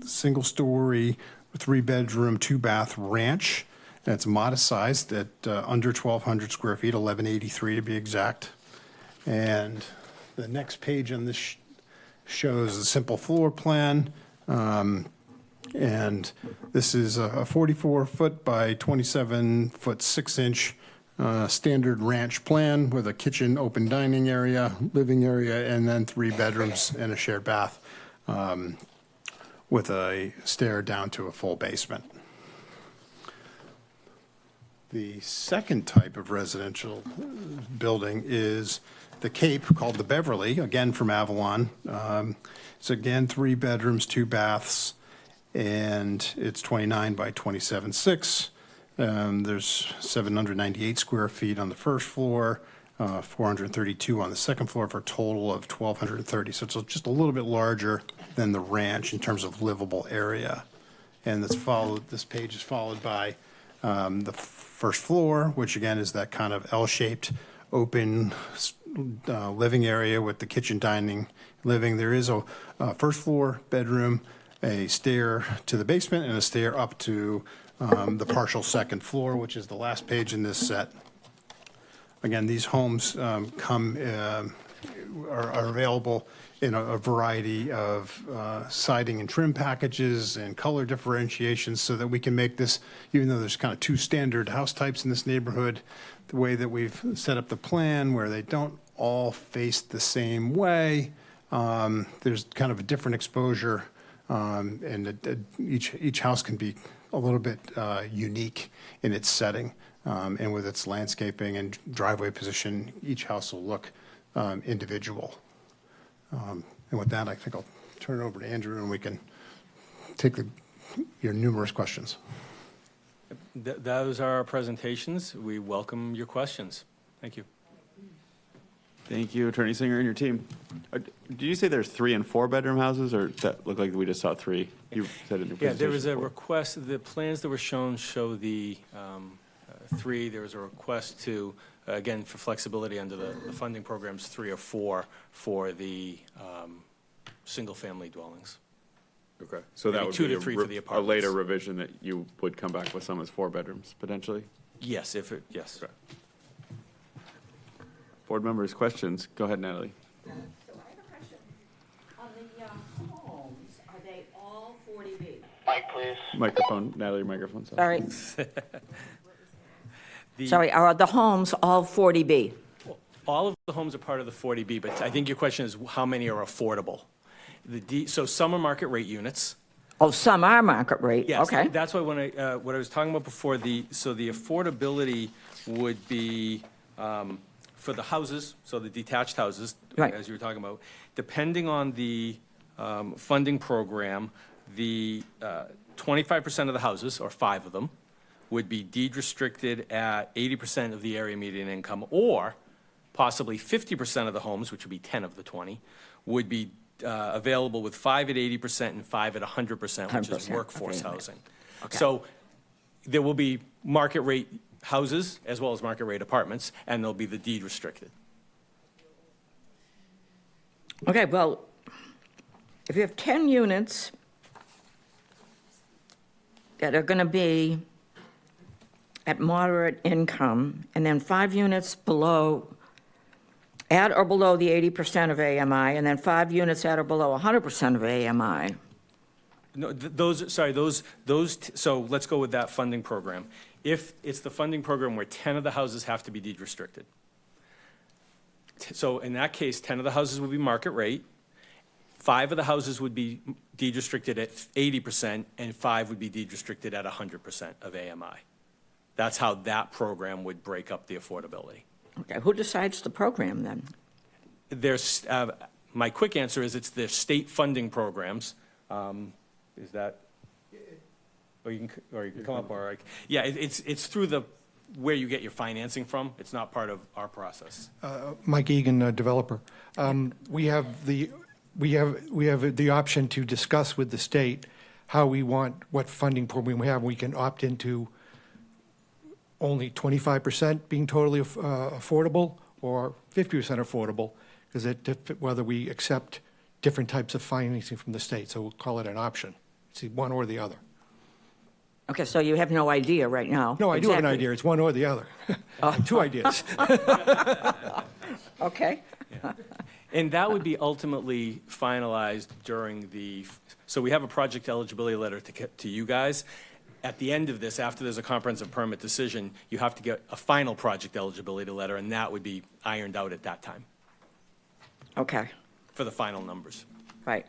single-story, 3-bedroom, 2-bath ranch. And it's modest sized at under 1,200 square feet, 1,183 to be exact. And the next page on this shows a simple floor plan. And this is a 44-foot by 27-foot 6-inch standard ranch plan with a kitchen, open dining area, living area, and then 3 bedrooms and a shared bath with a stair down to a full basement. The second type of residential building is the Cape, called the Beverly, again from Avalon. It's again 3 bedrooms, 2 baths, and it's 29 by 27.6. There's 798 square feet on the first floor, 432 on the second floor, for a total of 1,230. So it's just a little bit larger than the ranch in terms of livable area. And this page is followed by the first floor, which again is that kind of L-shaped open living area with the kitchen, dining, living. There is a first floor bedroom, a stair to the basement, and a stair up to the partial second floor, which is the last page in this set. Again, these homes are available in a variety of siding and trim packages and color differentiations, so that we can make this, even though there's kind of 2 standard house types in this neighborhood, the way that we've set up the plan where they don't all face the same way, there's kind of a different exposure, and each house can be a little bit unique in its setting, and with its landscaping and driveway position, each house will look individual. And with that, I think I'll turn it over to Andrew, and we can take your numerous questions. Those are our presentations. We welcome your questions. Thank you. Thank you, Attorney Singer and your team. Did you say there's 3 and 4 bedroom houses, or that looked like we just saw 3? You said in your Yeah, presentation. there was a 4. request, the plans that were shown show the 3. There was a request to, again, for flexibility under the funding programs, 3 or 4 for the single-family dwellings. Okay, so that Maybe would 2 be to 3 for the a apartments. later revision that you would come back with some as 4 bedrooms, potentially? Yes, yes. Okay. Board members, questions? Go ahead, Natalie. So I have a question. On the homes, are they all 40B? Microphone, Natalie, your microphone. Sorry. Sorry, are the homes all 40B? All of the homes are part of the 40B, but I think your question is how many are affordable? So some are market rate units. Oh, some are market rate, Yes, okay. that's why when what I was talking about before, the affordability would be for the houses, so the detached houses, Right. as you were talking about, depending on the funding program, the 25% of the houses, or 5 of them, would be deed restricted at 80% of the area median income, or possibly 50% of the homes, which would be 10 of the 20, would be available with 5 at 80% and 5 at 100%, which is 100%, workforce okay. housing. Okay. So there will be market rate houses as well as market rate apartments, and there'll be the deed restricted. Okay, well, if you have 10 units that are going to be at moderate income, and then 5 units below, at or below the 80% of AMI, and then 5 units at or below 100% of AMI. No, so let's go with that funding program. If it's the funding program where 10 of the houses have to be deed restricted. So in that case, 10 of the houses would be market rate, 5 of the houses would be deed restricted at 80%, and 5 would be deed restricted at 100% of AMI. That's how that program would break up the affordability. Okay, who decides the program then? There's, my quick answer is it's the state funding programs. Is that, or you can come up, or, yeah, it's through where you get your financing from. It's not part of our process. Mike Egan, developer. We have the option to discuss with the state how we want, what funding program we have. We can opt into only 25% being totally affordable or 50% affordable, because whether we accept different types of financing from the state. So we'll call it an option. See, one or the other. Okay, so you have no idea right now? No, I do have an Exactly. idea. It's one or the other. Two ideas. Okay. Yeah. And that would be ultimately finalized during so we have a project eligibility letter to you guys. At the end of this, after there's a comprehensive permit decision, you have to get a final project eligibility letter, and that would be ironed out at that time Okay, for the final numbers. right.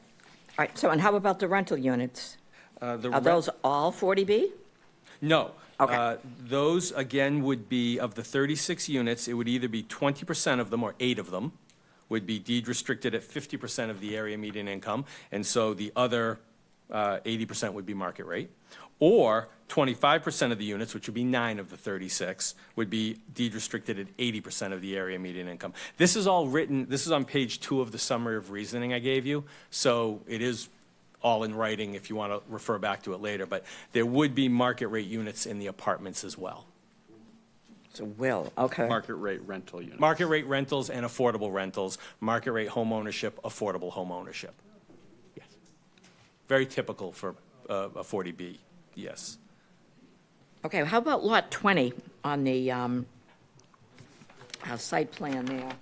All right, so and how about the rental units? Are those all 40B? No. Okay. Those, again, would be, of the 36 units, it would either be 20% of them, or 8 of them, would be deed restricted at 50% of the area median income, and so the other 80% would be market rate. Or 25% of the units, which would be 9 of the 36, would be deed restricted at 80% of the area median income. This is all written, this is on page 2 of the summary of reasoning I gave you, so it is all in writing if you want to refer back to it later, but there would be market rate units in the apartments as well. So will, okay. Market rate rental units. Market rate rentals and affordable rentals, market rate home ownership, affordable home ownership. Yes. Very typical for a 40B, yes. Okay, how about lot 20 on the site plan there?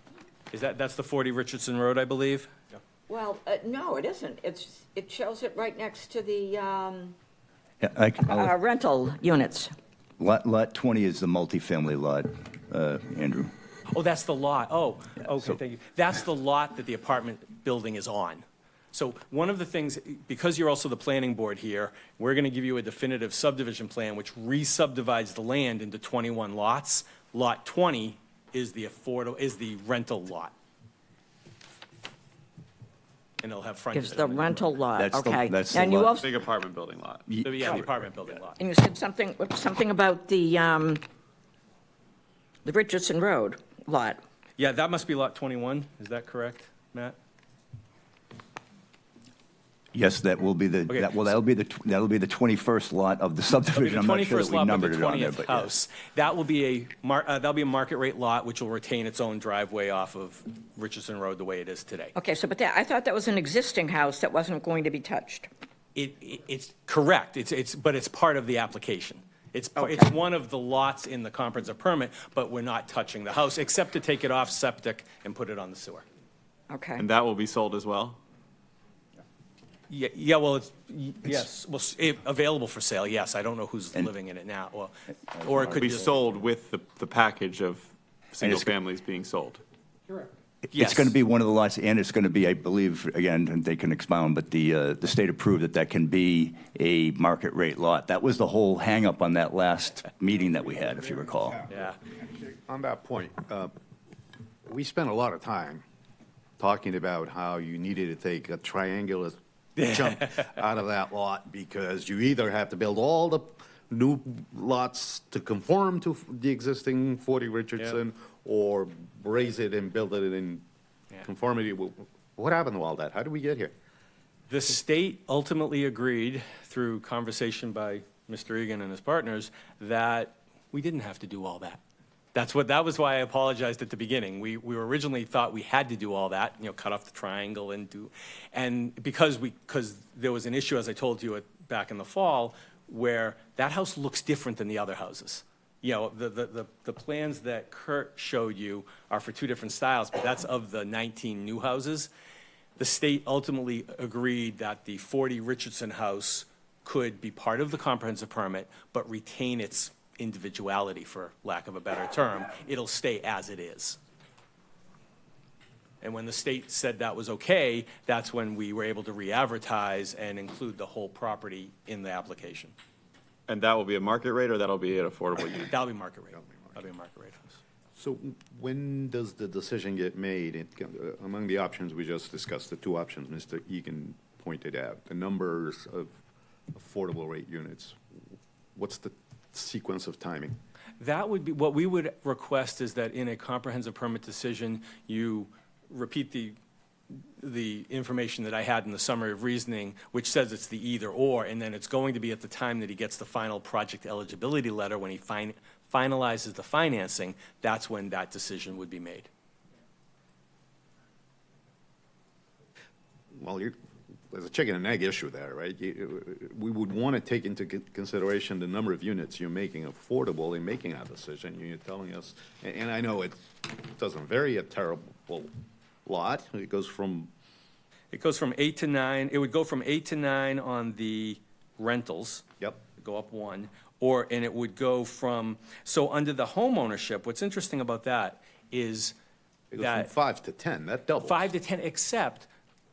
That's the 40 Richardson Road, I believe? Well, no, it isn't. It shows it right next to the Yeah, I'll- rental units. Lot 20 is the multifamily lot, Andrew. Oh, that's the lot. Oh, okay, so- thank you. That's the lot that the apartment building is on. So one of the things, because you're also the planning board here, we're going to give you a definitive subdivision plan which re-subdivides the land into 21 lots. Lot 20 is the rental lot. and it'll have frontage. Is the rental lot, That's the- okay. that's the And you lot. also, Big apartment building lot. Yeah, the apartment building lot. and you said something about the Richardson Road lot. Yeah, that must be lot 21, is that correct, Matt? Yes, that will be the, Okay. that'll be the 21st lot of the That'll be subdivision. the I'm not sure 21st that we lot, but numbered the it on there, 20th but yeah. house. That will be that'll be a market rate lot, which will retain its own driveway off of Richardson Road the way it is today. Okay, so, but I thought that was an existing house that wasn't going to be touched. It's correct, but it's part of the application. It's one of the lots in the comprehensive permit, but we're not touching the house, except to take it off septic and put it on the sewer. Okay. And that will be sold as well? Yeah, well, yes, well, available for sale, yes. I don't know who's living in it now, or it Could could be just. sold with the package of single it's- families being sold? Yes. It's going to be one of the lots, and it's going to be, I believe, again, and they can expound, but the state approved that can be a market rate lot. That was the whole hang-up on that last meeting that we had, if you recall. Yeah. On that point, we spent a lot of time talking about how you needed to take a triangular chunk out of that lot because you either have to build all the new lots to conform to the existing 40 Richardson or raise it and build it in conformity. What happened to all that? How did we get here? The state ultimately agreed, through conversation by Mr. Egan and his partners, that we didn't have to do all that. That was why I apologized at the beginning. We originally thought we had to do all that, cut off the triangle and because there was an issue, as I told you back in the fall, where that house looks different than the other houses. The plans that Kurt showed you are for two different styles, but that's of the 19 new houses. The state ultimately agreed that the 40 Richardson house could be part of the comprehensive permit, but retain its individuality, for lack of a better term. It'll stay as it is. And when the state said that was okay, that's when we were able to re-advertise and include the whole property in the application. And that will be a market rate, or that'll be an affordable unit? That'll be market rate. That'll be a market rate house. So when does the decision get made? Among the options we just discussed, the two options Mr. Egan pointed out, the numbers of affordable rate units, what's the sequence of timing? That would be, what we would request is that in a comprehensive permit decision, you repeat the information that I had in the summary of reasoning, which says it's the either or, and then it's going to be at the time that he gets the final project eligibility letter, when he finalizes the financing, that's when that decision would be made. Well, there's a chicken and egg issue there, right? We would want to take into consideration the number of units you're making affordable in making that decision. You're telling us, and I know it doesn't vary a terrible lot. It goes from 8 to 9. It would go from 8 to 9 on the rentals. Yep. Go up 1. And it would go from, so under the home ownership, what's interesting about that is it goes that from 5 to 10. That doubles. 5 to 10, except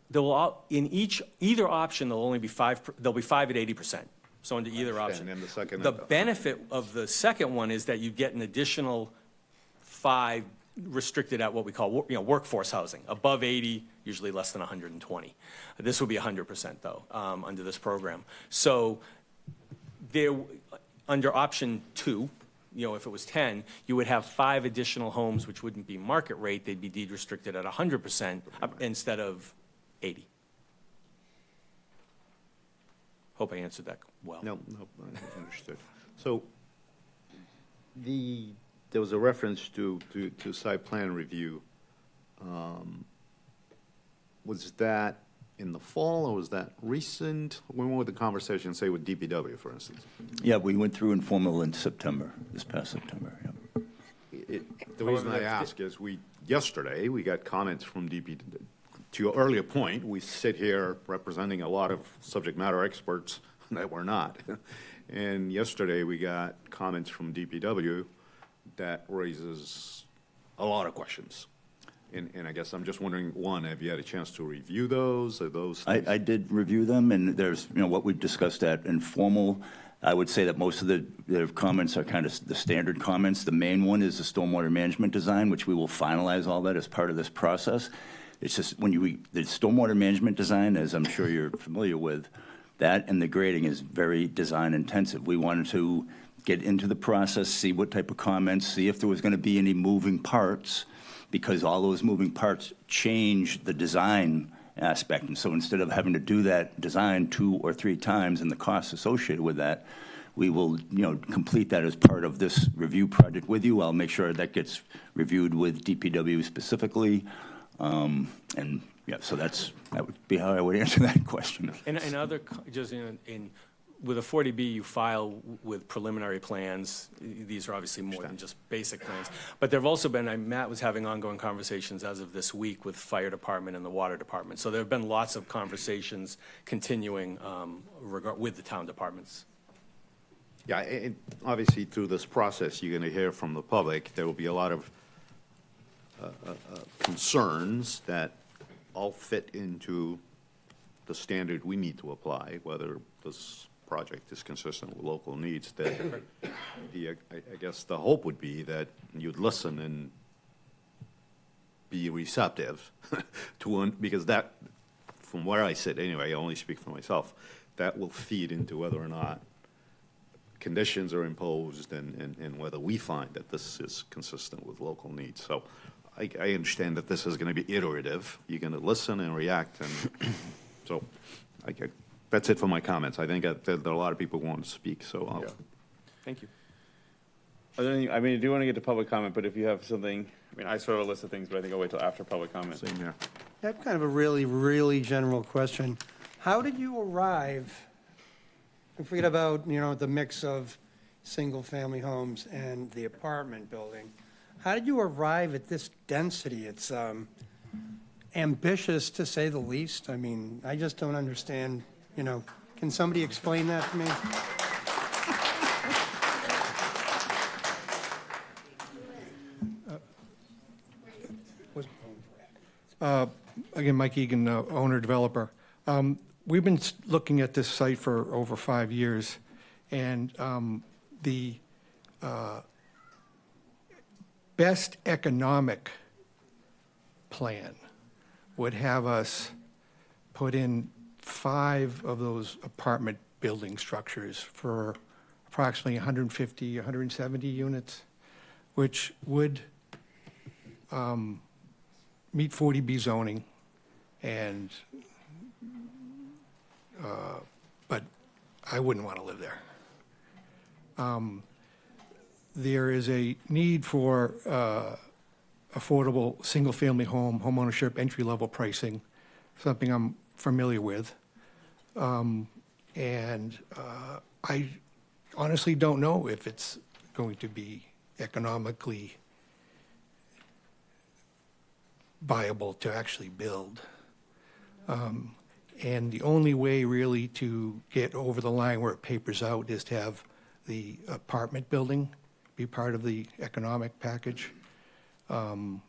there will, in either option, there'll only be 5, there'll be 5 at 80%. So under either option. And the second. The benefit of the second one is that you get an additional 5 restricted at what we call, workforce housing, above 80, usually less than 120. This would be 100% though, under this program. So there, under option 2, if it was 10, you would have 5 additional homes, which wouldn't be market rate, they'd be deed restricted at 100% instead of 80. Hope I answered that well. No, I understood. So there was a reference to site plan review. Was that in the fall, or was that recent? When would the conversation, say, with DPW, for instance? Yeah, we went through informal in September, this past September, yeah. The reason I ask is yesterday, we got comments from DPW. To your earlier point, we sit here representing a lot of subject matter experts that we're not. And yesterday, we got comments from DPW that raises a lot of questions. And I guess I'm just wondering, one, have you had a chance to review those? Are those things? I did review them, and there's, what we've discussed at informal. I would say that most of the comments are kind of the standard comments. The main one is the stormwater management design, which we will finalize all that as part of this process. It's just the stormwater management design, as I'm sure you're familiar with, that and the grading is very design intensive. We wanted to get into the process, see what type of comments, see if there was going to be any moving parts, because all those moving parts change the design aspect. And so instead of having to do that design 2 or 3 times and the costs associated with that, we will, complete that as part of this review project with you. I'll make sure that gets reviewed with DPW specifically. And yeah, so that would be how I would answer that question. And just with a 40B, you file with preliminary plans. These are obviously more than just basic plans. But there have also been, Matt was having ongoing conversations as of this week with fire department and the water department. So there have been lots of conversations continuing with the town departments. Yeah, obviously through this process, you're going to hear from the public. There will be a lot of concerns that all fit into the standard we need to apply, whether this project is consistent with local needs. That I guess the hope would be that you'd listen and be receptive to because that, from where I sit anyway, I only speak for myself, that will feed into whether or not conditions are imposed and whether we find that this is consistent with local needs. So I understand that this is going to be iterative. You're going to listen and react. And so that's it for my comments. I think that there are a lot of people who want to speak. So Thank you. I do want to get to public comment, but if you have something, I sort of a list of things, but I think I'll wait till after public comment. Same here. I have kind of a really, really general question. How did you arrive, forget about, the mix of single-family homes and the apartment building. How did you arrive at this density? It's ambitious, to say the least. I just don't understand, Can somebody explain that to me? Again, Mike Egan, owner-developer. We've been looking at this site for over 5 years, and the best economic plan would have us put in 5 of those apartment building structures for approximately 150, 170 units, which would meet 40B zoning, and but I wouldn't want to live there. There is a need for affordable single-family home ownership, entry-level pricing, something I'm familiar with. And I honestly don't know if it's going to be economically viable to actually build. And the only way really to get over the line where it papers out is to have the apartment building be part of the economic package. So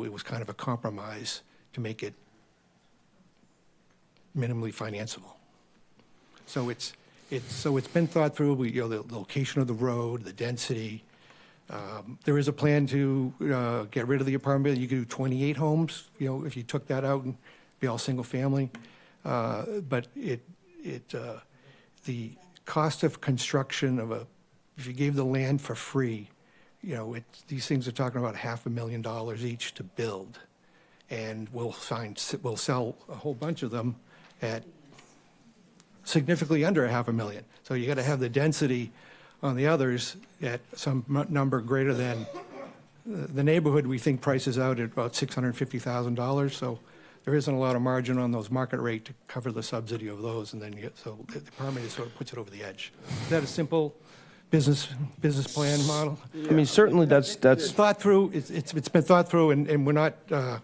it was kind of a compromise to make it minimally financeable. So it's been thought through. The location of the road, the density. There is a plan to get rid of the apartment building. You could do 28 homes. If you took that out and be all single family. But the cost of construction if you gave the land for free, these things are talking about $500,000 each to build, and we'll sell a whole bunch of them at significantly under $500,000. So you got to have the density on the others at some number greater than the neighborhood. We think prices out at about $650,000. So there isn't a lot of margin on those market rate to cover the subsidy of those, and then so the department sort of puts it over the edge. Is that a simple business plan model? Certainly that's thought through. It's been thought through, and we're not. I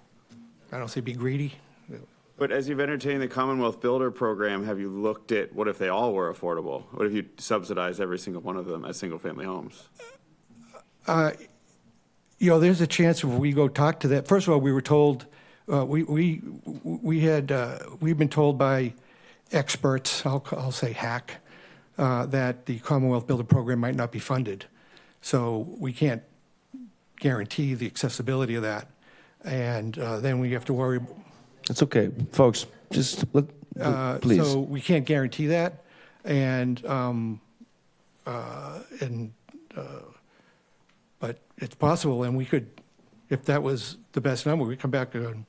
don't say be greedy. But as you've entertained the Commonwealth Builder Program, have you looked at what if they all were affordable? What if you subsidized every single one of them as single-family homes? There's a chance if we go talk to that. First of all, we were told we've been told by experts. I'll say hack that the Commonwealth Builder Program might not be funded, so we can't guarantee the accessibility of that. and then we have to worry. It's okay, folks, just, please. So we can't guarantee that, but it's possible, and we could, if that was the best number, we'd come back and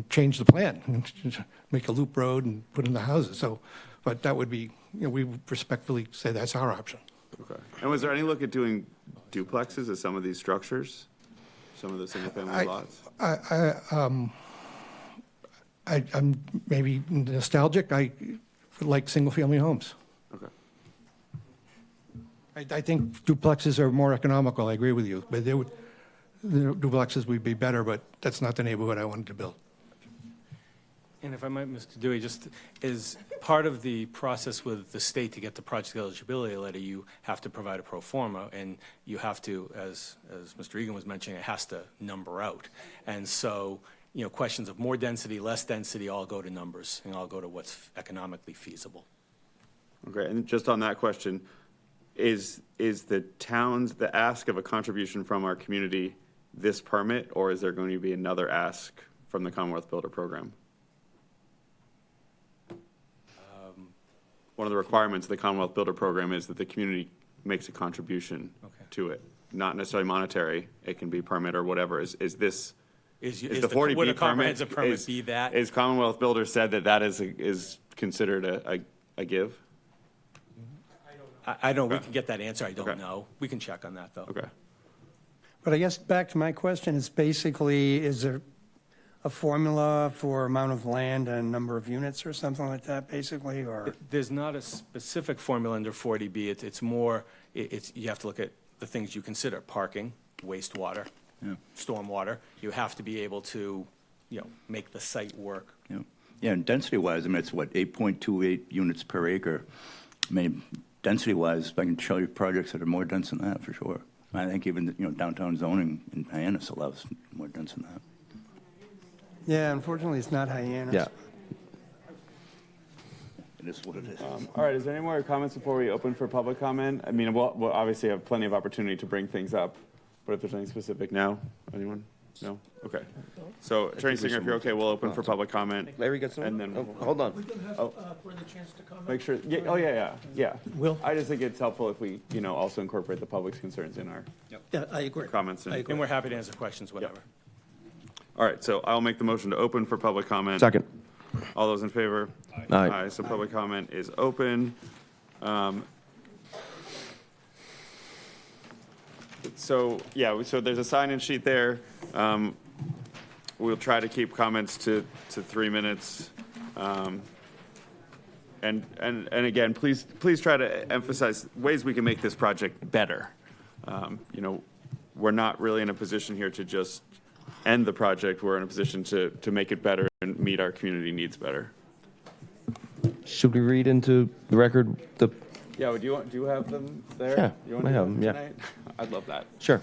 change the plan, and make a loop road and put in the houses. So, but that would be, we would respectfully say that's our option. Okay. And was there any look at doing duplexes at some of these structures? Some of the single-family lots? I'm maybe nostalgic. I like single-family homes. Okay. I think duplexes are more economical. I agree with you, but duplexes would be better. But that's not the neighborhood I wanted to build. And if I might, Mr. Dewey, just as part of the process with the state to get the project eligibility letter, you have to provide a pro forma, and you have to, as Mr. Egan was mentioning, it has to number out. And so, questions of more density, less density, all go to numbers, and all go to what's economically feasible. Okay, and just on that question, is the ask of a contribution from our community this permit, or is there going to be another ask from the Commonwealth Builder Program? One of the requirements of the Commonwealth Builder Program is that the community makes a contribution to it, not necessarily monetary. It can be permit or whatever. Is the 40B would a permit? comprehensive permit be that? Is Commonwealth Builder said that is considered a give? I don't. We can get that answer. I don't know. We can check on that though. Okay. But I guess back to my question is basically, is there a formula for amount of land and number of units or something like that, basically, or? There's not a specific formula under 40B. It's more, you have to look at the things you consider: parking, wastewater, stormwater. You have to be able to, make the site work. Yeah, and density-wise, I mean, it's what, 8.28 units per acre. I mean, density-wise, I can show you projects that are more dense than that, for sure. I think even, downtown zoning in Hyannis allows more dense than that. Yeah, unfortunately, it's not Hyannis. Yeah. It is what it is. All right, is there any more comments before we open for public comment? I mean, we'll obviously have plenty of opportunity to bring things up, but if there's anything specific now, anyone? No? Okay. So, Attorney Singer, if you're okay, we'll open for public comment. Larry got some? And then, hold on. We can have further chance to comment. make sure, yeah. Will? I just think it's helpful if we, also incorporate the public's concerns in our Yeah, I agree. comments. And we're happy to answer questions whenever. All right, so I'll make the motion to open for public comment. Second. All those in favor? Aye. So public comment is open. So there's a sign-in sheet there. We'll try to keep comments to 3 minutes. And again, please try to emphasize ways we can make this project better. We're not really in a position here to just end the project. We're in a position to make it better and meet our community needs better. Should we read into the record the? Yeah, do you have them there? Yeah, You want I to do have them them, yeah. tonight? I'd love that. Sure.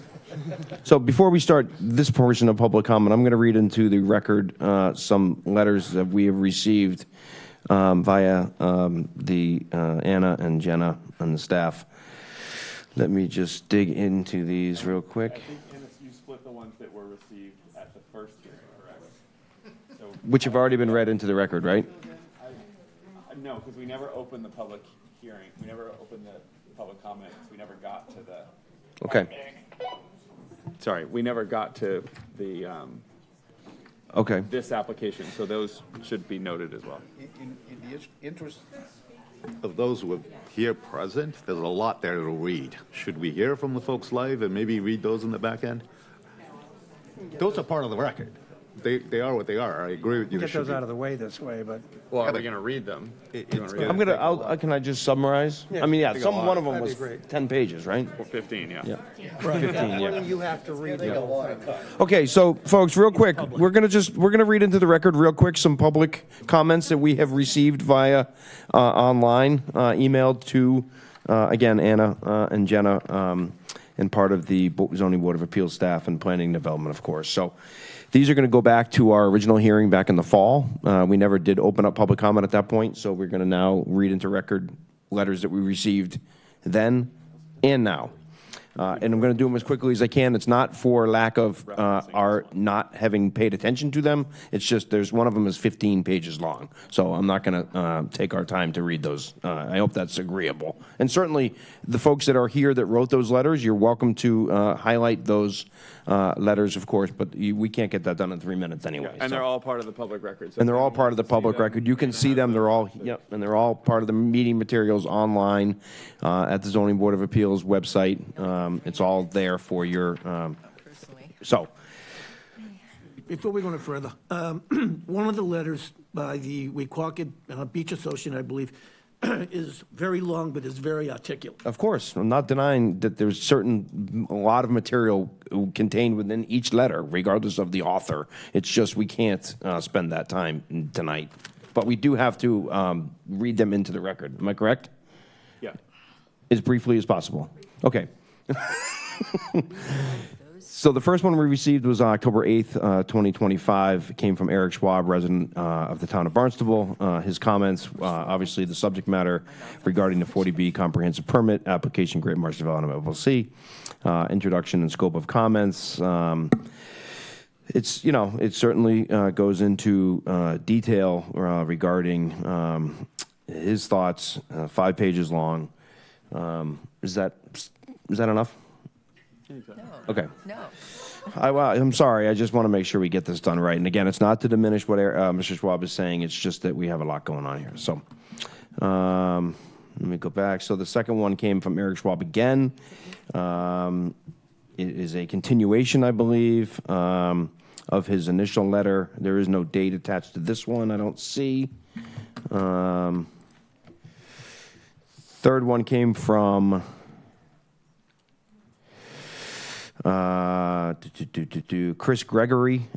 So before we start this portion of public comment, I'm going to read into the record some letters that we have received via the Anna and Jenna and the staff. Let me just dig into these real quick. I think, Dennis, you split the ones that were received at the first hearing, correct? So, Which have already been read into the record, right? no, because we never opened the public hearing. We never opened the public comments. We never got to the. Okay. Sorry, we never got to the. Okay. This application, so those should be noted as well. In the interest of those who are here present, there's a lot there to read. Should we hear from the folks live and maybe read those in the back end? Those are part of the record. They are what they are. I agree with you. Get those out of the way this way, but. Well, are we going to read them? I'm going to, can I just summarize? Yeah. I mean, yeah, Take a lot. one of them That'd was be great. 10 pages, right? Or 15, yeah. Yeah. Right. 15, yeah. You have to read the whole thing. Okay, so folks, real quick, we're gonna read into the record real quick some public comments that we have received via online, emailed to again Anna and Jenna, and part of the zoning board of appeals staff and planning development, of course. So these are going to go back to our original hearing back in the fall. We never did open up public comment at that point, so we're going to now read into record letters that we received then and now. And I'm going to do them as quickly as I can. It's not for lack of our not having paid attention to them. It's just there's one of them is 15 pages long. So I'm not going to take our time to read those. I hope that's agreeable. And certainly the folks that are here that wrote those letters, you're welcome to highlight those letters, of course, but we can't get that done in 3 minutes anyway. And so. they're all part of the public record. So And they're if all anyone part of the wants to see public them, record. You can see them. They're all, yep, and they're all part of the meeting materials online at the Zoning Board of Appeals website. It's all there for your, so. Before we go any further, one of the letters by the Wequaquet Beach Association, I believe, is very long, but is very articulate. Of course, I'm not denying that there's a lot of material contained within each letter, regardless of the author. It's just we can't spend that time tonight. But we do have to read them into the record. Am I correct? Yeah. As briefly as possible. Okay. So the first one we received was October 8th, 2025. It came from Eric Schwab, resident of the town of Barnstable. His comments, obviously the subject matter regarding the 40B comprehensive permit application, Great Marsh Development LLC. Introduction and scope of comments. It's, it certainly goes into detail regarding his thoughts, 5 pages long. Is that enough? Okay. No. I'm sorry. I just want to make sure we get this done right. And again, it's not to diminish what Mr. Schwab is saying. It's just that we have a lot going on here. So let me go back. So the second one came from Eric Schwab again. It is a continuation, I believe, of his initial letter. There is no date attached to this one, I don't see. Third one came from Chris Gregory.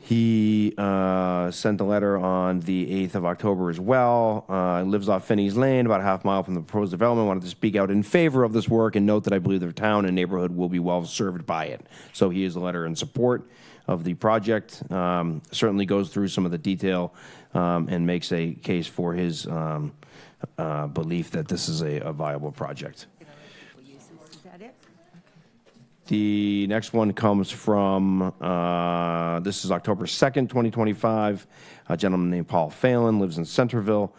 He sent a letter on the 8th of October as well. Lives off Finney's Lane, about a half mile from the proposed development. Wanted to speak out in favor of this work and note that I believe the town and neighborhood will be well served by it. So he is a letter in support of the project. Certainly goes through some of the detail and makes a case for his belief that this is a viable project. Is that it? The next one comes from, this is October 2nd, 2025. A gentleman named Paul Phelan lives in Centerville.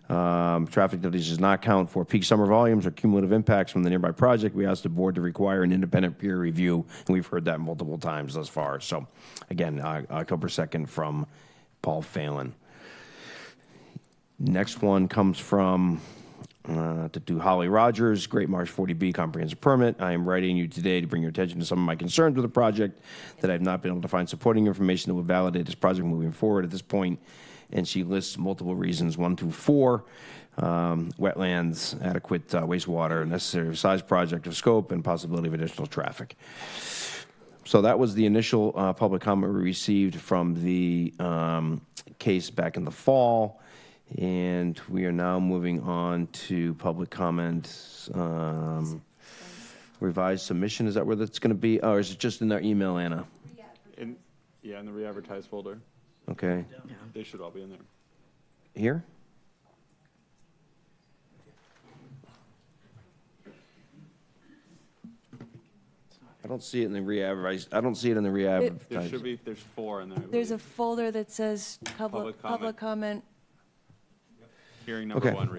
Traffic studies does not count for peak summer volumes or cumulative impacts from the nearby project. We asked the board to require an independent peer review, and we've heard that multiple times thus far. So, again, October 2nd from Paul Phelan. Next one comes from Holly Rogers, Great Marsh 40B comprehensive permit. I am writing you today to bring your attention to some of my concerns with the project that I have not been able to find supporting information that would validate this project moving forward at this point. And she lists multiple reasons, 1 through 4, wetlands, adequate wastewater, necessary size project of scope, and possibility of additional traffic. So that was the initial public comment we received from the case back in the fall. And we are now moving on to public comments. Revised submission, is that where that's going to be? Or is it just in their email, Anna? in the re-advertised folder. Okay. They should all be in there. Here? I don't see it in the re-advertised. I don't see it in the re-advertised. There should be, there's 4 in there. I There's believe. a folder that says Public public comment, Hearing number Okay. 1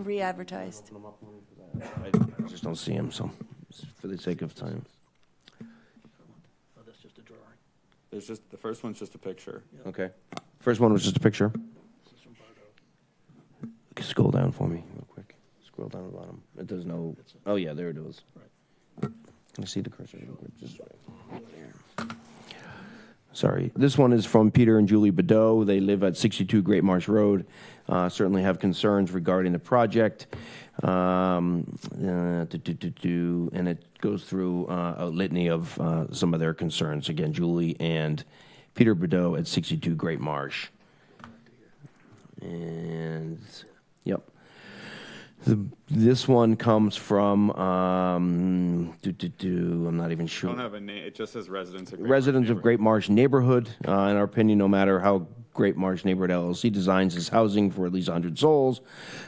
re-advertised. 1 re-advertised. I just don't see him, so for the sake of time. Oh, that's just a drawing. There's just, the first one's just a picture. Okay. First one was just a picture. This is from Bardo. Scroll down for me real quick. Scroll down to the bottom. It does no, oh yeah, there it is. Can I see the cursor real quick? Just right there. Sorry. This one is from Peter and Julie Bedeau. They live at 62 Great Marsh Road. Certainly have concerns regarding the project. And it goes through a litany of some of their concerns. Again, Julie and Peter Bedeau at 62 Great Marsh. And, yep. This one comes from, I'm not even sure. Don't have a name, it just says residents of Great Residents of Great Marsh neighborhood. In our opinion, no matter how Great Marsh Neighborhood LLC designs as housing for at least 100 souls.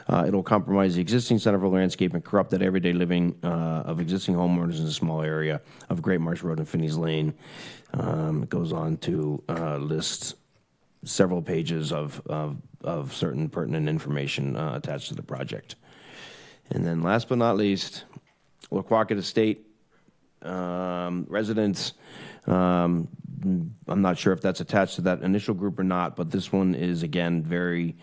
It'll compromise the existing Centerville landscape and corrupt that everyday living of existing homeowners in a small area of Great Marsh Road and Finney's Lane. It goes on to list several pages of certain pertinent information attached to the project. And then last but not least, Laquacket Estate residents. I'm not sure if that's attached to that initial group or not, but this one is, again, very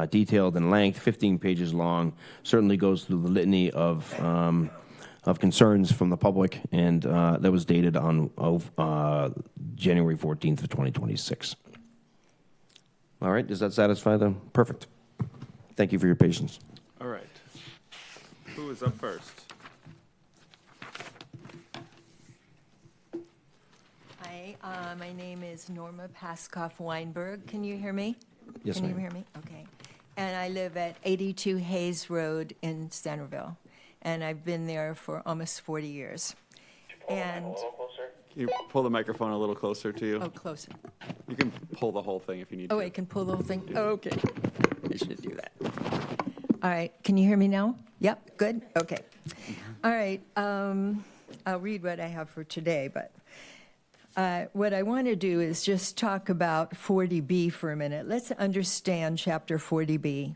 detailed in length, 15 pages long, certainly goes through the litany of concerns from the public, and that was dated on January 14th of 2026. All right, does that satisfy them? Perfect. Thank you for your patience. All right. Who is up first? Hi, my name is Norma Paskoff Weinberg. Can you hear me? Yes, Can you ma'am. hear me? Okay. And I live at 82 Hayes Road in Centerville, and I've been there for almost 40 years. And Can you pull the microphone a little closer to you? oh, closer. You can pull the whole thing if you need to. Oh, I can pull the whole thing? Oh, okay. I should do that. All right. Can you hear me now? Yep. Good. Okay. All right. I'll read what I have for today, but what I want to do is just talk about 40B for a minute. Let's understand Chapter 40B.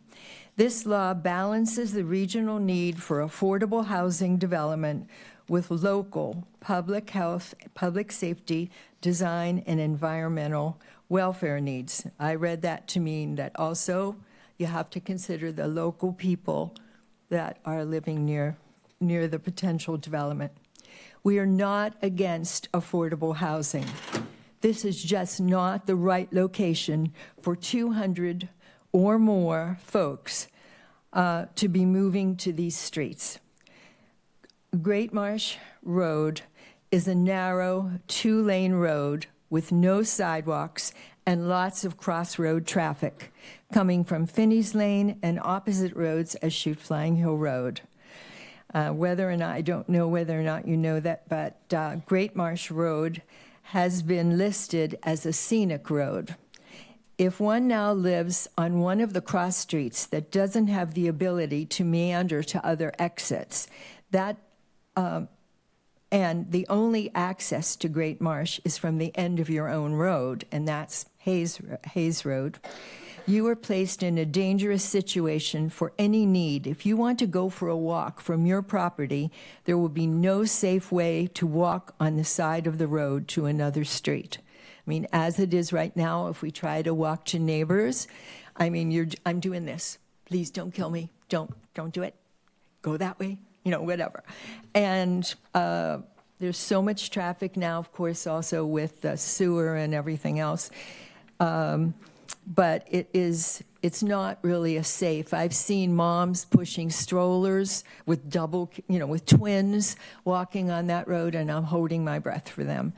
This law balances the regional need for affordable housing development with local public health, public safety, design, and environmental welfare needs. I read that to mean that also you have to consider the local people that are living near the potential development. We are not against affordable housing. This is just not the right location for 200 or more folks to be moving to these streets. Great Marsh Road is a narrow 2-lane road with no sidewalks and lots of crossroad traffic coming from Finney's Lane and opposite roads as Chute Flying Hill Road. I don't know whether or not you know that, but Great Marsh Road has been listed as a scenic road. If one now lives on one of the cross streets that doesn't have the ability to meander to other exits, and the only access to Great Marsh is from the end of your own road, and that's Hayes Road, you are placed in a dangerous situation for any need. If you want to go for a walk from your property, there will be no safe way to walk on the side of the road to another street. I mean, as it is right now, if we try to walk to neighbors, I mean, I'm doing this. Please don't kill me. Don't do it. Go that way. Whatever. And there's so much traffic now, of course, also with the sewer and everything else. But it's not really a safe. I've seen moms pushing strollers with with twins walking on that road, and I'm holding my breath for them.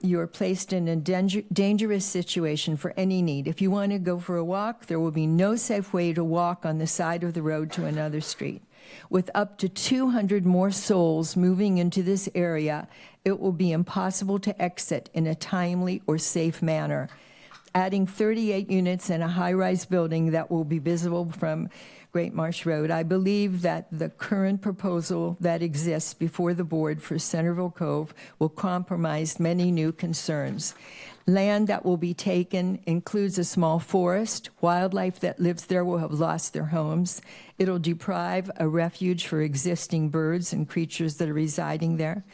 You are placed in a dangerous situation for any need. If you want to go for a walk, there will be no safe way to walk on the side of the road to another street. With up to 200 more souls moving into this area, it will be impossible to exit in a timely or safe manner. Adding 38 units in a high-rise building that will be visible from Great Marsh Road, I believe that the current proposal that exists before the board for Centerville Cove will compromise many new concerns. Land that will be taken includes a small forest. Wildlife that lives there will have lost their homes. It'll deprive a refuge for existing birds and creatures that are residing there.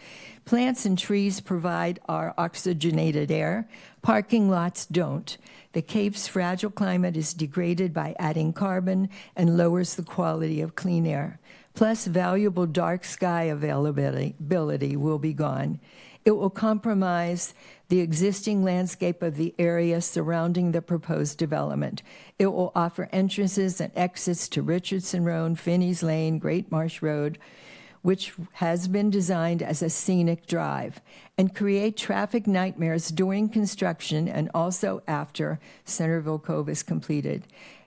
Plants and trees provide our oxygenated air. Parking lots don't. The Cape's fragile climate is degraded by adding carbon and lowers the quality of clean air. Plus, valuable dark sky availability will be gone. It will compromise the existing landscape of the area surrounding the proposed development. It will offer entrances and exits to Richardson Road, Finney's Lane, Great Marsh Road, which has been designed as a scenic drive, and create traffic nightmares during construction and also after Centerville Cove is completed.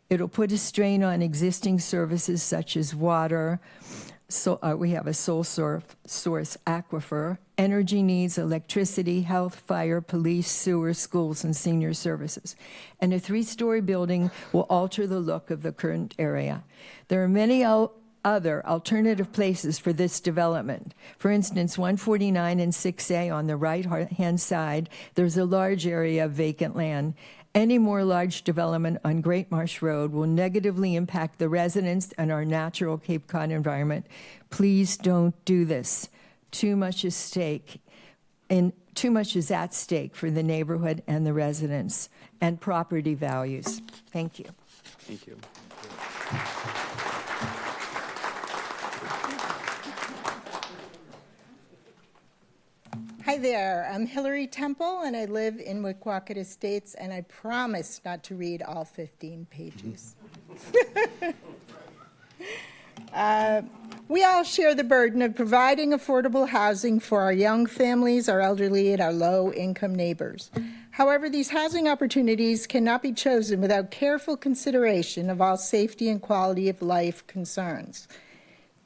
It'll put a strain on existing services such as water, we have a sole source aquifer, energy needs, electricity, health, fire, police, sewer, schools, and senior services. And a 3-story building will alter the look of the current area. There are many other alternative places for this development. For instance, 149 and 6A on the right-hand side, there's a large area of vacant land. Any more large development on Great Marsh Road will negatively impact the residents and our natural Cape Cod environment. Please don't do this. Too much is at stake for the neighborhood and the residents and property values. Thank you. Thank you. Hi there, I'm Hillary Temple, and I live in Wickwacket Estates, and I promise not to read all 15 pages. We all share the burden of providing affordable housing for our young families, our elderly, and our low-income neighbors. However, these housing opportunities cannot be chosen without careful consideration of all safety and quality of life concerns.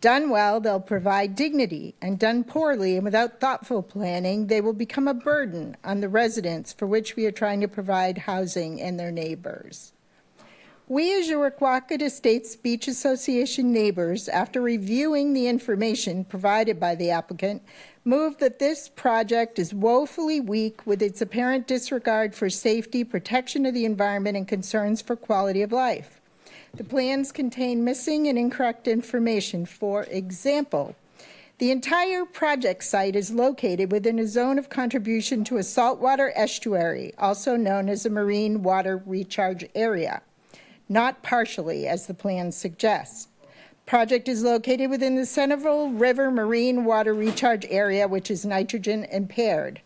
Done well, they'll provide dignity, and done poorly and without thoughtful planning, they will become a burden on the residents for which we are trying to provide housing and their neighbors. We, as your Wickwacket Estates Beach Association neighbors, after reviewing the information provided by the applicant, move that this project is woefully weak with its apparent disregard for safety, protection of the environment, and concerns for quality of life. The plans contain missing and incorrect information. For example, the entire project site is located within a zone of contribution to a saltwater estuary, also known as a marine water recharge area, not partially, as the plans suggest. Project is located within the Centerville River Marine Water Recharge Area, which is nitrogen impaired.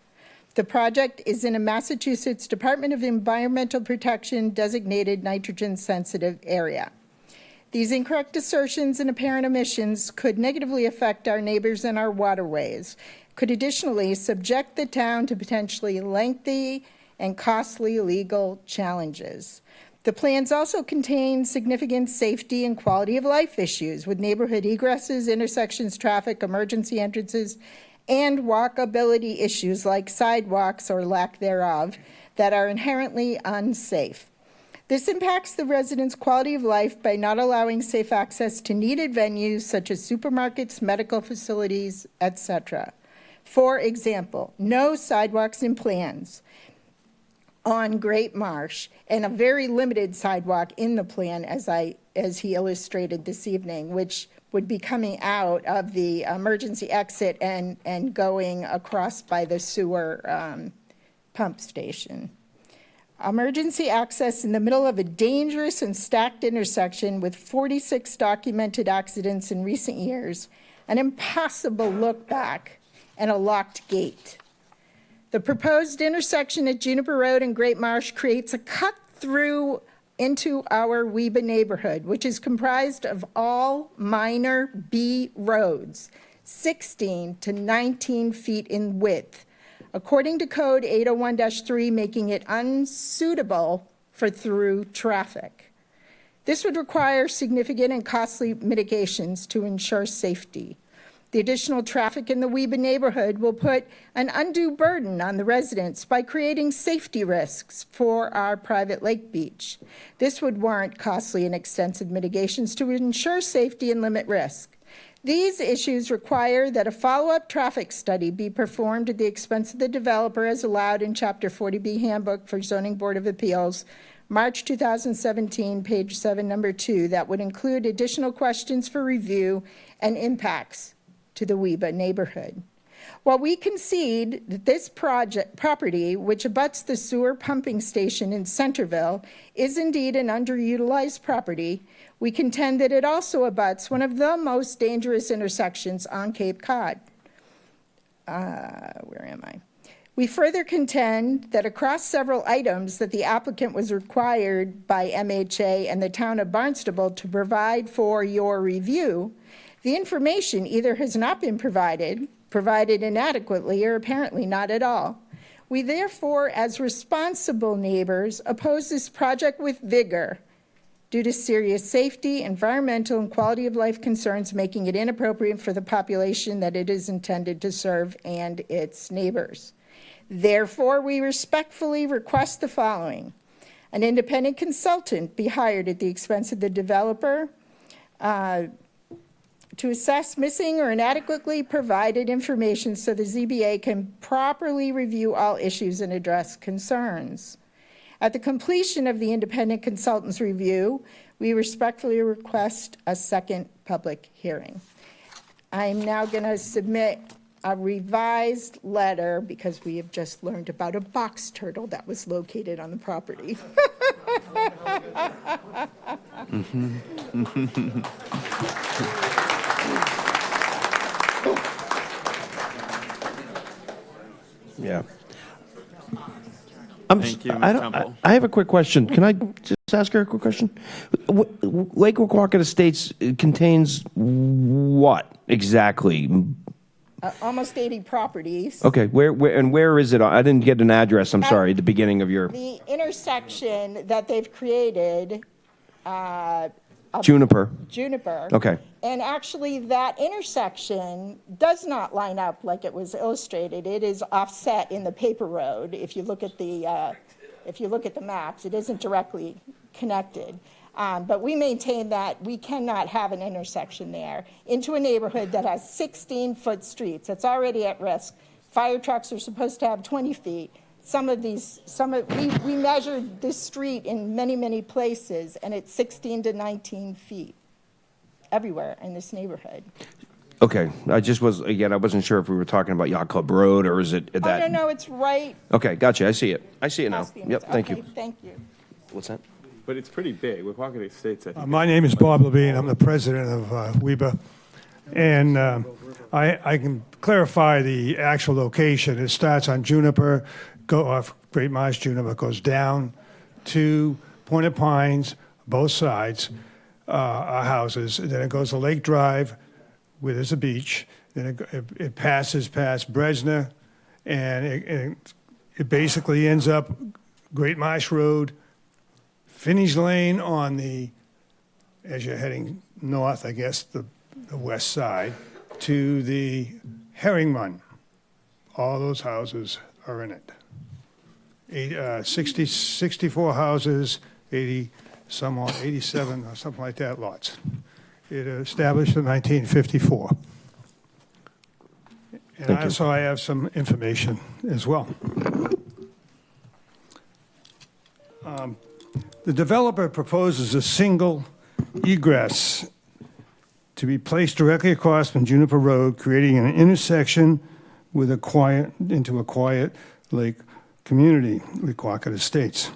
The project is in a Massachusetts Department of Environmental Protection designated nitrogen-sensitive area. These incorrect assertions and apparent omissions could negatively affect our neighbors and our waterways, could additionally subject the town to potentially lengthy and costly legal challenges. The plans also contain significant safety and quality of life issues with neighborhood egresses, intersections, traffic, emergency entrances, and walkability issues like sidewalks or lack thereof that are inherently unsafe. This impacts the residents' quality of life by not allowing safe access to needed venues such as supermarkets, medical facilities, etc. For example, no sidewalks in plans on Great Marsh, and a very limited sidewalk in the plan as he illustrated this evening, which would be coming out of the emergency exit and going across by the sewer pump station. Emergency access in the middle of a dangerous and stacked intersection with 46 documented accidents in recent years, an impossible look back, and a locked gate. The proposed intersection at Juniper Road and Great Marsh creates a cut through into our Weba neighborhood, which is comprised of all minor B roads, 16 to 19 feet in width, according to Code 801-3, making it unsuitable for through traffic. This would require significant and costly mitigations to ensure safety. The additional traffic in the Weba neighborhood will put an undue burden on the residents by creating safety risks for our private lake beach. This would warrant costly and extensive mitigations to ensure safety and limit risk. These issues require that a follow-up traffic study be performed at the expense of the developer as allowed in Chapter 40B Handbook for Zoning Board of Appeals, March 2017, page 7, number 2, that would include additional questions for review and impacts to the Weba neighborhood. While we concede that this property, which abuts the sewer pumping station in Centerville, is indeed an underutilized property, we contend that it also abuts one of the most dangerous intersections on Cape Cod. We further contend that across several items that the applicant was required by MHA and the town of Barnstable to provide for your review, the information either has not been provided inadequately, or apparently not at all. We therefore, as responsible neighbors, oppose this project with vigor due to serious safety, environmental, and quality of life concerns, making it inappropriate for the population that it is intended to serve and its neighbors. Therefore, we respectfully request the following. An independent consultant be hired at the expense of the developer to assess missing or inadequately provided information so the ZBA can properly review all issues and address concerns. At the completion of the independent consultant's review, we respectfully request a second public hearing. I'm now going to submit a revised letter because we have just learned about a box turtle that was located on the property. Yeah. Thank you, Ms. Temple. I have a quick question. Can I just ask her a quick question? Lake Wequacket Estates contains what exactly? Almost 80 properties. Okay, where is it? I didn't get an address, I'm sorry, at the beginning of your... The intersection that they've created, Juniper. Juniper. Okay. And actually, that intersection does not line up like it was illustrated. It is offset in the paper road. If you look at the maps, it isn't directly connected. But we maintain that we cannot have an intersection there into a neighborhood that has 16-foot streets. It's already at risk. Fire trucks are supposed to have 20 feet. We measured this street in many, many places, and it's 16 to 19 feet everywhere in this neighborhood. Okay, I wasn't sure if we were talking about Yacht Club Road, or is it that? Oh, no, it's right. Okay, gotcha, I see it now. past the Yep, thank you. Okay, thank you. What's that? But it's pretty big. Wequacket Estates, I think. My name is Bob Levine. I'm the president of WEBA. And I can clarify the actual location. It starts on Juniper, go off Great Marsh. Juniper goes down to Pointed Pines, both sides are houses. Then it goes to Lake Drive, where there's a beach. Then it passes past Bresner, and it basically ends up Great Marsh Road, Finney's Lane on as you're heading north, I guess, the west side, to the Herring Run. All those houses are in it. 64 houses, 80, some odd, 87 or something like that lots. It established in 1954. And so I have some information as well. The developer proposes a single egress to be placed directly across from Juniper Road, creating an intersection with into a quiet lake community, Wequacket Estates.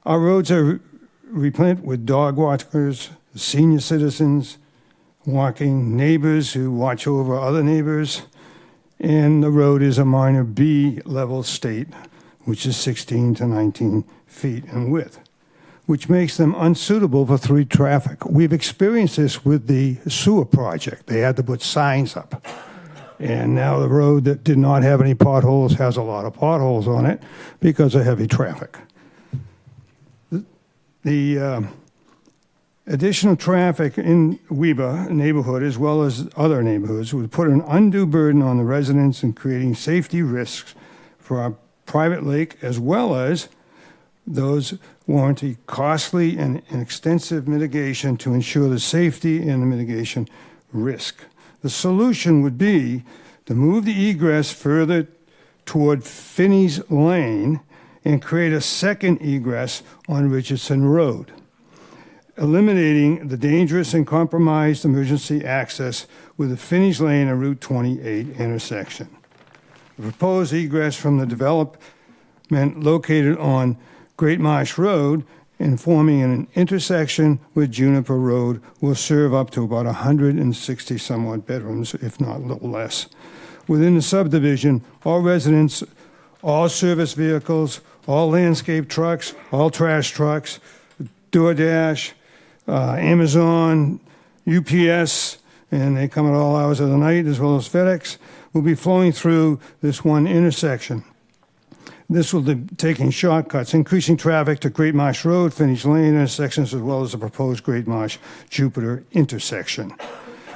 Our roads are replete with dog walkers, senior citizens walking, neighbors who watch over other neighbors, and the road is a minor B level state, which is 16 to 19 feet in width, which makes them unsuitable for through traffic. We've experienced this with the sewer project. They had to put signs up. And now the road that did not have any potholes has a lot of potholes on it because of heavy traffic. The additional traffic in Weba neighborhood, as well as other neighborhoods, would put an undue burden on the residents in creating safety risks for our private lake, as well as those warranty costly and extensive mitigation to ensure the safety and the mitigation risk. The solution would be to move the egress further toward Finney's Lane and create a second egress on Richardson Road, eliminating the dangerous and compromised emergency access with the Finney's Lane and Route 28 intersection. The proposed egress from the development located on Great Marsh Road and forming an intersection with Juniper Road will serve up to about 160 somewhat bedrooms, if not a little less. Within the subdivision, all residents, all service vehicles, all landscape trucks, all trash trucks, DoorDash, Amazon, UPS, and they come at all hours of the night, as well as FedEx, will be flowing through this one intersection. This will be taking shortcuts, increasing traffic to Great Marsh Road, Finney's Lane intersections, as well as the proposed Great Marsh-Jupiter intersection.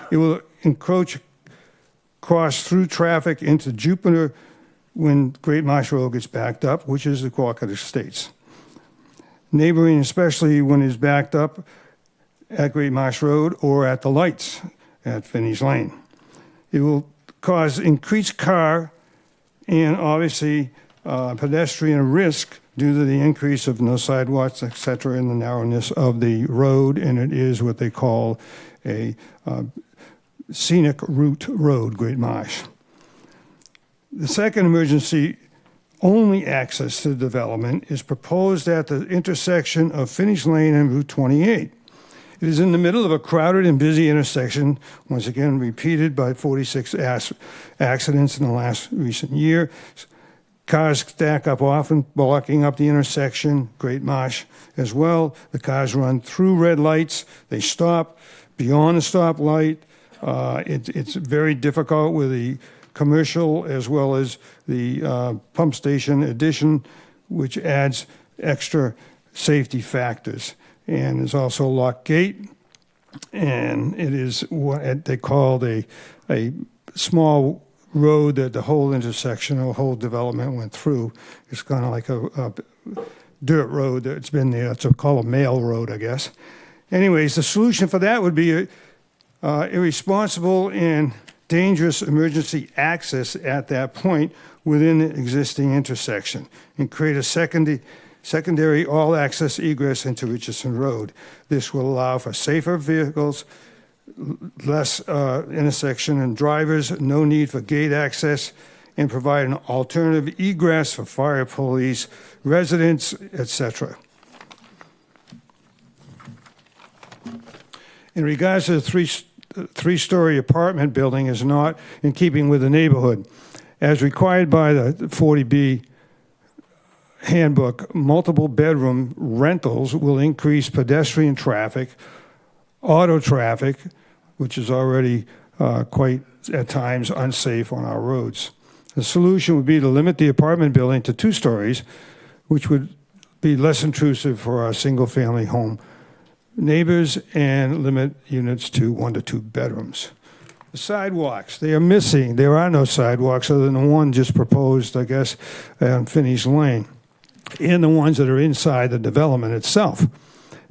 It will encroach cross-through traffic into Jupiter when Great Marsh Road gets backed up, which is the Cooperative Estates. Neighboring, especially when it's backed up at Great Marsh Road or at the lights at Finney's Lane. It will cause increased car and obviously pedestrian risk due to the increase of no sidewalks, et cetera, in the narrowness of the road, and it is what they call a scenic route road, Great Marsh. The second emergency only access to the development is proposed at the intersection of Finney's Lane and Route 28. It is in the middle of a crowded and busy intersection, once again repeated by 46 accidents in the last recent year. Cars stack up often, blocking up the intersection, Great Marsh as well. The cars run through red lights. They stop beyond the stoplight. It's very difficult with the commercial as well as the pump station addition, which adds extra safety factors. And there's also a locked gate, and it is what they called a small road that the whole intersection or whole development went through. It's kind of like a dirt road that's been there. It's called a mail road, I guess. Anyways, the solution for that would be irresponsible and dangerous emergency access at that point within the existing intersection and create a secondary all-access egress into Richardson Road. This will allow for safer vehicles, less intersection and drivers, no need for gate access, and provide an alternative egress for fire, police, residents, etc. In regards to the three-story apartment building is not in keeping with the neighborhood. As required by the 40B handbook, multiple bedroom rentals will increase pedestrian traffic, auto traffic, which is already quite at times unsafe on our roads. The solution would be to limit the apartment building to 2 stories, which would be less intrusive for our single-family home neighbors and limit units to 1 to 2 bedrooms. The sidewalks, they are missing. There are no sidewalks other than the one just proposed, I guess, on Finney's Lane, and the ones that are inside the development itself.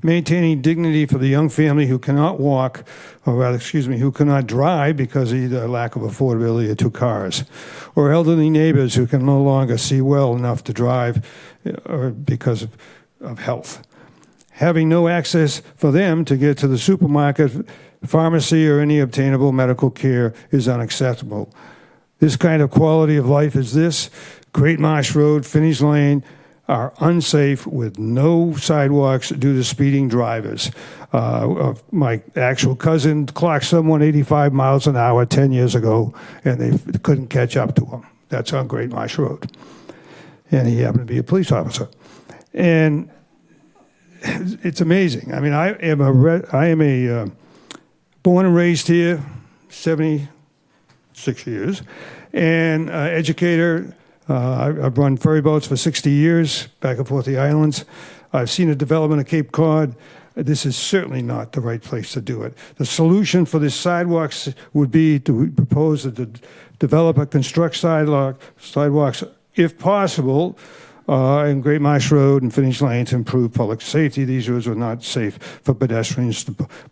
Maintaining dignity for the young family who cannot walk, or rather, who cannot drive because of either lack of affordability or 2 cars, or elderly neighbors who can no longer see well enough to drive or because of health. Having no access for them to get to the supermarket, pharmacy, or any obtainable medical care is unacceptable. This kind of quality of life is this. Great Marsh Road, Finney's Lane, are unsafe with no sidewalks due to speeding drivers. My actual cousin clocked someone 85 miles an hour 10 years ago, and they couldn't catch up to him. That's on Great Marsh Road. And he happened to be a police officer. And it's amazing. I mean, I am a born and raised here, 76 years, and educator. I've run ferry boats for 60 years, back and forth the islands. I've seen the development of Cape Cod. This is certainly not the right place to do it. The solution for this sidewalks would be to propose that the developer construct sidewalks, if possible, in Great Marsh Road and Finney's Lane to improve public safety. These roads are not safe for pedestrians,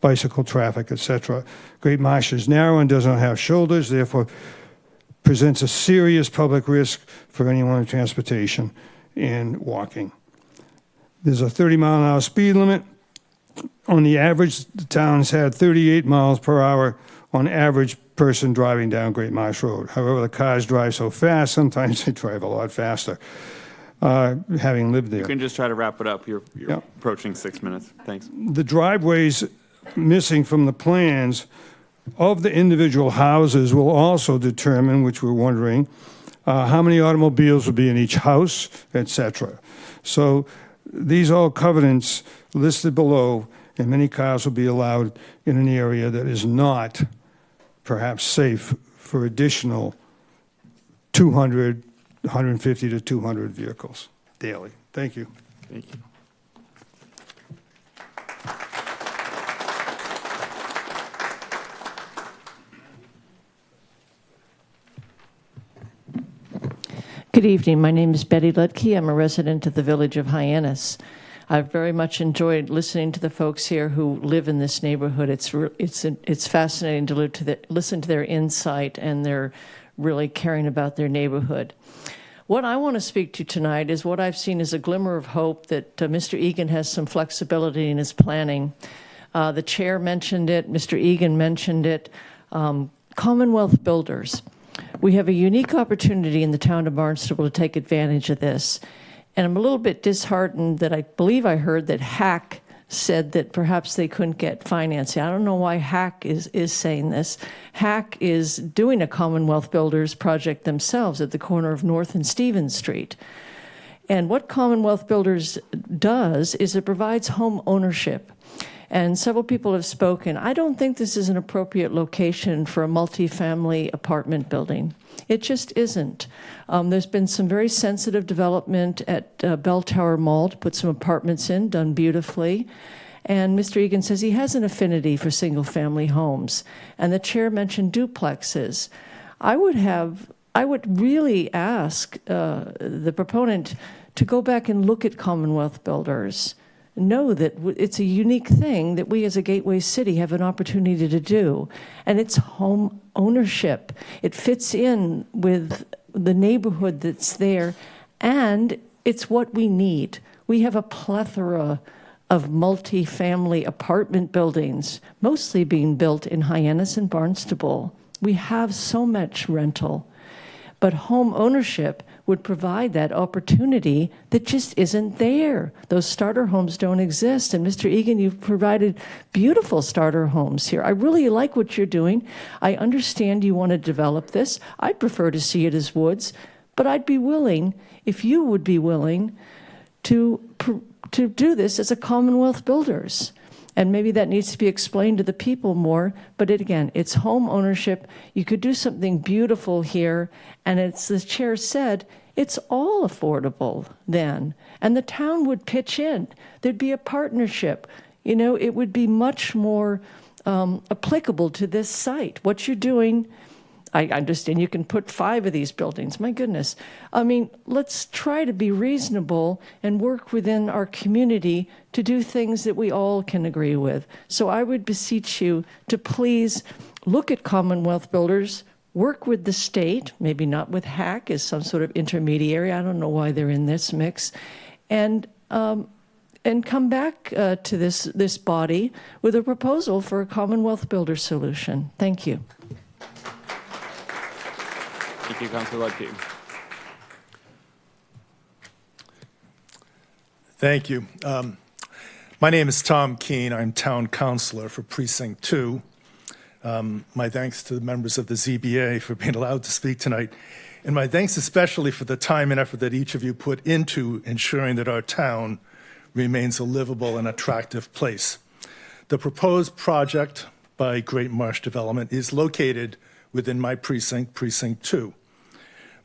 bicycle traffic, etc. Great Marsh is narrow and does not have shoulders, therefore presents a serious public risk for anyone in transportation and walking. There's a 30-mile-an-hour speed limit. On the average, the town's had 38 miles per hour on average person driving down Great Marsh Road. However, the cars drive so fast, sometimes they drive a lot faster, having lived there. You can just try to wrap it up. You're approaching 6 minutes. Thanks. The driveways missing from the plans of the individual houses will also determine, which we're wondering, how many automobiles will be in each house, etc. So these all covenants listed below, and many cars will be allowed in an area that is not perhaps safe for additional 200 150 to 200 vehicles daily. Thank you. Thank you. Good evening. My name is Betty Ludke. I'm a resident of the village of Hyannis. I've very much enjoyed listening to the folks here who live in this neighborhood. It's fascinating to listen to their insight, and they're really caring about their neighborhood. What I want to speak to tonight is what I've seen as a glimmer of hope that Mr. Egan has some flexibility in his planning. The chair mentioned it. Mr. Egan mentioned it. Commonwealth Builders. We have a unique opportunity in the town of Barnstable to take advantage of this. And I'm a little bit disheartened that I believe I heard that HAC said that perhaps they couldn't get financing. I don't know why HAC is saying this. HAC is doing a Commonwealth Builders project themselves at the corner of North and Stevens Street. And what Commonwealth Builders does is it provides home ownership. And several people have spoken. I don't think this is an appropriate location for a multifamily apartment building. It just isn't. There's been some very sensitive development at Bell Tower Mall to put some apartments in, done beautifully. And Mr. Egan says he has an affinity for single-family homes. And the chair mentioned duplexes. I would really ask the proponent to go back and look at Commonwealth Builders. Know that it's a unique thing that we as a gateway city have an opportunity to do, and it's home ownership. It fits in with the neighborhood that's there, and it's what we need. We have a plethora of multi-family apartment buildings, mostly being built in Hyannis and Barnstable. We have so much rental, but home ownership would provide that opportunity that just isn't there. Those starter homes don't exist. And Mr. Egan, you've provided beautiful starter homes here. I really like what you're doing. I understand you want to develop this. I'd prefer to see it as woods, but I'd be willing, if you would be willing, to do this as a Commonwealth Builders. And maybe that needs to be explained to the people more. But again, it's home ownership. You could do something beautiful here. And it's, the chair said, it's all affordable then. And the town would pitch in. There'd be a partnership. You know, it would be much more applicable to this site. What you're doing, I understand you can put 5 of these buildings. My goodness. I mean, let's try to be reasonable and work within our community to do things that we all can agree with. So I would beseech you to please look at Commonwealth Builders, work with the state, maybe not with HAC as some sort of intermediary. I don't know why they're in this mix. And come back to this body with a proposal for a Commonwealth Builder solution. Thank you. Thank you, Councilor Ludke. Thank you. My name is Tom Keene. I'm town councilor for Precinct 2. My thanks to the members of the ZBA for being allowed to speak tonight. And my thanks especially for the time and effort that each of you put into ensuring that our town remains a livable and attractive place. The proposed project by Great Marsh Development is located within my precinct, Precinct 2.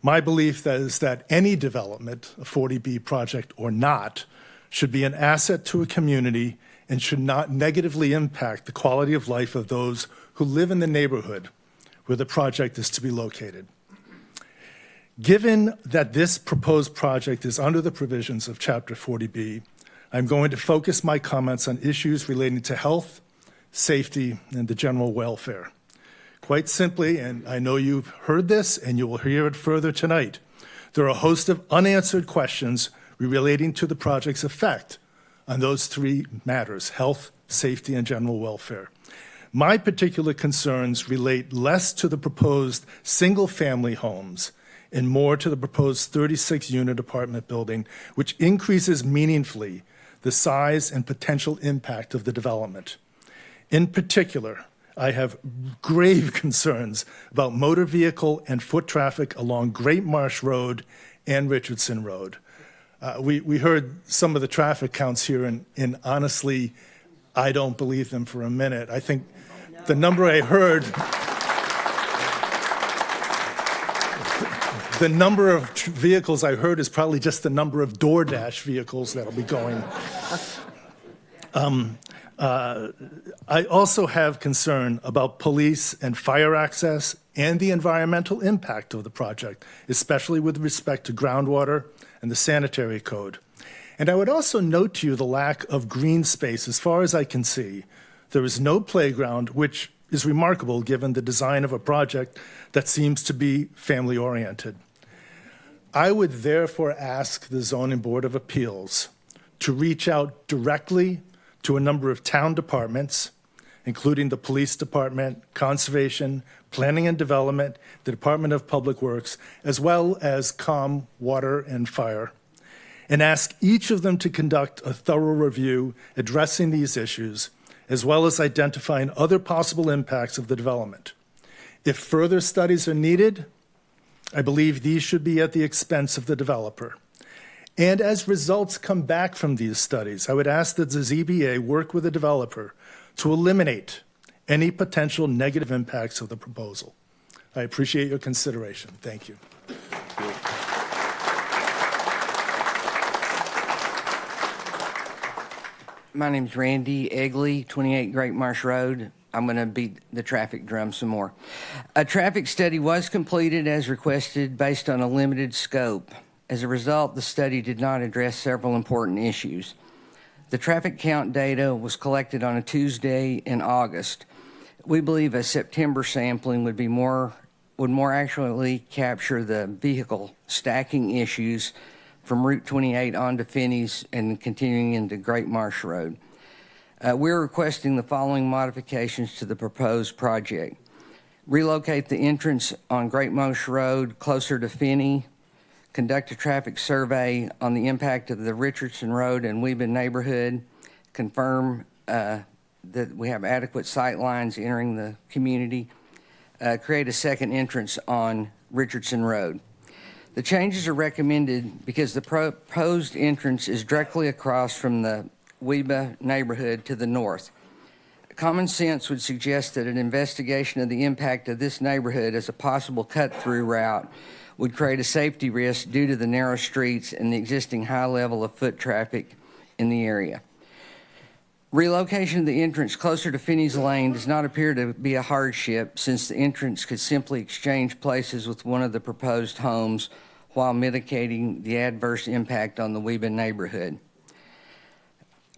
My belief is that any development, a 40B project or not, should be an asset to a community and should not negatively impact the quality of life of those who live in the neighborhood where the project is to be located. Given that this proposed project is under the provisions of Chapter 40B, I'm going to focus my comments on issues relating to health, safety, and the general welfare. Quite simply, and I know you've heard this and you will hear it further tonight, there are a host of unanswered questions relating to the project's effect on those 3 matters: health, safety, and general welfare. My particular concerns relate less to the proposed single-family homes and more to the proposed 36-unit apartment building, which increases meaningfully the size and potential impact of the development. In particular, I have grave concerns about motor vehicle and foot traffic along Great Marsh Road and Richardson Road. We heard some of the traffic counts here, and honestly, I don't believe them for a minute. I think the number I heard, the number of vehicles I heard is probably just the number of DoorDash vehicles that'll be going. I also have concern about police and fire access and the environmental impact of the project, especially with respect to groundwater and the sanitary code. And I would also note to you the lack of green space as far as I can see. There is no playground, which is remarkable given the design of a project that seems to be family-oriented. I would therefore ask the Zoning Board of Appeals to reach out directly to a number of town departments, including the Police Department, Conservation, Planning and Development, the Department of Public Works, as well as COM, Water, and Fire, and ask each of them to conduct a thorough review addressing these issues, as well as identifying other possible impacts of the development. If further studies are needed, I believe these should be at the expense of the developer. And as results come back from these studies, I would ask that the ZBA work with the developer to eliminate any potential negative impacts of the proposal. I appreciate your consideration. Thank you. My name's Randy Egley, 28 Great Marsh Road. I'm going to beat the traffic drum some more. A traffic study was completed as requested based on a limited scope. As a result, the study did not address several important issues. The traffic count data was collected on a Tuesday in August. We believe a September sampling would more accurately capture the vehicle stacking issues from Route 28 onto Finney's and continuing into Great Marsh Road. We're requesting the following modifications to the proposed project. Relocate the entrance on Great Marsh Road closer to Finney. Conduct a traffic survey on the impact of the Richardson Road and Weeben neighborhood. Confirm that we have adequate sight lines entering the community. Create a second entrance on Richardson Road. The changes are recommended because the proposed entrance is directly across from the Weeba neighborhood to the north. Common sense would suggest that an investigation of the impact of this neighborhood as a possible cut-through route would create a safety risk due to the narrow streets and the existing high level of foot traffic in the area. Relocation of the entrance closer to Finney's Lane does not appear to be a hardship, since the entrance could simply exchange places with one of the proposed homes while mitigating the adverse impact on the Weeben neighborhood.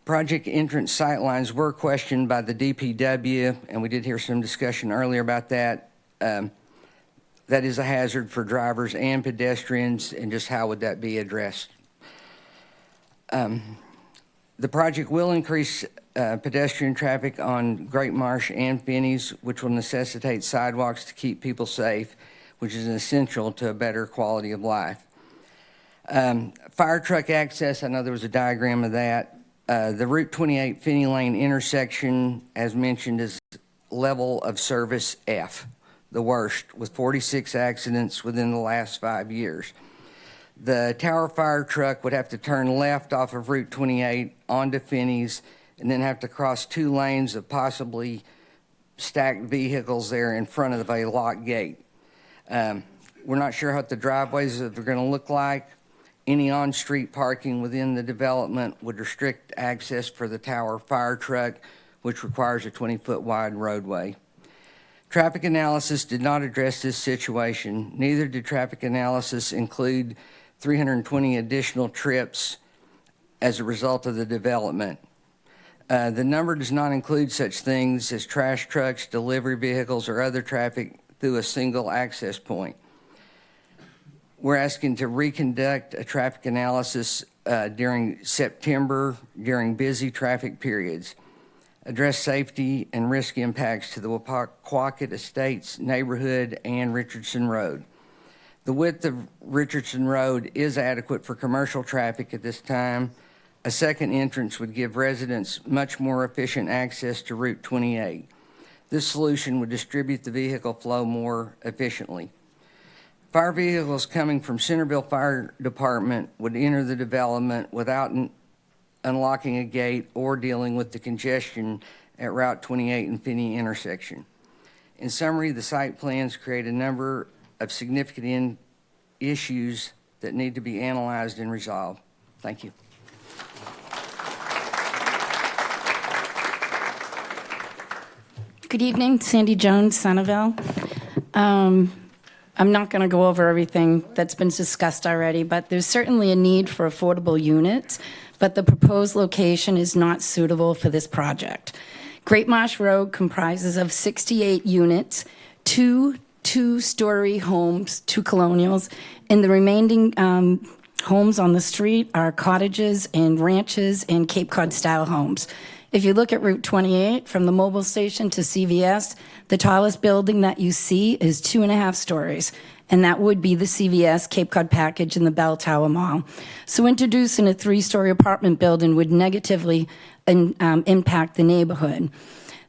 Project entrance sightlines were questioned by the DPW, and we did hear some discussion earlier about that. That is a hazard for drivers and pedestrians, and just how would that be addressed? The project will increase pedestrian traffic on Great Marsh and Finney's, which will necessitate sidewalks to keep people safe, which is essential to a better quality of life. Fire truck access, I know there was a diagram of that. The Route 28 Finney Lane intersection, as mentioned, is level of service F, the worst, with 46 accidents within the last 5 years. The Tower fire truck would have to turn left off of Route 28 onto Finney's and then have to cross 2 lanes of possibly stacked vehicles there in front of a locked gate. We're not sure what the driveways are going to look like. Any on-street parking within the development would restrict access for the Tower fire truck, which requires a 20-foot wide roadway. Traffic analysis did not address this situation. Neither did traffic analysis include 320 additional trips as a result of the development. The number does not include such things as trash trucks, delivery vehicles, or other traffic through a single access point. We're asking to reconduct a traffic analysis during September, during busy traffic periods. Address safety and risk impacts to the Wapaquaquet Estates neighborhood and Richardson Road. The width of Richardson Road is adequate for commercial traffic at this time. A second entrance would give residents much more efficient access to Route 28. This solution would distribute the vehicle flow more efficiently. Fire vehicles coming from Centerville Fire Department would enter the development without unlocking a gate or dealing with the congestion at Route 28 and Finney intersection. In summary, the site plans create a number of significant issues that need to be analyzed and resolved. Thank you. Good evening, Sandy Jones, Centerville. I'm not going to go over everything that's been discussed already, but there's certainly a need for affordable units, but the proposed location is not suitable for this project. Great Marsh Road comprises of 68 units, two-story homes, two colonials, and the remaining homes on the street are cottages and ranches and Cape Cod-style homes. If you look at Route 28 from the mobile station to CVS, the tallest building that you see is 2.5 stories, and that would be the CVS Cape Cod package in the Bell Tower Mall. So introducing a 3-story apartment building would negatively impact the neighborhood.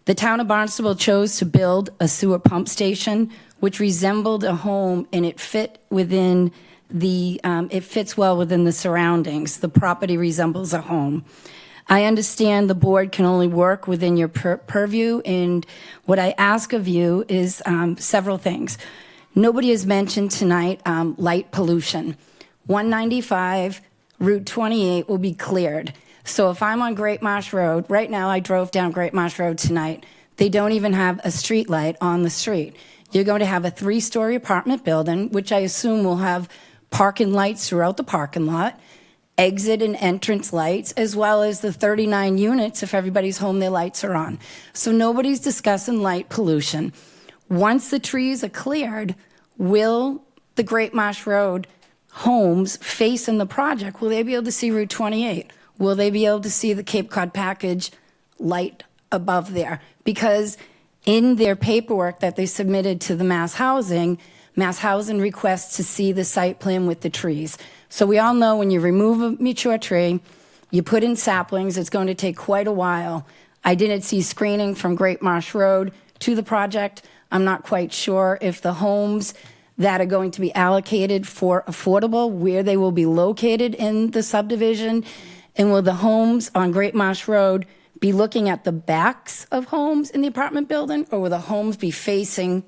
The town of Barnstable chose to build a sewer pump station, which resembled a home, and it fit within it fits well within the surroundings. The property resembles a home. I understand the board can only work within your purview, and what I ask of you is several things. Nobody has mentioned tonight light pollution. 195, Route 28 will be cleared. So if I'm on Great Marsh Road, right now I drove down Great Marsh Road tonight, they don't even have a street light on the street. You're going to have a 3-story apartment building, which I assume will have parking lights throughout the parking lot, exit and entrance lights, as well as the 39 units, if everybody's home, their lights are on. So nobody's discussing light pollution. Once the trees are cleared, will the Great Marsh Road homes facing the project, will they be able to see Route 28? Will they be able to see the Cape Cod package light above there? Because in their paperwork that they submitted to the Mass Housing requests to see the site plan with the trees. So we all know when you remove a mature tree, you put in saplings, it's going to take quite a while. I didn't see screening from Great Marsh Road to the project. I'm not quite sure if the homes that are going to be allocated for affordable, where they will be located in the subdivision, and will the homes on Great Marsh Road be looking at the backs of homes in the apartment building, or will the homes be facing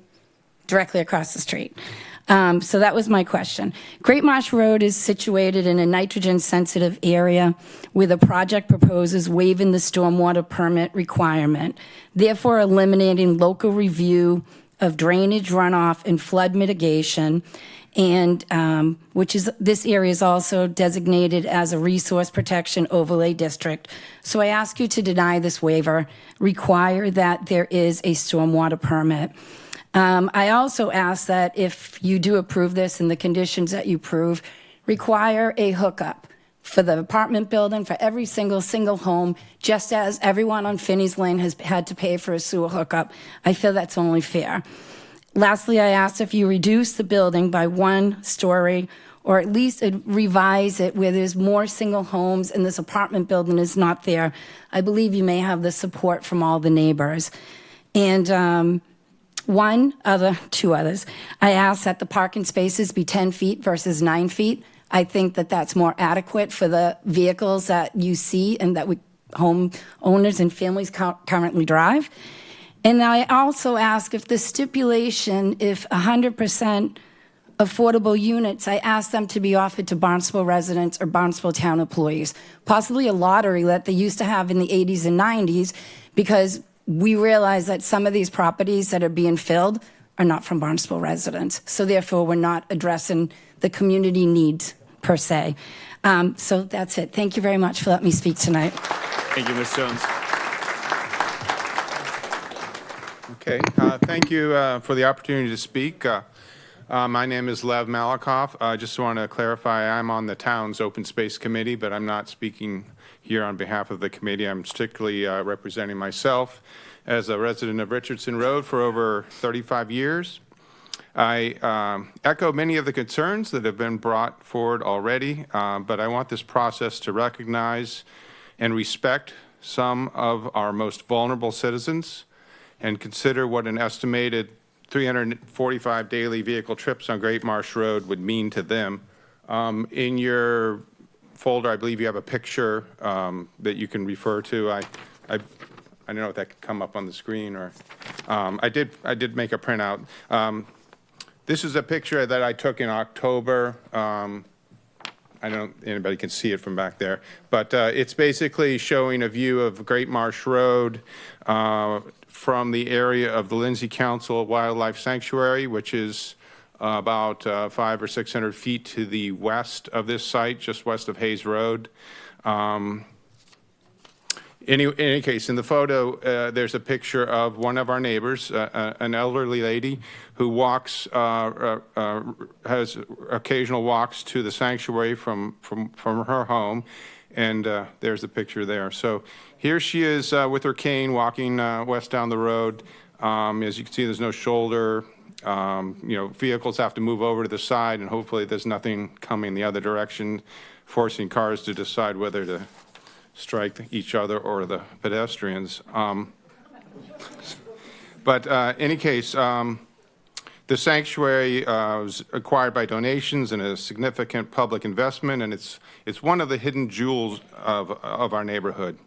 directly across the street? So that was my question. Great Marsh Road is situated in a nitrogen-sensitive area where the project proposes waiving the stormwater permit requirement, therefore eliminating local review of drainage runoff and flood mitigation, and this area is also designated as a resource protection overlay district. So I ask you to deny this waiver, require that there is a stormwater permit. I also ask that if you do approve this and the conditions that you approve, require a hookup for the apartment building, for every single home, just as everyone on Finney's Lane has had to pay for a sewer hookup. I feel that's only fair. Lastly, I ask if you reduce the building by 1 story, or at least revise it where there's more single homes and this apartment building is not there. I believe you may have the support from all the neighbors. And two others. I ask that the parking spaces be 10 feet versus 9 feet. I think that that's more adequate for the vehicles that you see and that home owners and families currently drive. And I also ask if the stipulation, if 100% affordable units, I ask them to be offered to Barnstable residents or Barnstable town employees, possibly a lottery that they used to have in the 80s and 90s, because we realize that some of these properties that are being filled are not from Barnstable residents. So therefore, we're not addressing the community needs per se. So that's it. Thank you very much for letting me speak tonight. Thank you, Ms. Jones. Okay, thank you for the opportunity to speak. My name is Lev Malikoff. I just want to clarify, I'm on the town's open space committee, but I'm not speaking here on behalf of the committee. I'm strictly representing myself as a resident of Richardson Road for over 35 years. I echo many of the concerns that have been brought forward already, but I want this process to recognize and respect some of our most vulnerable citizens and consider what an estimated 345 daily vehicle trips on Great Marsh Road would mean to them. In your folder, I believe you have a picture that you can refer to. I don't know if that could come up on the screen, or I did make a printout. This is a picture that I took in October. I don't know if anybody can see it from back there, but it's basically showing a view of Great Marsh Road from the area of the Lindsay Council Wildlife Sanctuary, which is about 500 or 600 feet to the west of this site, just west of Hayes Road. In any case, in the photo, there's a picture of one of our neighbors, an elderly lady who walks, has occasional walks to the sanctuary from her home, and there's the picture there. So here she is with her cane walking west down the road. As you can see, there's no shoulder. Vehicles have to move over to the side, and hopefully there's nothing coming the other direction, forcing cars to decide whether to strike each other or the pedestrians. But in any case, the sanctuary was acquired by donations and a significant public investment, and it's one of the hidden jewels of our neighborhood.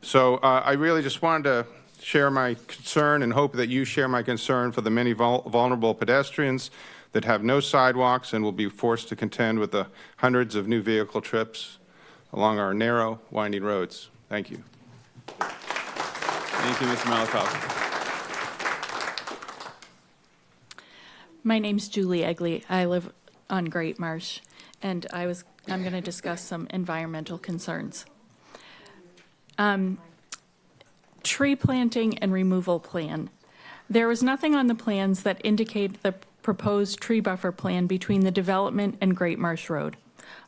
So I really just wanted to share my concern and hope that you share my concern for the many vulnerable pedestrians that have no sidewalks and will be forced to contend with the hundreds of new vehicle trips along our narrow, winding roads. Thank you. Thank you, Mr. Malakoff. My name's Julie Egley. I live on Great Marsh, and I'm going to discuss some environmental concerns. Tree planting and removal plan. There was nothing on the plans that indicate the proposed tree buffer plan between the development and Great Marsh Road.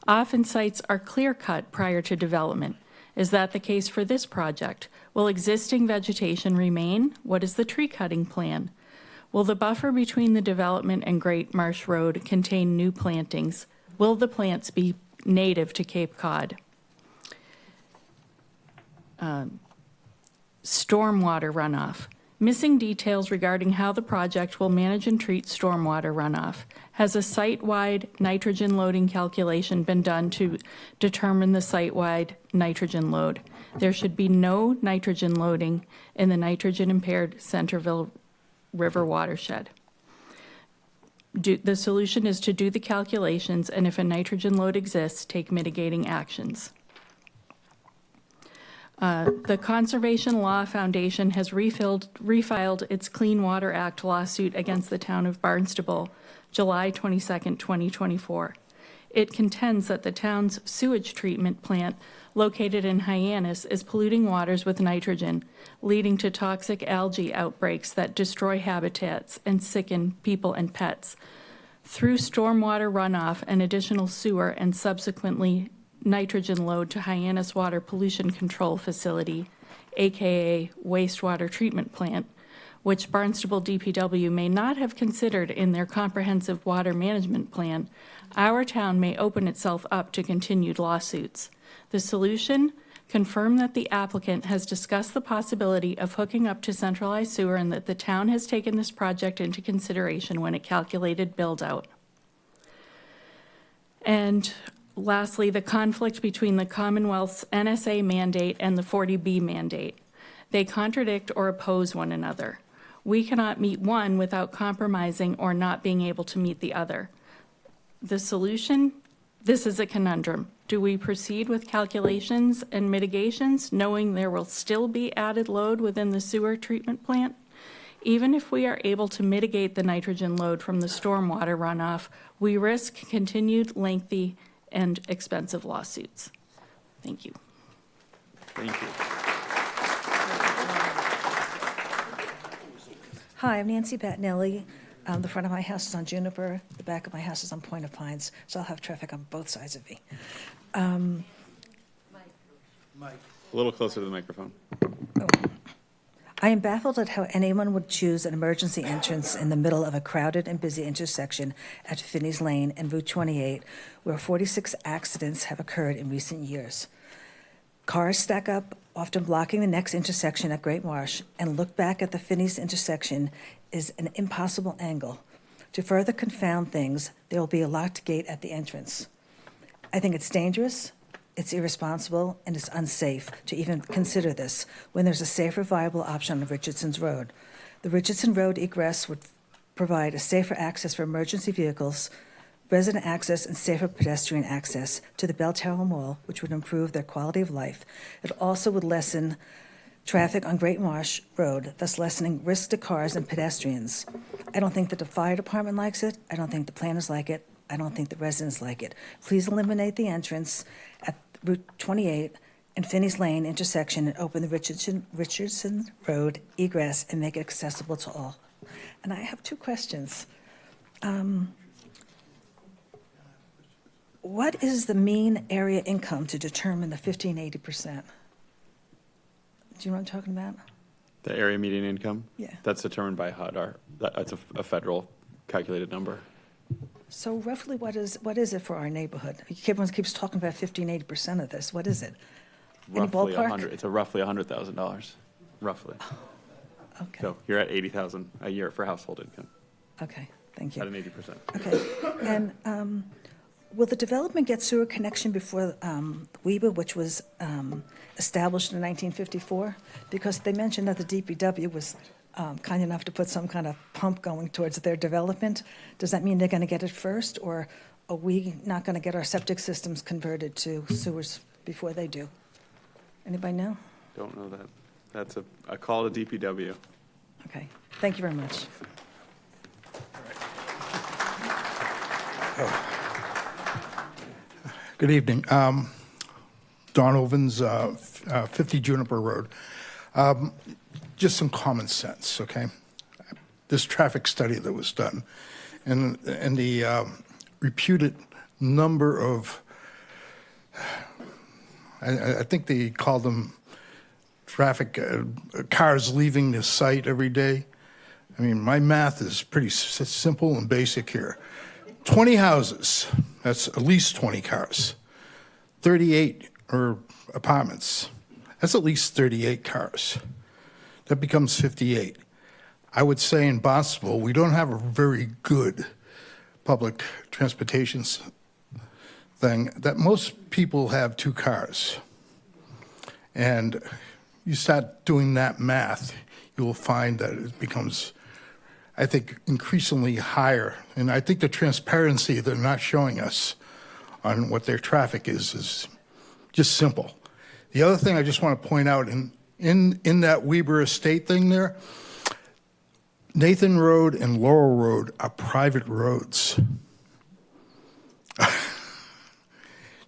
Often sites are clear-cut prior to development. Is that the case for this project? Will existing vegetation remain? What is the tree cutting plan? Will the buffer between the development and Great Marsh Road contain new plantings? Will the plants be native to Cape Cod? Stormwater runoff. Missing details regarding how the project will manage and treat stormwater runoff. Has a site-wide nitrogen loading calculation been done to determine the site-wide nitrogen load? There should be no nitrogen loading in the nitrogen-impaired Centerville River watershed. The solution is to do the calculations, and if a nitrogen load exists, take mitigating actions. The Conservation Law Foundation has refiled its Clean Water Act lawsuit against the town of Barnstable, July 22nd, 2024. It contends that the town's sewage treatment plant located in Hyannis is polluting waters with nitrogen, leading to toxic algae outbreaks that destroy habitats and sicken people and pets. Through stormwater runoff and additional sewer and subsequently nitrogen load to Hyannis Water Pollution Control Facility, aka wastewater treatment plant, which Barnstable DPW may not have considered in their comprehensive water management plan, our town may open itself up to continued lawsuits. The solution? Confirm that the applicant has discussed the possibility of hooking up to centralized sewer and that the town has taken this project into consideration when it calculated build-out. And lastly, the conflict between the Commonwealth's NSA mandate and the 40B mandate. They contradict or oppose one another. We cannot meet one without compromising or not being able to meet the other. The solution? This is a conundrum. Do we proceed with calculations and mitigations, knowing there will still be added load within the sewer treatment plant? Even if we are able to mitigate the nitrogen load from the stormwater runoff, we risk continued lengthy and expensive lawsuits. Thank you. Thank you. Hi, I'm Nancy Battinelli. The front of my house is on Juniper. The back of my house is on Point of Pines, so I'll have traffic on both sides of me. A little closer to the microphone. I am baffled at how anyone would choose an emergency entrance in the middle of a crowded and busy intersection at Finney's Lane and Route 28, where 46 accidents have occurred in recent years. Cars stack up, often blocking the next intersection at Great Marsh, and look back at the Finney's intersection is an impossible angle. To further confound things, there will be a locked gate at the entrance. I think it's dangerous, it's irresponsible, and it's unsafe to even consider this when there's a safer, viable option on Richardson's Road. The Richardson Road egress would provide a safer access for emergency vehicles, resident access, and safer pedestrian access to the Bell Tower Mall, which would improve their quality of life. It also would lessen traffic on Great Marsh Road, thus lessening risk to cars and pedestrians. I don't think that the fire department likes it. I don't think the planners like it. I don't think the residents like it. Please eliminate the entrance at Route 28 and Finney's Lane intersection and open the Richardson Road egress and make it accessible to all. And I have two questions. What is the mean area income to determine the 1580%? Do you know what I'm talking about? The area median income? Yeah. That's determined by HUD. That's a federal calculated number. So roughly what is it for our neighborhood? Everyone keeps talking about 1580% of this. What is it? Any Roughly ballpark? It's roughly $100,000, roughly. Okay. So you're at $80,000 a year for household income. Okay, thank you. At an 80%. Okay, and will the development get sewer connection before Weber, which was established in 1954? Because they mentioned that the DPW was kind enough to put some kind of pump going towards their development. Does that mean they're going to get it first, or are we not going to get our septic systems converted to sewers before they do? Anybody know? Don't know that. That's a call to DPW. Okay, thank you very much. Good evening. Don Ovens, 50 Juniper Road. Just some common sense, okay? This traffic study that was done and the reputed number of, I think they called them traffic, cars leaving the site every day. I mean, my math is pretty simple and basic here. 20 houses, that's at least 20 cars. 38 are apartments, that's at least 38 cars. That becomes 58. I would say in Barnstable, we don't have a very good public transportation thing, that most people have 2 cars. And you start doing that math, you will find that it becomes, I think, increasingly higher. And I think the transparency they're not showing us on what their traffic is just simple. The other thing I just want to point out, in that Weber Estate thing there, Nathan Road and Laurel Road are private roads.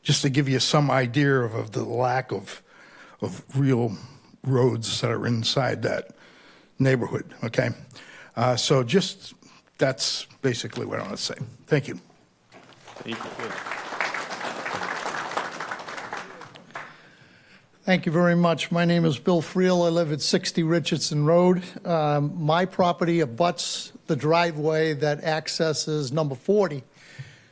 Just to give you some idea of the lack of real roads that are inside that neighborhood, okay? So just, that's basically what I want to say. Thank you. Thank you. Thank you very much. My name is Bill Friel. I live at 60 Richardson Road. My property abuts the driveway that accesses number 40.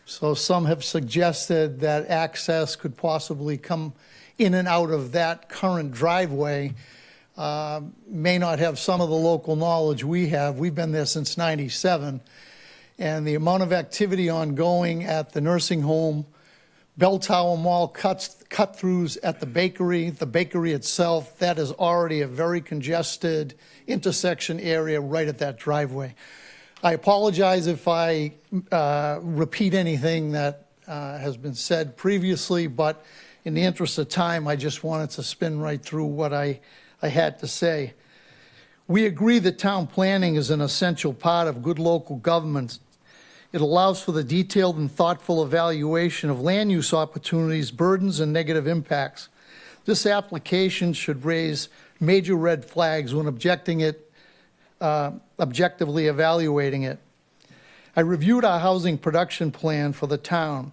So some have suggested that access could possibly come in and out of that current driveway. May not have some of the local knowledge we have. We've been there since '97. And the amount of activity ongoing at the nursing home, Bell Tower Mall, cut-throughs at the bakery itself, that is already a very congested intersection area right at that driveway. I apologize if I repeat anything that has been said previously, but in the interest of time, I just wanted to spin right through what I had to say. We agree that town planning is an essential part of good local government. It allows for the detailed and thoughtful evaluation of land use opportunities, burdens, and negative impacts. This application should raise major red flags when objectively evaluating it. I reviewed our housing production plan for the town.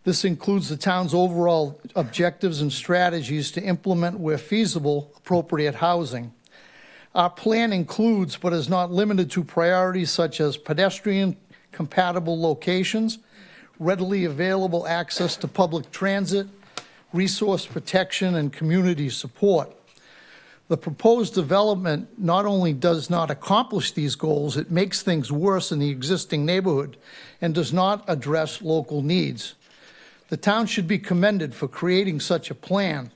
This includes the town's overall objectives and strategies to implement, where feasible, appropriate housing. Our plan includes, but is not limited to, priorities such as pedestrian compatible locations, readily available access to public transit, resource protection, and community support. The proposed development not only does not accomplish these goals, it makes things worse in the existing neighborhood and does not address local needs. The town should be commended for creating such a plan.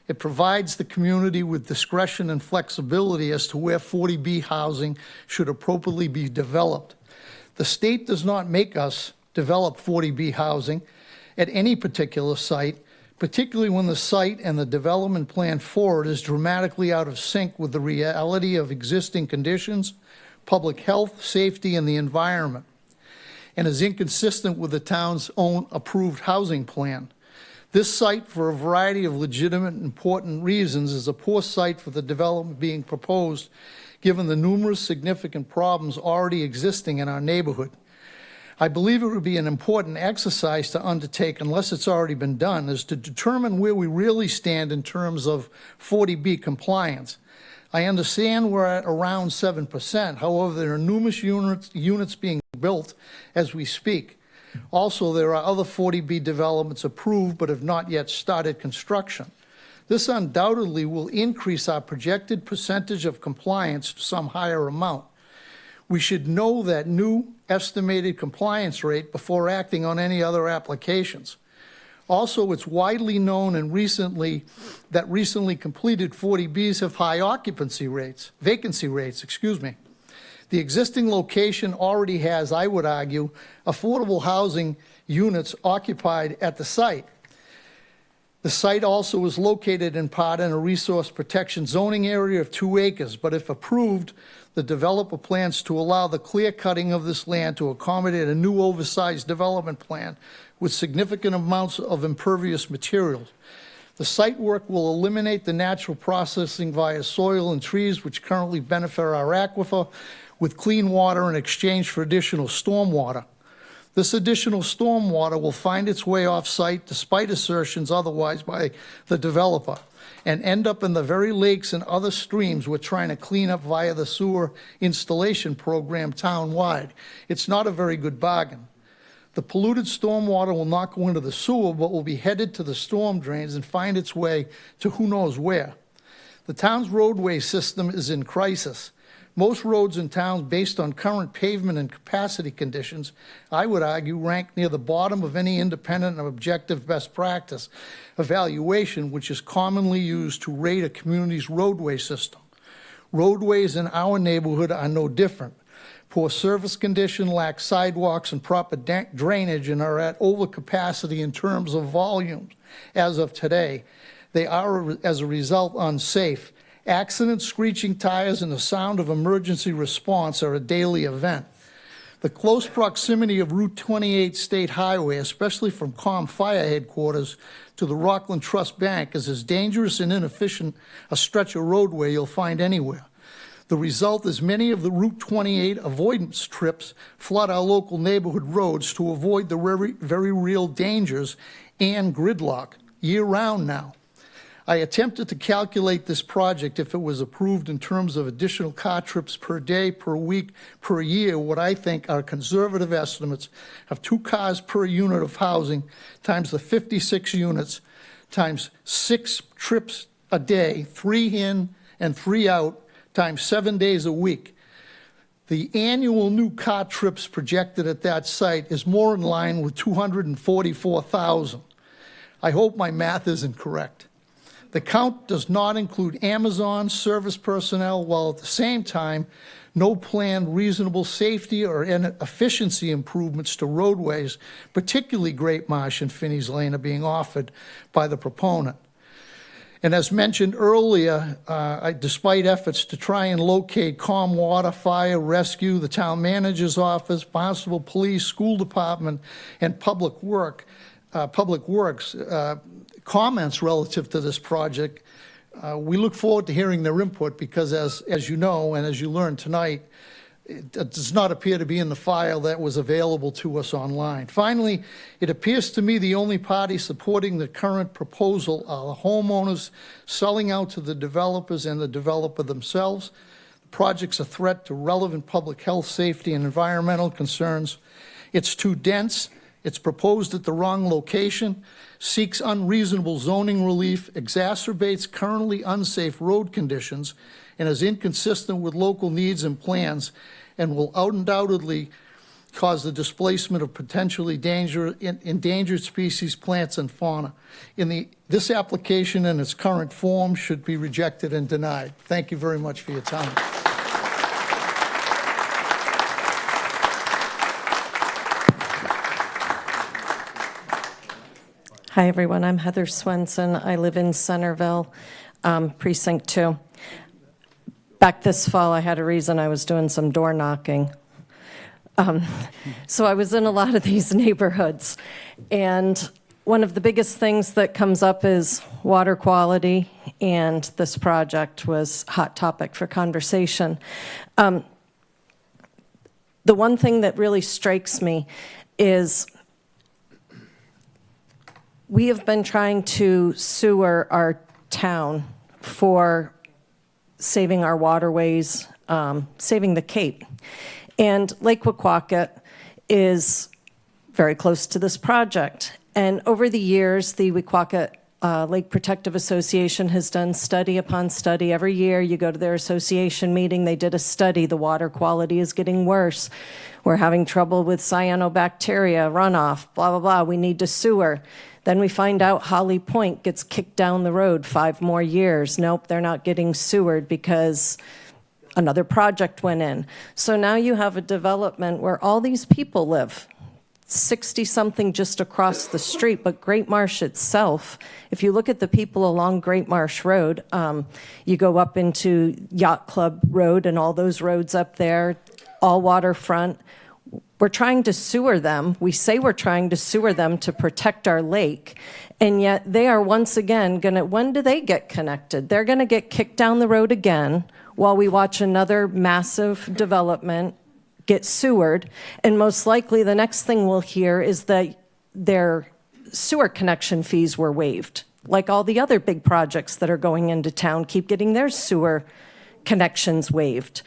It provides the community with discretion and flexibility as to where 40B housing should appropriately be developed. The state does not make us develop 40B housing at any particular site, particularly when the site and the development plan for it is dramatically out of sync with the reality of existing conditions, public health, safety, and the environment, and is inconsistent with the town's own approved housing plan. This site, for a variety of legitimate and important reasons, is a poor site for the development being proposed, given the numerous significant problems already existing in our neighborhood. I believe it would be an important exercise to undertake, unless it's already been done, is to determine where we really stand in terms of 40B compliance. I understand we're at around 7%. However, there are numerous units being built as we speak. Also, there are other 40B developments approved but have not yet started construction. This undoubtedly will increase our projected percentage of compliance to some higher amount. We should know that new estimated compliance rate before acting on any other applications. Also, it's widely known and recently completed 40Bs have high vacancy rates. The existing location already has, I would argue, affordable housing units occupied at the site. The site also is located in part in a resource protection zoning area of 2 acres, but if approved, the developer plans to allow the clear cutting of this land to accommodate a new oversized development plan with significant amounts of impervious materials. The site work will eliminate the natural processing via soil and trees which currently benefit our aquifer with clean water in exchange for additional stormwater. This additional stormwater will find its way off-site despite assertions otherwise by the developer and end up in the very lakes and other streams we're trying to clean up via the sewer installation program town-wide. It's not a very good bargain. The polluted stormwater will not go into the sewer, but will be headed to the storm drains and find its way to who knows where. The town's roadway system is in crisis. Most roads in towns, based on current pavement and capacity conditions, I would argue rank near the bottom of any independent and objective best practice evaluation, which is commonly used to rate a community's roadway system. Roadways in our neighborhood are no different. Poor service condition, lack sidewalks and proper drainage, and are at overcapacity in terms of volumes. As of today, they are, as a result, unsafe. Accidents, screeching tires, and the sound of emergency response are a daily event. The close proximity of Route 28 State Highway, especially from COM Fire Headquarters to the Rockland Trust Bank, is as dangerous and inefficient a stretch of roadway you'll find anywhere. The result is many of the Route 28 avoidance trips flood our local neighborhood roads to avoid the very real dangers and gridlock year-round now. I attempted to calculate this project if it was approved in terms of additional car trips per day, per week, per year, what I think are conservative estimates of 2 cars per unit of housing times the 56 units times 6 trips a day, 3 in and 3 out, times 7 days a week. The annual new car trips projected at that site is more in line with 244,000. I hope my math isn't correct. The count does not include Amazon service personnel, while at the same time, no planned reasonable safety or efficiency improvements to roadways, particularly Great Marsh and Finney's Lane, are being offered by the proponent. And as mentioned earlier, despite efforts to try and locate COM Water, Fire, Rescue, the Town Manager's Office, Barnstable Police, School Department, and Public Works, comments relative to this project, we look forward to hearing their input because as you know and as you learned tonight, it does not appear to be in the file that was available to us online. Finally, it appears to me the only party supporting the current proposal are the homeowners selling out to the developers and the developer themselves. The project's a threat to relevant public health, safety, and environmental concerns. It's too dense. It's proposed at the wrong location, seeks unreasonable zoning relief, exacerbates currently unsafe road conditions, and is inconsistent with local needs and plans, and will undoubtedly cause the displacement of potentially endangered species, plants, and fauna. This application in its current form should be rejected and denied. Thank you very much for your time. Hi, everyone. I'm Heather Swenson. I live in Centerville, Precinct 2. Back this fall, I had a reason I was doing some door knocking. So I was in a lot of these neighborhoods, and one of the biggest things that comes up is water quality, and this project was a hot topic for conversation. The one thing that really strikes me is we have been trying to sewer our town for saving our waterways, saving the Cape. And Lake Wequaquet is very close to this project. And over the years, the Wequaquet Lake Protective Association has done study upon study. Every year you go to their association meeting, they did a study. The water quality is getting worse. We're having trouble with cyanobacteria, runoff, blah, blah, blah. We need to sewer. Then we find out Holly Point gets kicked down the road 5 more years. Nope, they're not getting sewered because another project went in. So now you have a development where all these people live, 60-something just across the street, but Great Marsh itself, if you look at the people along Great Marsh Road, you go up into Yacht Club Road and all those roads up there, all waterfront. We're trying to sewer them. We say we're trying to sewer them to protect our lake, and yet they are once again gonna, when do they get connected? They're gonna get kicked down the road again while we watch another massive development get sewered, and most likely the next thing we'll hear is that their sewer connection fees were waived, like all the other big projects that are going into town keep getting their sewer connections waived.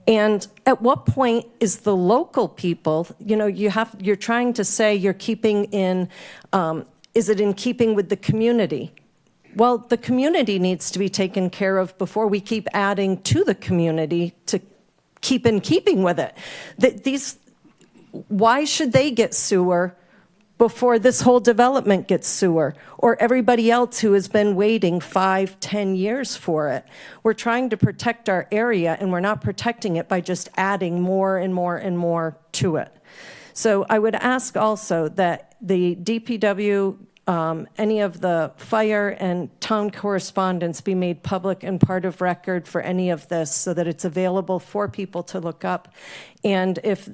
And at what point is the local people, you know, you're trying to say you're keeping in, is it in keeping with the community? Well, the community needs to be taken care of before we keep adding to the community to keep in keeping with it. Why should they get sewer before this whole development gets sewer, or everybody else who has been waiting 5-10 years for it? We're trying to protect our area, and we're not protecting it by just adding more and more and more to it. So I would ask also that the DPW, any of the fire and town correspondence be made public and part of record for any of this so that it's available for people to look up. And if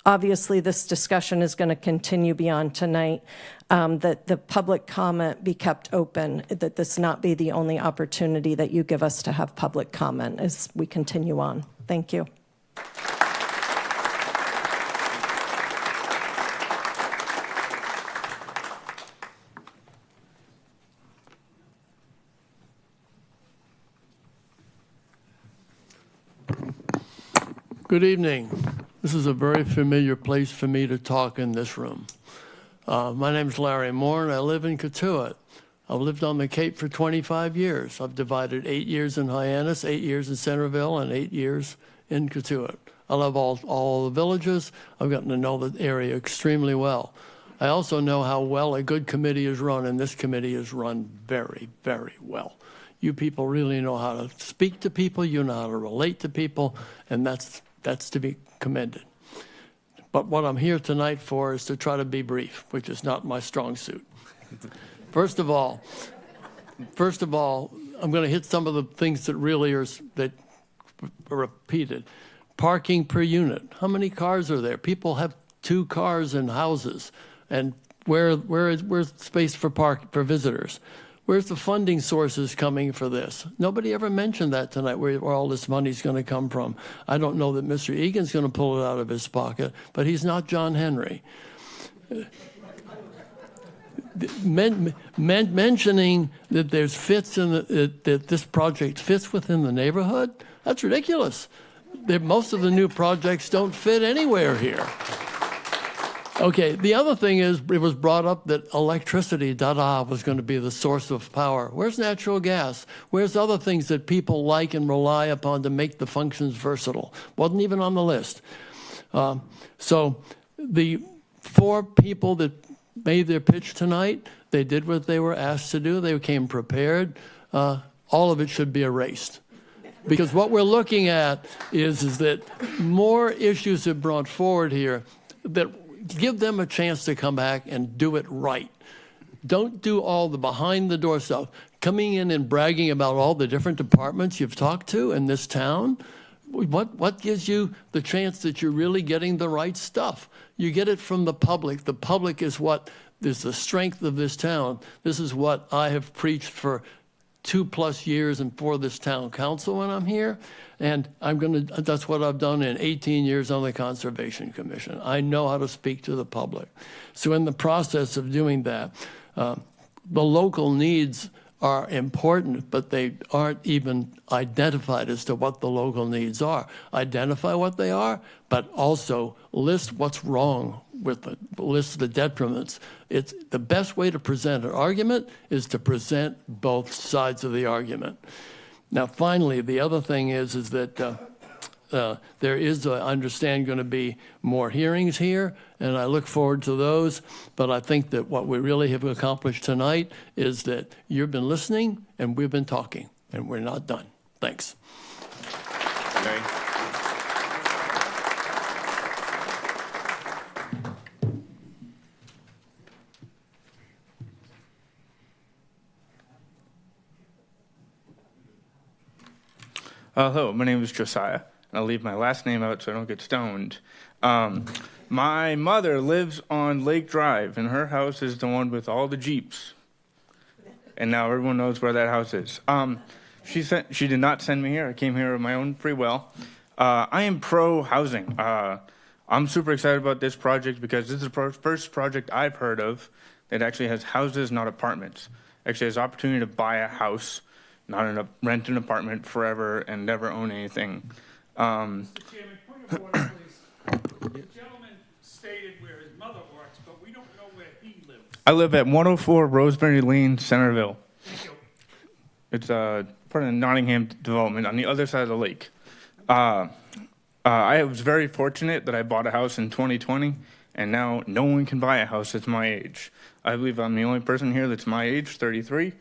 obviously this discussion is going to continue beyond tonight, that the public comment be kept open, that this not be the only opportunity that you give us to have public comment as we continue on. Thank you. Good evening. This is a very familiar place for me to talk in this room. My name's Larry Moore, and I live in Cotuit. I've lived on the Cape for 25 years. I've divided 8 years in Hyannis, 8 years in Centerville, and 8 years in Cotuit. I love all the villages. I've gotten to know the area extremely well. I also know how well a good committee is run, and this committee is run very, very well. You people really know how to speak to people, you know how to relate to people, and that's to be commended. But what I'm here tonight for is to try to be brief, which is not my strong suit. First of all, I'm going to hit some of the things that really are repeated. Parking per unit. How many cars are there? People have 2 cars in houses, and where's space for visitors? Where's the funding sources coming for this? Nobody ever mentioned that tonight, where all this money's going to come from. I don't know that Mr. Egan's going to pull it out of his pocket, but he's not John Henry. Mentioning that there's fits in that this project fits within the neighborhood, that's ridiculous. Most of the new projects don't fit anywhere here. Okay, the other thing is, it was brought up that electricity, was going to be the source of power. Where's natural gas? Where's other things that people like and rely upon to make the functions versatile? Wasn't even on the list. So the 4 people that made their pitch tonight, they did what they were asked to do. They came prepared. All of it should be erased. Because what we're looking at is that more issues are brought forward here that give them a chance to come back and do it right. Don't do all the behind-the-door stuff. Coming in and bragging about all the different departments you've talked to in this town, what gives you the chance that you're really getting the right stuff? You get it from the public. The public is what is the strength of this town. This is what I have preached for 2+ years and for this town council when I'm here. And that's what I've done in 18 years on the Conservation Commission. I know how to speak to the public. So in the process of doing that, the local needs are important, but they aren't even identified as to what the local needs are. Identify what they are, but also list what's wrong with it, list the detriments. It's the best way to present an argument is to present both sides of the argument. Now, finally, the other thing is that there is, I understand, going to be more hearings here, and I look forward to those. But I think that what we really have accomplished tonight is that you've been listening and we've been talking, and we're not done. Thanks. Okay. Hello, my name is Josiah, and I'll leave my last name out so I don't get stoned. My mother lives on Lake Drive, and her house is the one with all the Jeeps. And now everyone knows where that house is. She did not send me here. I came here of my own free will. I am pro-housing. I'm super excited about this project because this is the first project I've heard of that actually has houses, not apartments. Actually has opportunity to buy a house, not rent an apartment forever and never own anything. Mr. Chairman, point of order, please. The gentleman stated where his mother works, but we don't know where he lives. I live at 104 Rosemary Lane, Centerville. Thank you. It's part of the Nottingham development on the other side of the lake. I was very fortunate that I bought a house in 2020, and now no one can buy a house that's my age. I believe I'm the only person here that's my age, 33.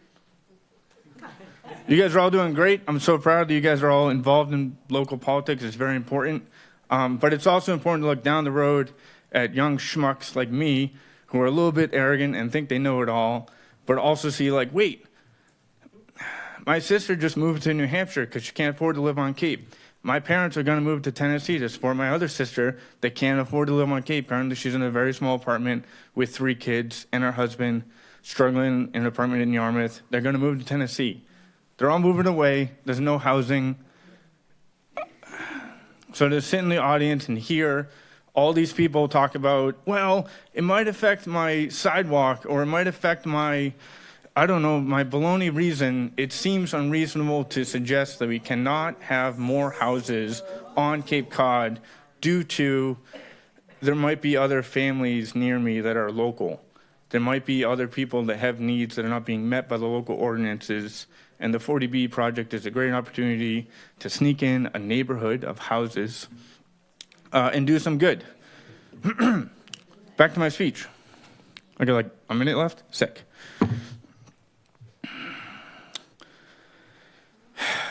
You guys are all doing great. I'm so proud that you guys are all involved in local politics. It's very important. But it's also important to look down the road at young schmucks like me who are a little bit arrogant and think they know it all, but also see like, wait, my sister just moved to New Hampshire because she can't afford to live on Cape. My parents are going to move to Tennessee to support my other sister that can't afford to live on Cape. Apparently, she's in a very small apartment with 3 kids and her husband struggling in an apartment in Yarmouth. They're going to move to Tennessee. They're all moving away. There's no housing. So to sit in the audience and hear all these people talk about, well, it might affect my sidewalk or it might affect my, I don't know, my baloney reason, it seems unreasonable to suggest that we cannot have more houses on Cape Cod due to there might be other families near me that are local. There might be other people that have needs that are not being met by the local ordinances. And the 40B project is a great opportunity to sneak in a neighborhood of houses and do some good. Back to my speech. I got like a minute left? Sick.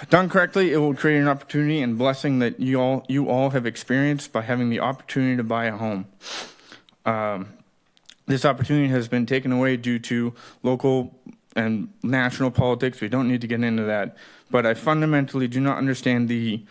Done correctly, it will create an opportunity and blessing that you all have experienced by having the opportunity to buy a home. This opportunity has been taken away due to local and national politics. We don't need to get into that. But I fundamentally do not understand the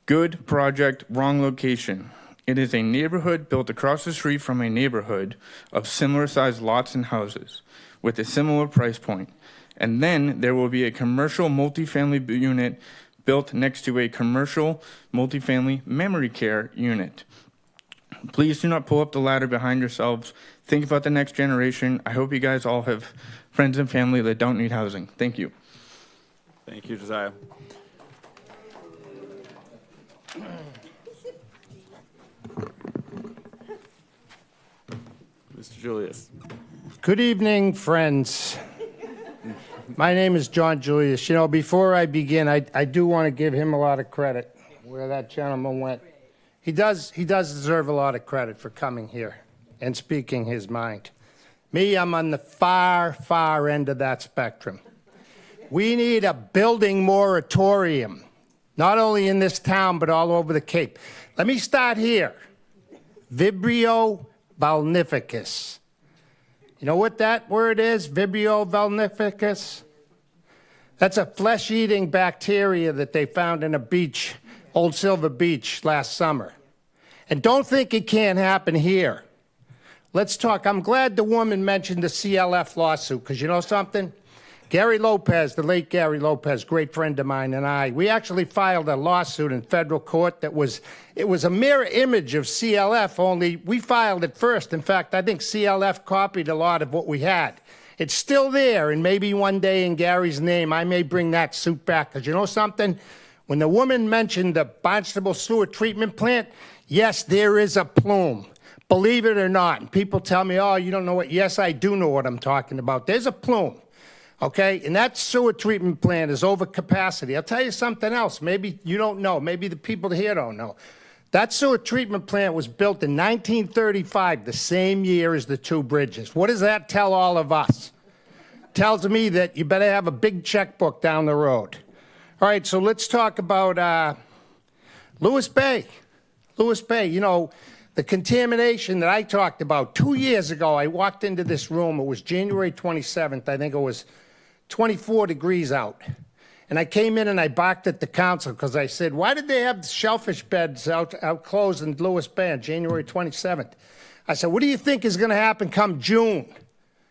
good project, wrong location. It is a neighborhood built across the street from a neighborhood of similar sized lots and houses with a similar price point. And then there will be a commercial multifamily unit built next to a commercial multifamily memory care unit. Please do not pull up the ladder behind yourselves. Think about the next generation. I hope you guys all have friends and family that don't need housing. Thank you. Thank you, Josiah. Mr. Julius. Good evening, friends. My name is John Julius. You know, before I begin, I do want to give him a lot of credit where that gentleman went. He does deserve a lot of credit for coming here and speaking his mind. Me, I'm on the far, far end of that spectrum. We need a building moratorium, not only in this town, but all over the Cape. Let me start here. Vibrio balnificus. You know what that word is? Vibrio vulnificus? That's a flesh-eating bacteria that they found in a beach, Old Silver Beach, last summer. And don't think it can't happen here. Let's talk. I'm glad the woman mentioned the CLF lawsuit, because you know something? Gary Lopez, the late Gary Lopez, great friend of mine, and we actually filed a lawsuit in federal court it was a mirror image of CLF, only we filed it first. In fact, I think CLF copied a lot of what we had. It's still there, and maybe one day in Gary's name, I may bring that suit back, because you know something? When the woman mentioned the Barnstable sewer treatment plant, yes, there is a plume. Believe it or not. And people tell me, oh, you don't know what. Yes, I do know what I'm talking about. There's a plume. Okay, and that sewer treatment plant is over capacity. I'll tell you something else. Maybe you don't know. Maybe the people here don't know. That sewer treatment plant was built in 1935, the same year as the two bridges. What does that tell all of us? Tells me that you better have a big checkbook down the road. All right, so let's talk about Lewis Bay. Lewis Bay, you know, the contamination that I talked about 2 years ago, I walked into this room. It was January 27th. I think it was 24 degrees out. And I came in and I barked at the council because I said, why did they have shellfish beds out closed in Lewis Bay on January 27th? I said, what do you think is going to happen come June?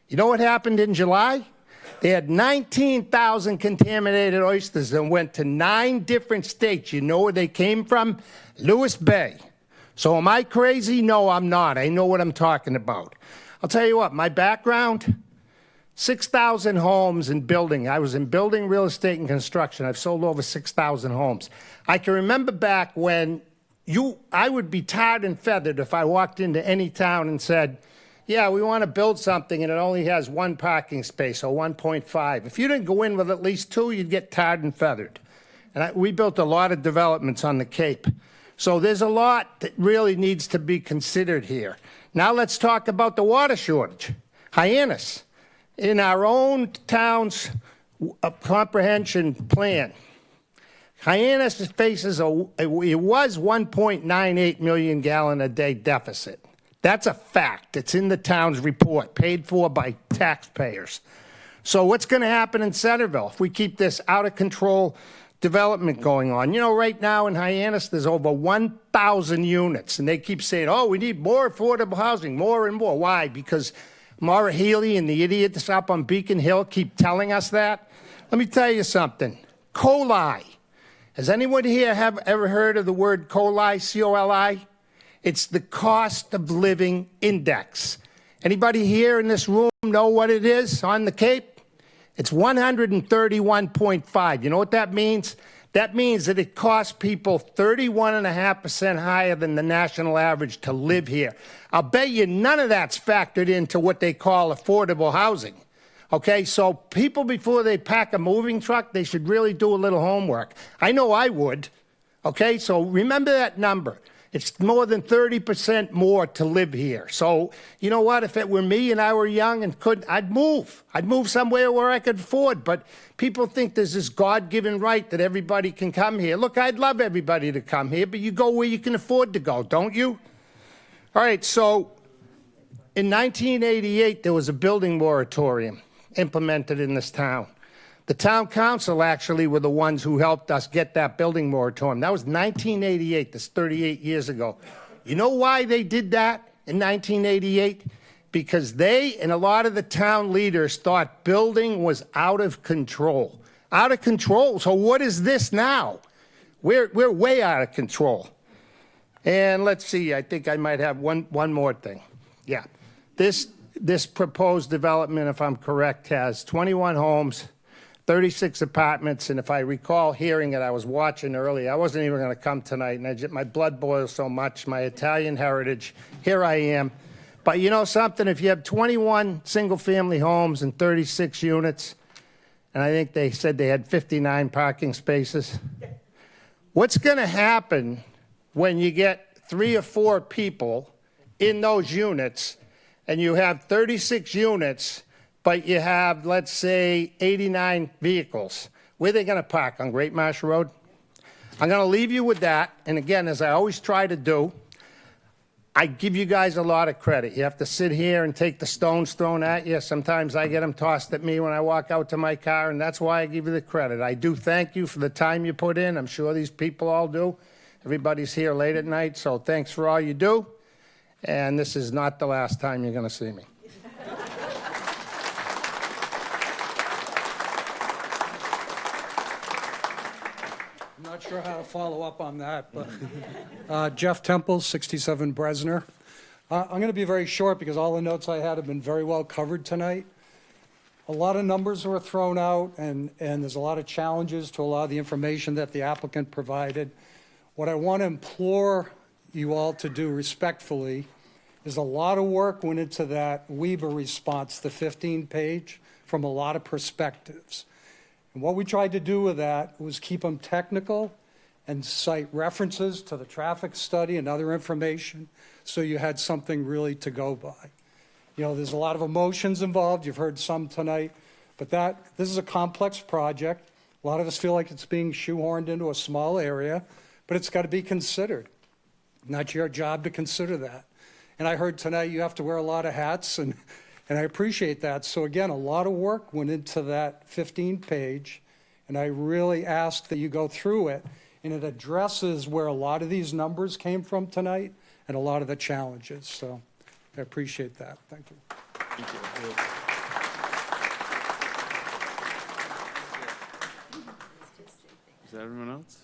You know what happened in July? They had 19,000 contaminated oysters and went to 9 different states. You know where they came from? Lewis Bay. So am I crazy? No, I'm not. I know what I'm talking about. I'll tell you what, my background, 6,000 homes in building. I was in building, real estate, and construction. I've sold over 6,000 homes. I can remember back when I would be tarred and feathered if I walked into any town and said, yeah, we want to build something and it only has 1 parking space or 1.5. If you didn't go in with at least 2, you'd get tarred and feathered. And we built a lot of developments on the Cape. So there's a lot that really needs to be considered here. Now let's talk about the water shortage. Hyannis, in our own town's comprehension plan, Hyannis faces it was 1.98 million gallon a day deficit. That's a fact. It's in the town's report, paid for by taxpayers. So what's going to happen in Centerville if we keep this out of control development going on? You know, right now in Hyannis, there's over 1,000 units, and they keep saying, oh, we need more affordable housing, more and more. Why? Because Maura Healey and the idiots up on Beacon Hill keep telling us that. Let me tell you something. COLI. Has anyone here ever heard of the word COLI, C-O-L-I? It's the cost of living index. Anybody here in this room know what it is on the Cape? It's 131.5. You know what that means? That means that it costs people 31.5% higher than the national average to live here. I'll bet you none of that's factored into what they call affordable housing. Okay, so people, before they pack a moving truck, they should really do a little homework. I know I would. Okay, so remember that number. It's more than 30% more to live here. So, you know what? If it were me and I were young and I'd move. I'd move somewhere where I could afford. But people think there's this God-given right that everybody can come here. Look, I'd love everybody to come here, but you go where you can afford to go, don't you? All right, so in 1988, there was a building moratorium implemented in this town. The town council actually were the ones who helped us get that building moratorium. That was 1988. That's 38 years ago. You know why they did that in 1988? Because they and a lot of the town leaders thought building was out of control. Out of control. So what is this now? We're way out of control. And let's see, I think I might have one more thing. Yeah. This proposed development, if I'm correct, has 21 homes, 36 apartments, and if I recall hearing it, I was watching earlier. I wasn't even going to come tonight, and my blood boils so much, my Italian heritage. Here I am. But you know something? If you have 21 single-family homes and 36 units, and I think they said they had 59 parking spaces, what's going to happen when you get 3 or 4 people in those units and you have 36 units, but you have, let's say, 89 vehicles? Where are they going to park? On Great Marsh Road? I'm going to leave you with that. And again, as I always try to do, I give you guys a lot of credit. You have to sit here and take the stones thrown at you. Sometimes I get them tossed at me when I walk out to my car, and that's why I give you the credit. I do thank you for the time you put in. I'm sure these people all do. Everybody's here late at night, so thanks for all you do. And this is not the last time you're going to see me. I'm not sure how to follow up on that, but Jeff Temple, 67 Bresner. I'm going to be very short because all the notes I had have been very well covered tonight. A lot of numbers were thrown out, and there's a lot of challenges to a lot of the information that the applicant provided. What I want to implore you all to do respectfully is a lot of work went into that Weber response, the 15-page, from a lot of perspectives. And what we tried to do with that was keep them technical and cite references to the traffic study and other information so you had something really to go by. You know, there's a lot of emotions involved. You've heard some tonight, but this is a complex project. A lot of us feel like it's being shoehorned into a small area, but it's got to be considered. Not your job to consider that. And I heard tonight you have to wear a lot of hats, and I appreciate that. So again, a lot of work went into that 15-page, and I really ask that you go through it, and it addresses where a lot of these numbers came from tonight and a lot of the challenges. So I appreciate that. Thank you. Thank you. Is that everyone else?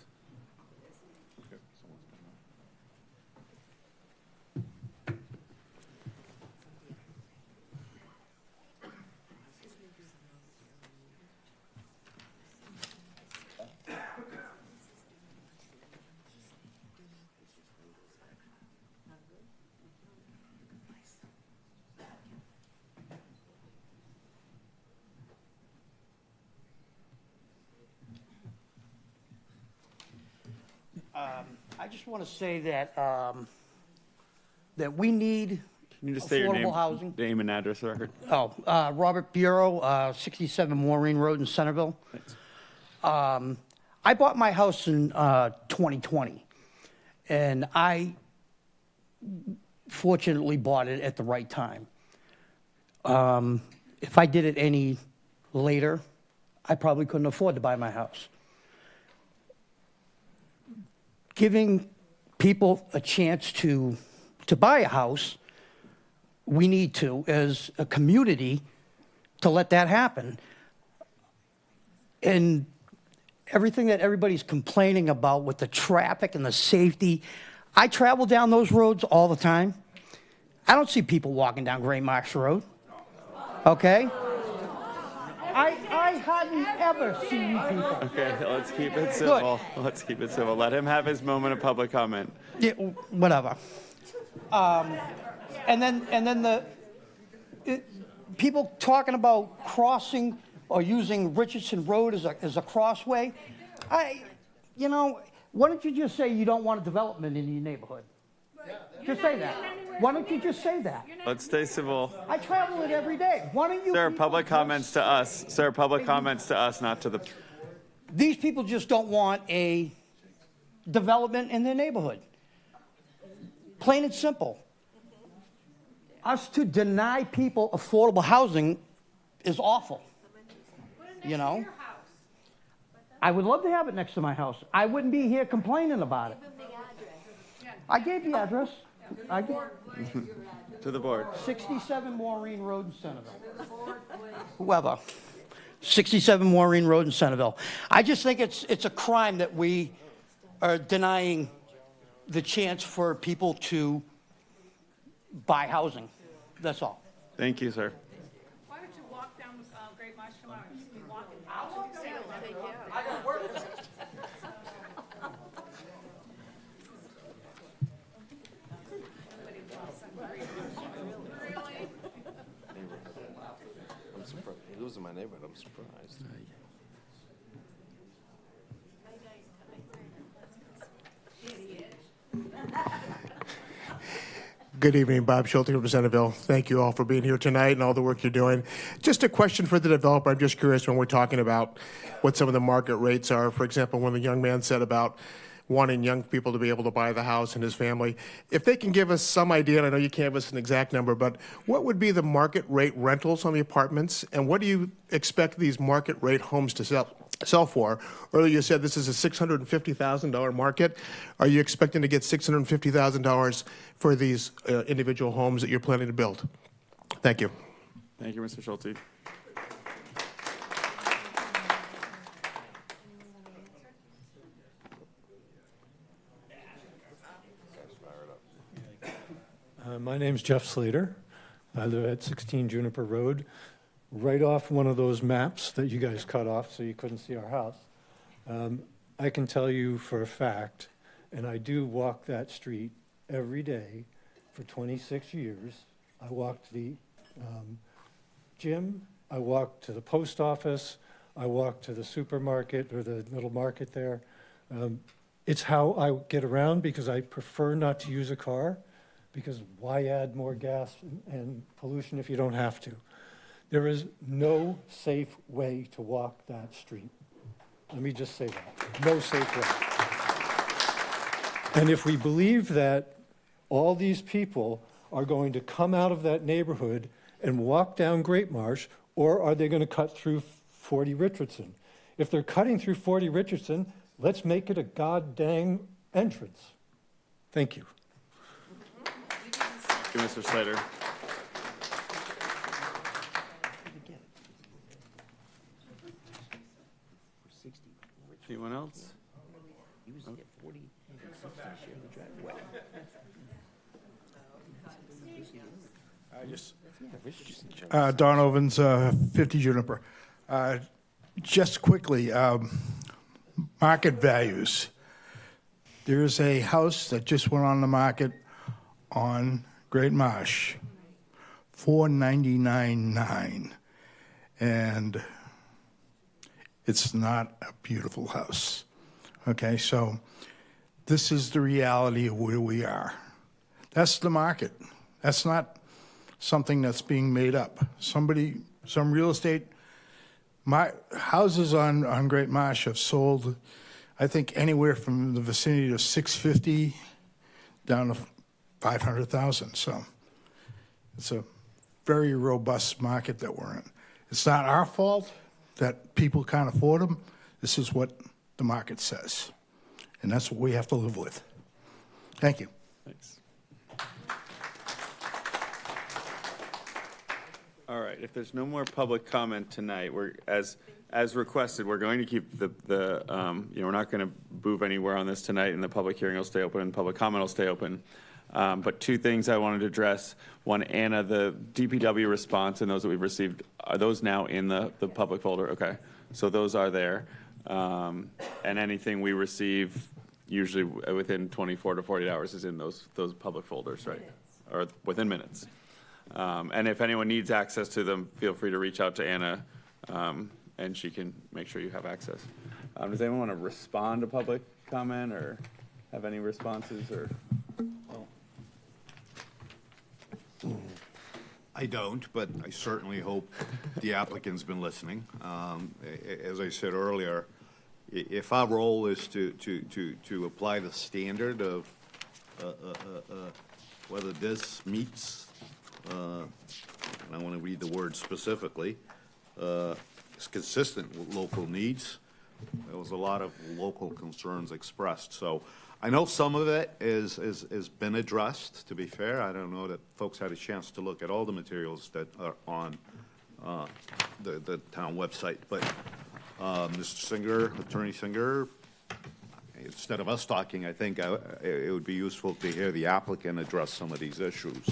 I just want to say that that we need Can you just say your affordable housing. name and address record? Oh, Robert Bureau, 67 Maureen Road in Centerville. I bought my house in 2020, and I fortunately bought it at the right time. If I did it any later, I probably couldn't afford to buy my house. Giving people a chance to buy a house, we need to, as a community, to let that happen. And everything that everybody's complaining about with the traffic and the safety, I travel down those roads all the time. I don't see people walking down Great Marsh Road, okay? I hardly ever see you people. Okay, let's keep it civil. Let's keep it civil. Let him have his moment of public comment. Yeah, whatever. And then people talking about crossing or using Richardson Road as a crossway. Why don't you just say you don't want a development in your neighborhood? Just say that. Why don't you just say that? Let's stay civil. I travel it every day. Why don't you? Sir, public comments to us. Sir, public comments to us, not to the... These people just don't want a development in their neighborhood. Plain and simple. Us to deny people affordable housing is awful. You know? I would love to have it next to my house. I wouldn't be here complaining about it. I gave the address. To the board. 67 Maureen Road in Centerville. Whoever. 67 Maureen Road in Centerville. I just think it's a crime that we are denying the chance for people to buy housing. That's all. Thank you, sir. Why don't you walk down Great Marsh tomorrow? You should be walking. I got work. I'm surprised. He lives in my neighborhood. I'm surprised. Good evening, Bob Schulte from Centerville. Thank you all for being here tonight and all the work you're doing. Just a question for the developer. I'm just curious when we're talking about what some of the market rates are. For example, when the young man said about wanting young people to be able to buy the house and his family. If they can give us some idea, and I know you can't give us an exact number, but what would be the market rate rentals on the apartments, and what do you expect these market rate homes to sell for? Earlier you said this is a $650,000 market. Are you expecting to get $650,000 for these individual homes that you're planning to build? Thank you. Thank you, Mr. Schulte. My name's Jeff Slater. I live at 16 Juniper Road, right off one of those maps that you guys cut off so you couldn't see our house. I can tell you for a fact, and I do walk that street every day for 26 years. I walk to the gym, I walk to the post office, I walk to the supermarket or the little market there. It's how I get around because I prefer not to use a car, because why add more gas and pollution if you don't have to? There is no safe way to walk that street. Let me just say that. No safe way. And if we believe that all these people are going to come out of that neighborhood and walk down Great Marsh, or are they going to cut through 40 Richardson? If they're cutting through 40 Richardson, let's make it a god-dang entrance. Thank you. Thank you, Mr. Slater. Anyone else? Don Ovens, 50 Juniper. Just quickly, market values. There's a house that just went on the market on Great Marsh, $499.9, and it's not a beautiful house. Okay, so this is the reality of where we are. That's the market. That's not something that's being made up. Some real estate, houses on Great Marsh have sold, I think, anywhere from the vicinity of $650 down to $500,000. So it's a very robust market that we're in. It's not our fault that people can't afford them. This is what the market says, and that's what we have to live with. Thank you. Thanks. All right, if there's no more public comment tonight, as requested, we're going to keep we're not going to move anywhere on this tonight, and the public hearing will stay open and public comment will stay open. But two things I wanted to address. One, Anna, the DPW response and those that we've received, are those now in the public folder? Okay, so those are there. And anything we receive, usually within 24 to 48 hours, is in those public folders, right? Or within minutes. And if anyone needs access to them, feel free to reach out to Anna, and she can make sure you have access. Does anyone want to respond to public comment or have any responses or? I don't, but I certainly hope the applicant's been listening. As I said earlier, if our role is to apply the standard of whether this meets, and I want to read the word specifically, is consistent with local needs. There was a lot of local concerns expressed. So I know some of it has been addressed, to be fair. I don't know that folks had a chance to look at all the materials that are on the town website. But Mr. Singer, Attorney Singer, instead of us talking, I think it would be useful to hear the applicant address some of these issues.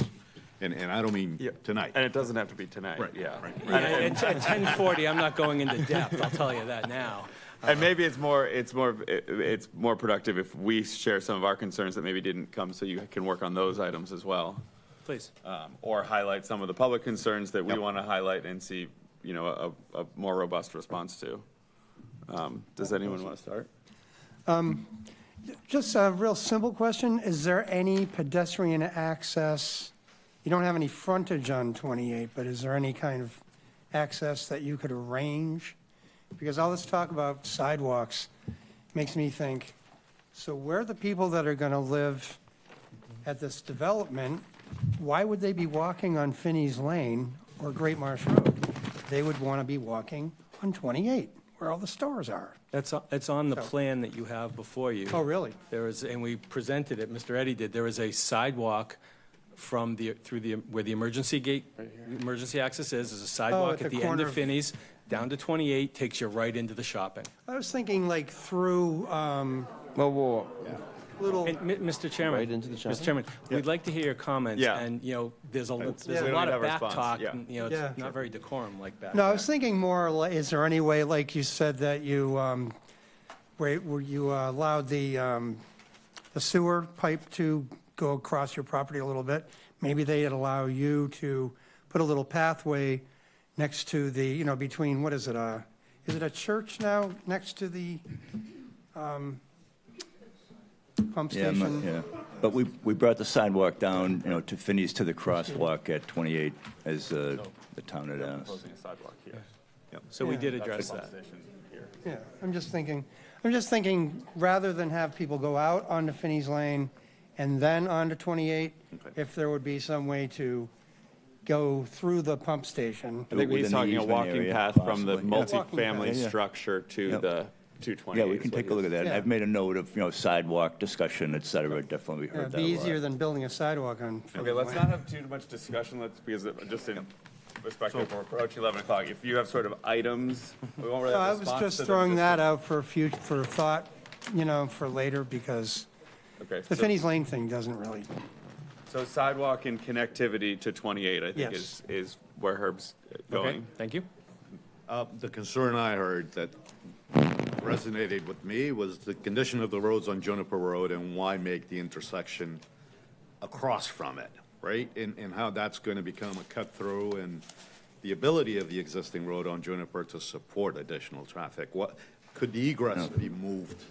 And I don't mean tonight. And it doesn't have to be tonight. Right. Yeah. Right. At 10:40, I'm not going into depth. I'll tell you that now. And maybe it's more productive if we share some of our concerns that maybe didn't come, so you can work on those items as well. Please. Or highlight some of the public concerns that we want to highlight and see, a more robust response to. Does anyone want to start? Just a real simple question. Is there any pedestrian access? You don't have any frontage on 28, but is there any kind of access that you could arrange? Because all this talk about sidewalks makes me think So we're the people that are going to live at this development. Why would they be walking on Finney's Lane or Great Marsh Road? They would want to be walking on 28, where all the stores are. It's on the plan that you have before you. Oh, really? There is, and we presented it, Mr. Eddy did, there is a sidewalk from where the emergency gate, emergency access is, there's a sidewalk at at the the end corner of of- Finney's, down to 28, takes you right into the shopping. I was thinking like through, Whoa. little. And, Mr. Chairman. Right into the shopping? Mr. Chairman, we'd like to hear your comments. Yeah. And, there's a We lot don't of have a back response, talk, yeah. and, it's Yeah. not very decorum like back. No, I was thinking more, is there any way, like you said, that you, where you allowed the sewer pipe to go across your property a little bit? Maybe they'd allow you to put a little pathway next to the, between, what is it a church now, next to the pump station? Yeah, but we brought the sidewalk down, to Finney's to the crosswalk at 28 as the town had asked. Proposing a sidewalk here. Yep. So we did That's the address pump that. station here. Yeah, I'm just thinking, rather than have people go out onto Finney's Lane and then onto 28, if there would be some way to go through the pump station. I think Within he's the talking a easement walking area, path from the possibly. Yeah. multifamily Yeah. structure to Yep. the 228. Yeah, we can take a look at that. Yeah. I've made a note of, sidewalk discussion, et cetera. Definitely Yeah, heard It'd that be a easier lot. than building a sidewalk on Okay, Finney's let's Lane. not have too much discussion, just in respect of we're approaching 11 o'clock. If you have sort of items, we won't really No, I have was response just to them, throwing that out for thought, for later, because Okay, the so- Finney's Lane thing doesn't really, So sidewalk and connectivity to 28, I think, Yes. is where Herb's Okay, going. thank you. The concern I heard that resonated with me was the condition of the roads on Juniper Road and why make the intersection across from it, right? And how that's going to become a cut-through and the ability of the existing road on Juniper to support additional traffic. What, could the egress be moved?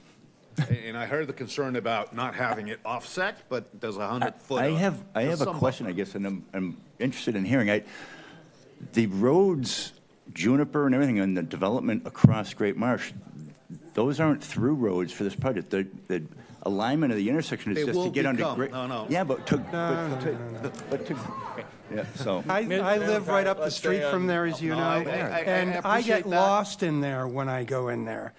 And I heard the concern about not having it offset, but does 100-foot. I have a question, I guess, and I'm interested in hearing. The roads, Juniper and everything, and the development across Great Marsh, those aren't through roads for this project. The alignment of the intersection is They just to will get under become. Great. No. Yeah, but to, No. but to, yeah, so. I live right up the let's street stay from on- there, as you No, know, I and I appreciate get that. lost in there when I go in there.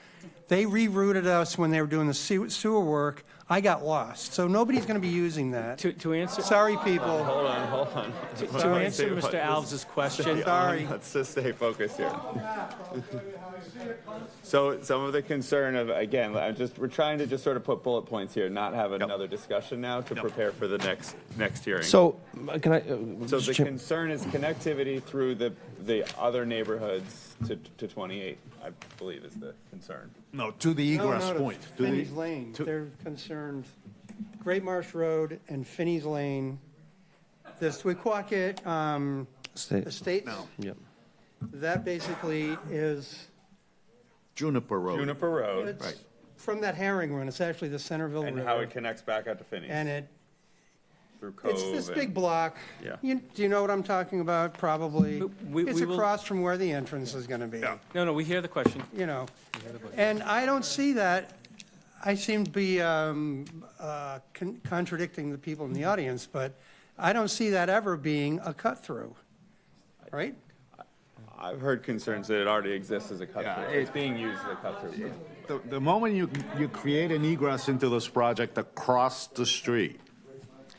They rerouted us when they were doing the sewer work. I got lost, so nobody's going to be using that. To answer, Sorry, people. Hold on. to answer Mr. Alves' question, Sorry. Let's just stay focused here. So some of the concern of, again, we're trying to just sort of put bullet points here, not have another discussion now to prepare for the next hearing. So, can I? So Mr. the Chair- concern is connectivity through the other neighborhoods to 28, I believe is the concern. No, to the egress No, to point. To the- Finney's Lane. They're concerned, Great Marsh Road and Finney's Lane. The Swiquocket Estates, Yep. that basically is, Juniper Road. Juniper Road, it's from that herring run. It's actually the Centerville and River. how it connects back out to Finney's. And through Cove. it's this and- big block. Yeah. Do you know what I'm talking about? Probably. We It's will- across from where the entrance is going to be. no, we hear the question. And I don't see that. I seem to be contradicting the people in the audience, but I don't see that ever being a cut-through, right? I've heard concerns that it already exists as a cut-through. It's being used as a cut-through. The moment you create an egress into this project across the street,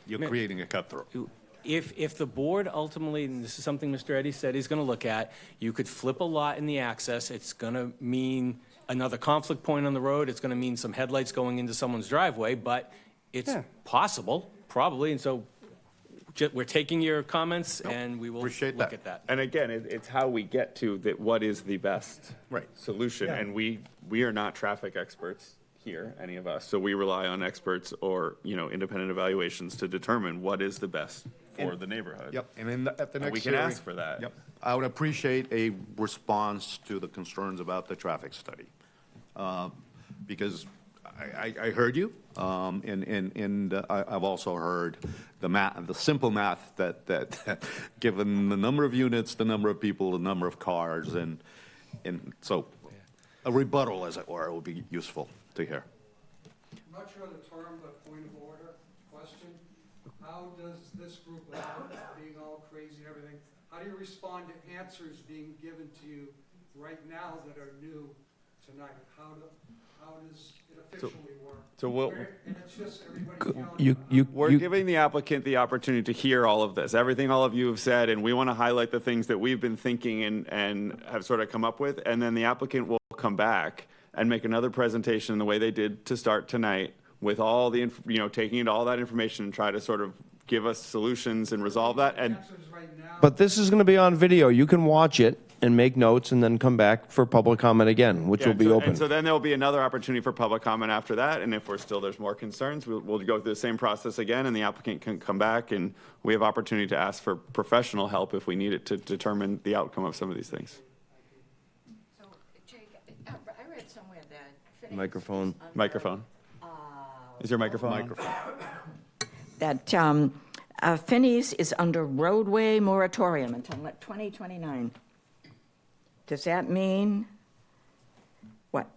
you're creating a cut-through. If the board ultimately, and this is something Mr. Eddy said he's going to look at, you could flip a lot in the access. It's going to mean another conflict point on the road. It's going to mean some headlights going into someone's driveway, but it's possible, probably. And so we're taking your comments and we will look at that. And again, it's how we get to what is the best solution. Yeah. And we are not traffic experts here, any of us. So we rely on experts or, independent evaluations to determine what is the best for the neighborhood. Yep, and at the And next we can hearing- ask for that. Yep, I would appreciate a response to the concerns about the traffic study. Because I heard you, and I've also heard the simple math that given the number of units, the number of people, the number of cars, and so a rebuttal, as it were, would be useful to hear. not sure of the term, but point of order, question. How does this group, without being all crazy and everything, how do you respond to answers being given to you right now that are new tonight? How does it officially work? So we'll, And it's just everybody's yelling. we're giving the applicant the opportunity to hear all of this, everything all of you have said, and we want to highlight the things that we've been thinking and have sort of come up with, and then the applicant will come back and make another presentation the way they did to start tonight, with all the, taking into all that information and try to sort of give us solutions and resolve that. And But this is going to be on video. You can watch it and make notes and then come back for public comment again, which will be open. And so then there'll be another opportunity for public comment after that. And if there's more concerns, we'll go through the same process again, and the applicant can come back, and we have opportunity to ask for professional help if we need it to determine the outcome of some of these things. So, Jake, I read somewhere that Microphone. Microphone. Is your microphone on? that Finney's is under roadway moratorium until 2029. Does that mean what?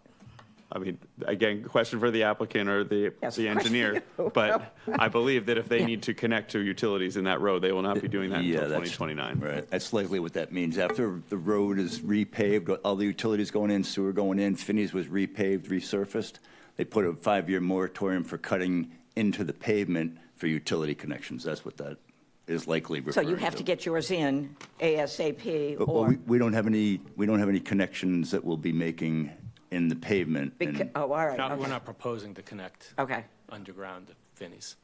I mean, again, question for the applicant or the Yes, engineer, but I believe that if they need to connect to utilities in that road, they will not be doing that until that's 2029. Right, that's likely what that means. After the road is repaved, all the utilities going in, sewer going in, Finney's was repaved, resurfaced, they put a 5-year moratorium for cutting into the pavement for utility connections. That's what that is likely referring So you have to get yours in ASAP, But or we don't have any connections that we'll be making in the pavement. And oh, all right. We're Okay. not proposing to connect Okay. underground to Finney's.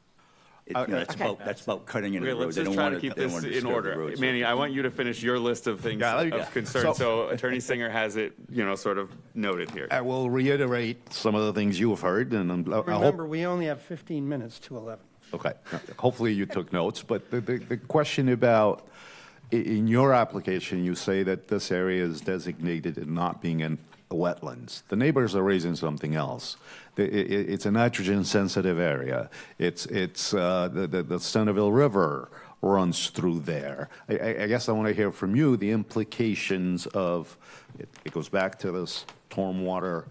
that's about cutting into Okay, the road. let's They just don't try want to keep they don't this want to in disturb the order. road Manny, surface. I want you to finish your list of things of concern. So Attorney Singer has it, sort of noted here. I will reiterate some of the things you have heard, and I hope. Remember, we only have 15 minutes to 11. Okay, hopefully you took notes, but the question about, in your application, you say that this area is designated as not being in wetlands. The neighbors are raising something else. It's a nitrogen-sensitive area. The Centerville River runs through there. I guess I want to hear from you the implications of, it goes back to this stormwater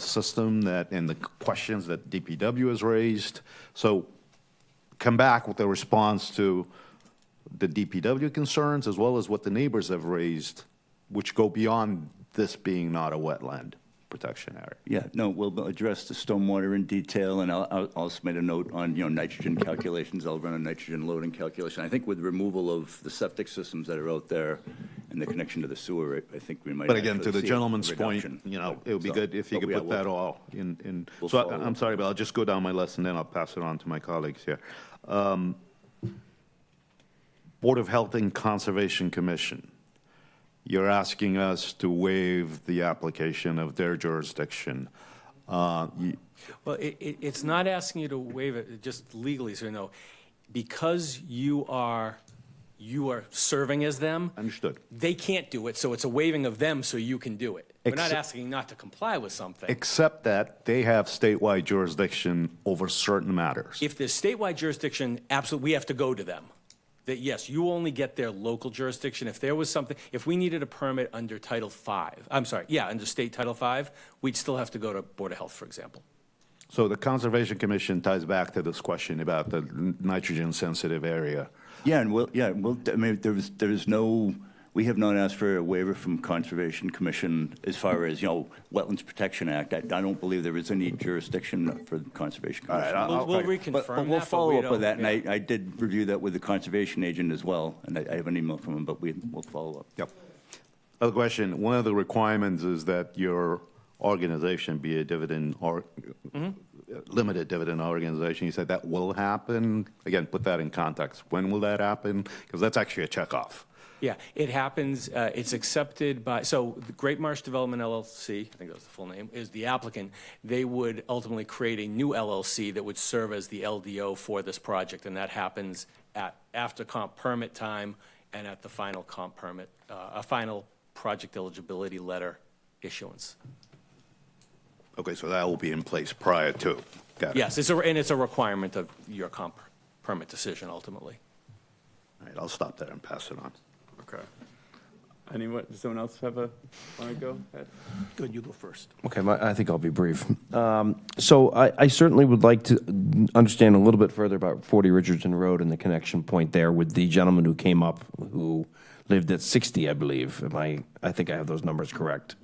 system and the questions that DPW has raised. So come back with a response to the DPW concerns as well as what the neighbors have raised, which go beyond this being not a wetland protection area. Yeah, no, we'll address the stormwater in detail, and I'll submit a note on, nitrogen calculations. I'll run a nitrogen loading calculation. I think with removal of the septic systems that are out there and the connection to the sewer, I think we might. But again, actually to the see a gentleman's point, reduction. it would be good if you could put that all in. We'll So follow I'm up. sorry, but I'll just go down my list and then I'll pass it on to my colleagues here. Board of Health and Conservation Commission. You're asking us to waive the application of their jurisdiction. Well, it's not asking you to waive it, just legally, so you know. Because you are serving as them. Understood. They can't do it, so it's a waiving of them so you can do it. We're not Except- asking not to comply with something. Except that they have statewide jurisdiction over certain matters. If there's statewide jurisdiction, absolutely, we have to go to them. That, yes, you only get their local jurisdiction. If there was something, if we needed a permit under Title V, under State Title V, we'd still have to go to Board of Health, for example. So the Conservation Commission ties back to this question about the nitrogen-sensitive area. Yeah, I mean, there's no, we have not asked for a waiver from Conservation Commission as far as, Wetlands Protection Act. I don't believe there is any jurisdiction for the Conservation Commission. All right, we'll reconfirm But we'll that, but follow we up with that, don't- and I did review that with the Conservation agent as well, and I have an email from him, but we'll follow up. Yep. Other question, one of the requirements is that your organization be a dividend or limited dividend organization. You said that will happen. Again, put that in context. When will that happen? Because that's actually a checkoff. Yeah, it happens, it's accepted by, so the Great Marsh Development LLC, I think that was the full name, is the applicant. They would ultimately create a new LLC that would serve as the LDO for this project, and that happens after comp permit time and at the final comp permit, a final project eligibility letter issuance. Okay, so that will be in place prior to. Got it. Yes, it's a requirement of your comp permit decision ultimately. All right, I'll stop there and pass it on. Okay. Anyone, does someone else want to go ahead? Good, you go first. Okay, I think I'll be brief. So I certainly would like to understand a little bit further about 40 Richardson Road and the connection point there with the gentleman who came up who lived at 60, I believe. I think I have those numbers correct.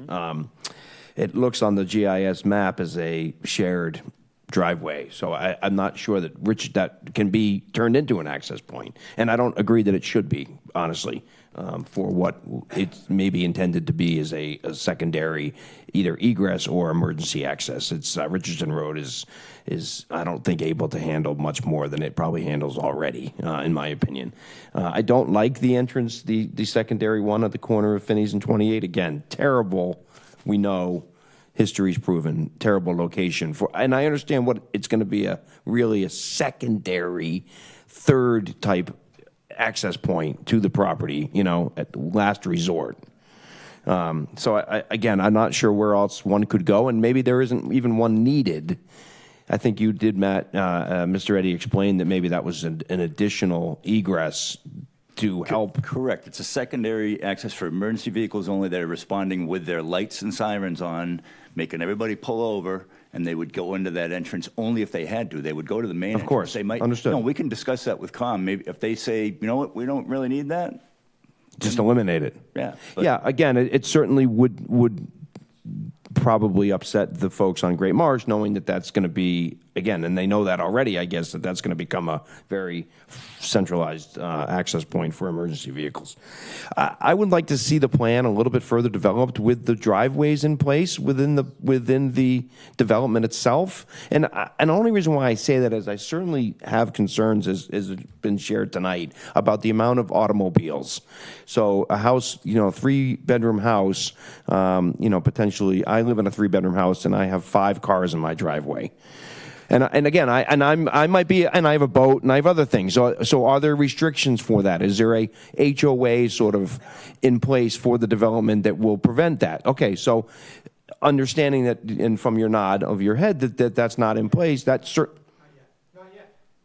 It looks on the GIS map as a shared driveway, so I'm not sure that can be turned into an access point. And I don't agree that it should be, honestly. For what it's maybe intended to be as a secondary either egress or emergency access. It's Richardson Road is I don't think able to handle much more than it probably handles already, in my opinion. I don't like the entrance, the secondary one at the corner of Finney's and 28. Again, terrible. We know history's proven terrible location and I understand what it's going to be really a secondary third type access point to the property, at last resort. So again, I'm not sure where else one could go, and maybe there isn't even one needed. I think you did, Matt, Mr. Eddy explained that maybe that was an additional egress to help. Correct. It's a secondary access for emergency vehicles only that are responding with their lights and sirens on, making everybody pull over, and they would go into that entrance only if they had to. They would go to the main entrance. Of course. They might, Understood. No, we can discuss that with COM. Maybe if they say, you know what, we don't really need that. Just eliminate it. Yeah. Yeah, again, it certainly would probably upset the folks on Great Marsh, knowing that that's going to be, again, and they know that already, I guess, that's going to become a very centralized access point for emergency vehicles. I would like to see the plan a little bit further developed with the driveways in place within the development itself. And the only reason why I say that is I certainly have concerns, as has been shared tonight, about the amount of automobiles. So a house, 3-bedroom house, potentially, I live in a 3-bedroom house and I have 5 cars in my driveway. And again, I might be, and I have a boat, and I have other things. So are there restrictions for that? Is there a HOA sort of in place for the development that will prevent that? Okay, so understanding that, and from your nod of your head that's not in place, that's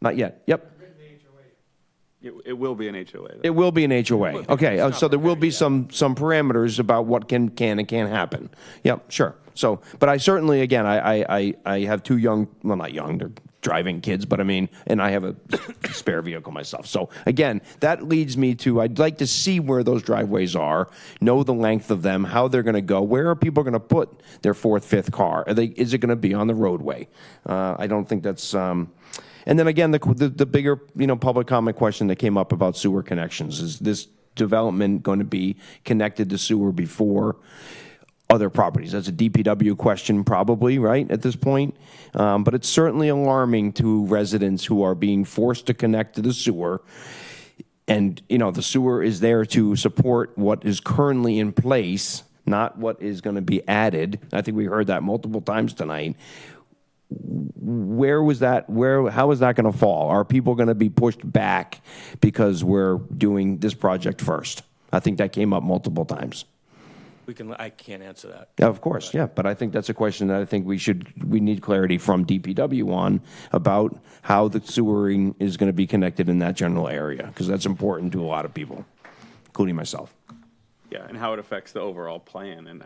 not yet. Yep. It will be an HOA. It will be an HOA. Okay, so there will be some parameters about what can and can't happen. Yep, sure. So, but I certainly, again, I have 2 young, well, not young, they're driving kids, but and I have a spare vehicle myself. So again, that leads me to, I'd like to see where those driveways are, know the length of them, how they're going to go, where are people going to put their 4th, 5th car? Is it going to be on the roadway? I don't think that's, and then again, the bigger, public comment question that came up about sewer connections. Is this development going to be connected to sewer before other properties? That's a DPW question probably, right, at this point. But it's certainly alarming to residents who are being forced to connect to the sewer. And, the sewer is there to support what is currently in place, not what is going to be added. I think we heard that multiple times tonight. How is that going to fall? Are people going to be pushed back because we're doing this project first? I think that came up multiple times. I can't answer that. Yeah, of course, yeah, but I think that's a question that I think we need clarity from DPW on about how the sewering is going to be connected in that general area, because that's important to a lot of people, including myself. Yeah, and how it affects the overall plan and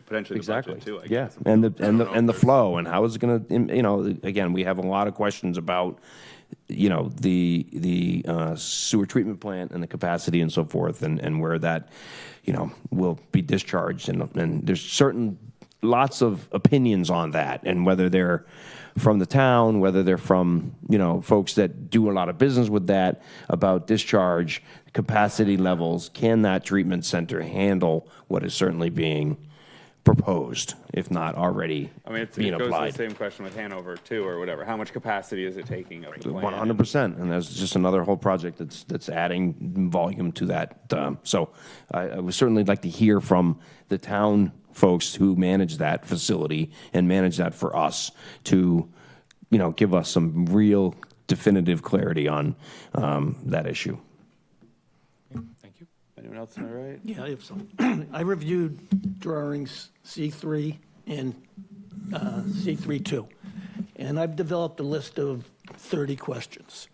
potentially the budget too. I Yeah, guess. and the flow and how is it going to, again, we have a lot of questions about, the sewer treatment plant and the capacity and so forth, and where that, will be discharged, and there's lots of opinions on that, and whether they're from the town, whether they're from, folks that do a lot of business with that, about discharge, capacity levels. Can that treatment center handle what is certainly being proposed, if not already being it goes applied? to the same question with Hanover too, or whatever. How much capacity is it taking of the plan? 100%, and there's just another whole project that's adding volume to that. So I would certainly like to hear from the town folks who manage that facility and manage that for us to, give us some real definitive clarity on that issue. Thank you. Anyone else on the right? Yeah, I have some. I reviewed drawings C3 and C3-2, and I've developed a list of 30 questions.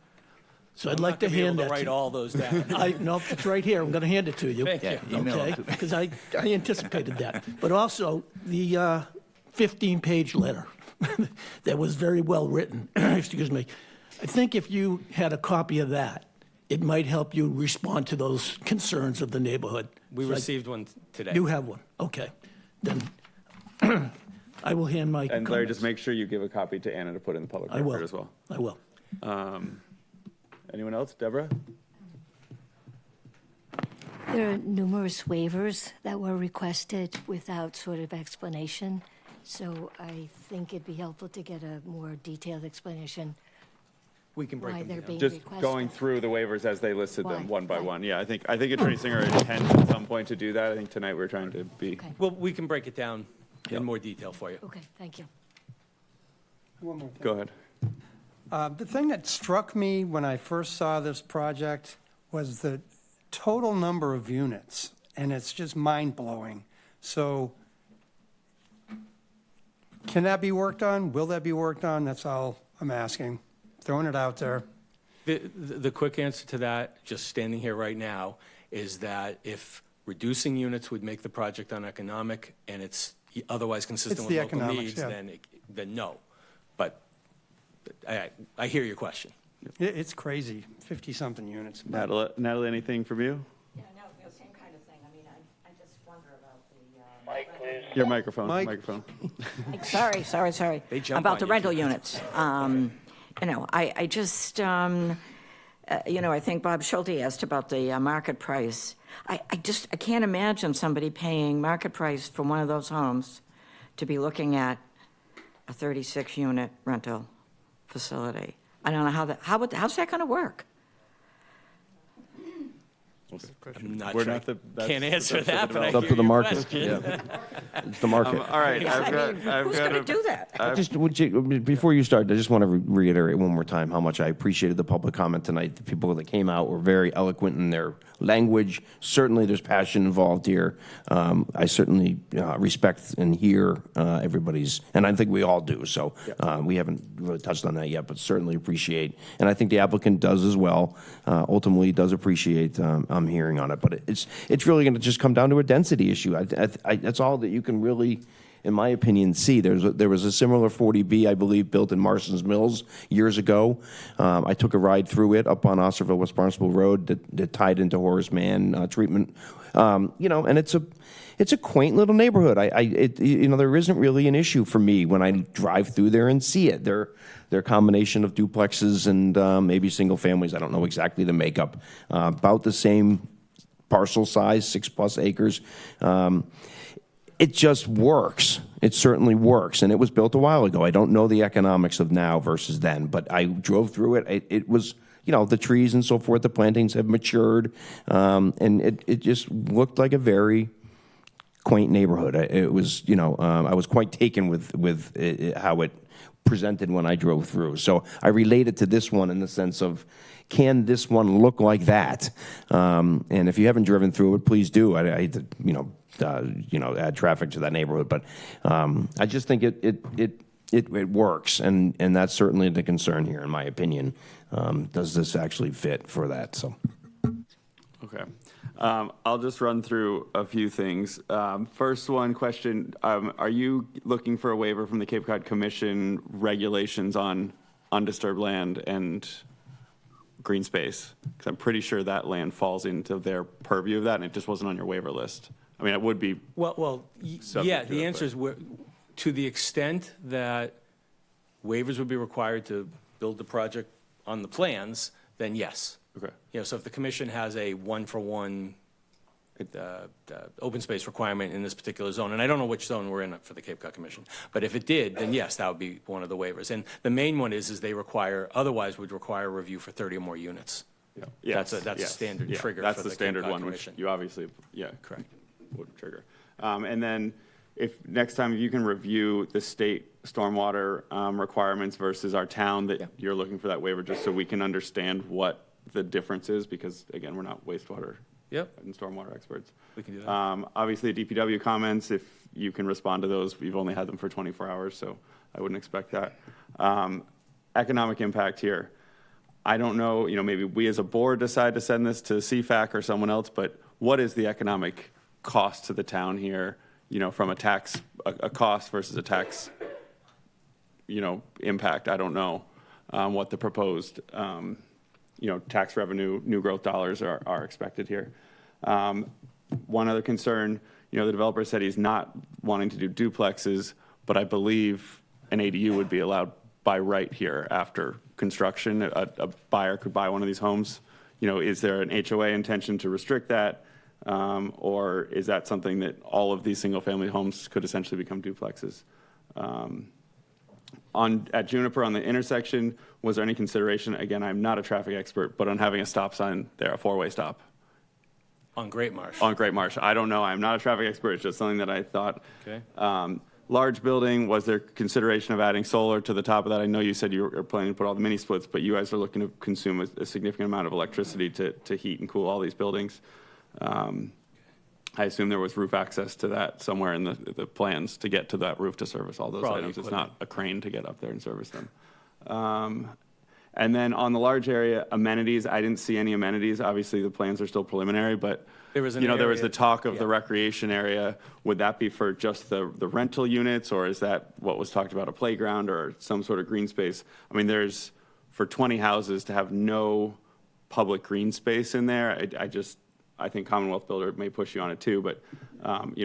So I'd like to hand that to write all those down. No, it's right here. I'm going to hand it to you. Thank you. Okay, because I anticipated that. But also, the 15-page letter that was very well written, excuse me. I think if you had a copy of that, it might help you respond to those concerns of the neighborhood. We So received one today. You have one, okay. Then I will hand my And Larry, comments. just make sure you give a copy to Anna to put in the public I will. record as well. I will. Anyone else? Deborah? There are numerous waivers that were requested without sort of explanation, so I think it'd be helpful to get a more detailed explanation We can break why them they're down. being Just requested. going through the waivers as they listed Why? them one by one. Yeah, I think Attorney Singer intends at some point to do that. I think tonight we're trying to be. Well, we can break it down in more detail for you. Okay, thank you. One more thing. Go ahead. The thing that struck me when I first saw this project was the total number of units, and it's just mind-blowing. So can that be worked on? Will that be worked on? That's all I'm asking. Throwing it out there. The quick answer to that, just standing here right now, is that if reducing units would make the project uneconomic and it's otherwise consistent It's with the local economics, needs, yeah. then no. But I hear your question. It's crazy, 50-something units. Natalie, anything from you? Yeah, no, same kind of thing. I mean, I just wonder about the. Mike, please. Your microphone. Mike. Microphone. Sorry. They jump About on the you. rental units. I just, I think Bob Schulte asked about the market price. I can't imagine somebody paying market price for one of those homes to be looking at a 36-unit rental facility. I don't know how's that going to work? I'm not We're sure. not the- that's- Can't answer that's that, the but I It's up hear to the your market. question. Yeah. It's the market. All right. I've got Who's going to do that? Before you start, I just want to reiterate one more time how much I appreciated the public comment tonight. The people that came out were very eloquent in their language. Certainly, there's passion involved here. I certainly respect and hear everybody's, and I think we all do. So we haven't really touched on that yet, but certainly appreciate. And I think the applicant does as well. Ultimately, does appreciate I'm hearing on it. But it's really going to just come down to a density issue. That's all that you can really, in my opinion, see. There was a similar 40B, I believe, built in Marston's Mills years ago. I took a ride through it up on Osterville, West Barnstable Road that tied into Horace Mann treatment. And it's a quaint little neighborhood. There isn't really an issue for me when I drive through there and see it. They're a combination of duplexes and maybe single families. I don't know exactly the makeup. About the same parcel size, 6+ acres. It just works. It certainly works. And it was built a while ago. I don't know the economics of now versus then, but I drove through it. It was, the trees and so forth, the plantings have matured. And it just looked like a very quaint neighborhood. It was, I was quite taken with how it presented when I drove through. So I related to this one in the sense of, can this one look like that? And if you haven't driven through it, please do. I hate to, add traffic to that neighborhood, but I just think it works, and that's certainly the concern here, in my opinion. Does this actually fit for that? So, Okay. I'll just run through a few things. First one question, are you looking for a waiver from the Cape Cod Commission regulations on undisturbed land and green space? Because I'm pretty sure that land falls into their purview of that, and it just wasn't on your waiver list. I mean, it would be. Yeah, the answer is to the extent that waivers would be required to build the project on the plans, then yes. Okay. So if the commission has a one-for-one open space requirement in this particular zone, and I don't know which zone we're in for the Cape Cod Commission, but if it did, then yes, that would be one of the waivers. And the main one is they otherwise would require a review for 30 or more units. Yeah. That's a standard trigger That's for the the standard Cape Cod one, Commission. which you obviously, Correct. would trigger. And then if next time you can review the state stormwater requirements versus our town that you're looking for that waiver, just so we can understand what the difference is, because again, we're not wastewater and stormwater experts. We can do that. Obviously, DPW comments, if you can respond to those, we've only had them for 24 hours, so I wouldn't expect that. Economic impact here. I don't know, maybe we as a board decide to send this to CFAC or someone else, but what is the economic cost to the town here, from a tax, a cost versus a tax, impact? I don't know what the proposed, tax revenue, new growth dollars are expected here. One other concern, the developer said he's not wanting to do duplexes, but I believe an ADU would be allowed by right here after construction. A buyer could buy one of these homes. Is there an HOA intention to restrict that? Or is that something that all of these single-family homes could essentially become duplexes? At Juniper, on the intersection, was there any consideration, again, I'm not a traffic expert, but on having a stop sign there, a four-way stop? On Great Marsh. On Great Marsh. I don't know. I'm not a traffic expert. It's just something that I thought. Okay. Large building, was there consideration of adding solar to the top of that? I know you said you were planning to put all the mini splits, but you guys are looking to consume a significant amount of electricity to heat and cool all these buildings. I assume there was roof access to that somewhere in the plans to get to that roof to service all those Probably items. It's equipment. not a crane to get up there and service them. And then on the large area, amenities, I didn't see any amenities. Obviously, the plans are still preliminary, but There was an there was area- the talk of yeah. the recreation area. Would that be for just the rental units, or is that what was talked about, a playground or some sort of green space? I mean, there's, for 20 houses to have no public green space in there, I think Commonwealth Builder may push you on it too, but,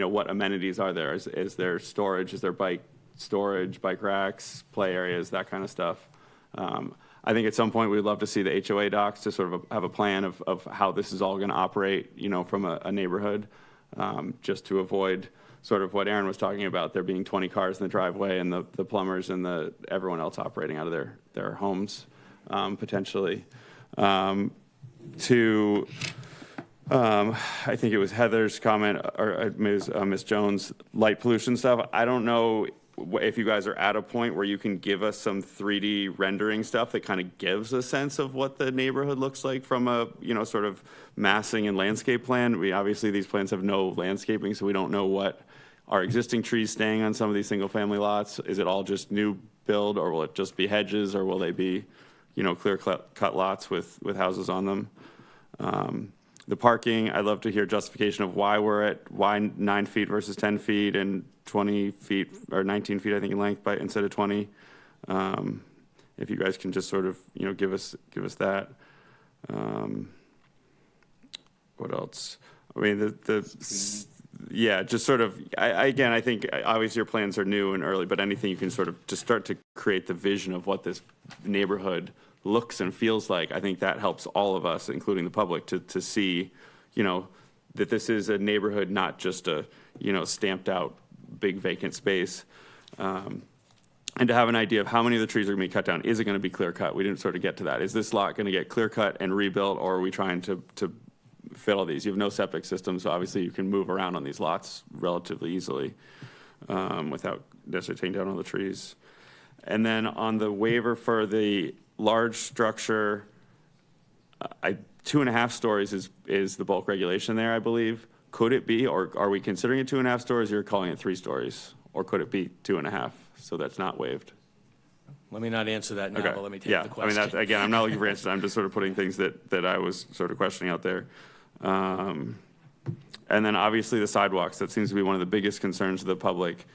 what amenities are there? Is there storage? Is there bike storage, bike racks, play areas, that kind of stuff? I think at some point we'd love to see the HOA docs to sort of have a plan of how this is all going to operate, from a neighborhood, just to avoid sort of what Aaron was talking about, there being 20 cars in the driveway and the plumbers and everyone else operating out of their homes, potentially. I think it was Heather's comment, or Ms. Jones, light pollution stuff. I don't know if you guys are at a point where you can give us some 3D rendering stuff that kind of gives a sense of what the neighborhood looks like from a, sort of massing and landscape plan. Obviously, these plans have no landscaping, so we don't know what are existing trees staying on some of these single-family lots. Is it all just new build, or will it just be hedges, or will they be, clear-cut lots with houses on them? The parking, I'd love to hear justification of why 9 feet versus 10 feet and 20 feet, or 19 feet, I think, in length instead of 20. If you guys can just sort of, give us that. What else? I mean, just sort of, I think obviously your plans are new and early, but anything you can sort of just start to create the vision of what this neighborhood looks and feels like, I think that helps all of us, including the public, to see, that this is a neighborhood, not just a, stamped out big vacant space. And to have an idea of how many of the trees are going to be cut down. Is it going to be clear cut? We didn't sort of get to that. Is this lot going to get clear cut and rebuilt, or are we trying to fit all these? You have no septic system, so obviously you can move around on these lots relatively easily without necessarily taking down all the trees. And then on the waiver for the large structure, 2.5 stories is the bulk regulation there, I believe. Could it be, or are we considering it 2.5 stories, or you're calling it 3 stories? Or could it be 2.5, so that's not waived? Let me not answer that now, Okay. but let me take Yeah, the I question. mean, again, I'm not looking for answers. I'm just sort of putting things that I was sort of questioning out there. And then obviously the sidewalks. That seems to be one of the biggest concerns of the public.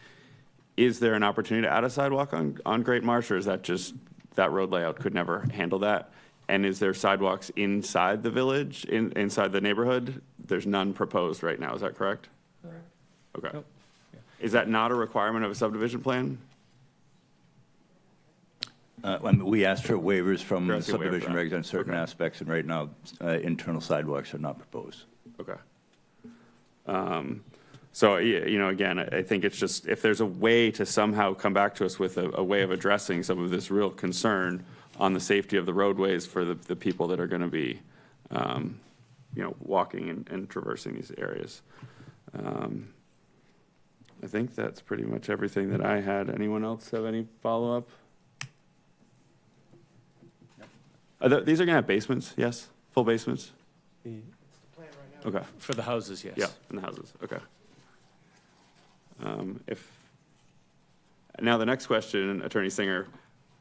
Is there an opportunity to add a sidewalk on Great Marsh, or is that just that road layout could never handle that? And is there sidewalks inside the village, inside the neighborhood? There's none proposed right now, is that correct? Correct. Okay. Nope. Is that not a requirement of a subdivision plan? We asked for waivers from You're the asking a waiver subdivision for regs on certain aspects, and right now, internal sidewalks are not proposed. Okay. So, again, I think it's just, if there's a way to somehow come back to us with a way of addressing some of this real concern on the safety of the roadways for the people that are going to be, walking and traversing these areas. I think that's pretty much everything that I had. Anyone else have any follow-up? These are going to have basements, yes? Full basements? Okay. For the houses, yes. Yeah, in the houses, okay. Now the next question, Attorney Singer,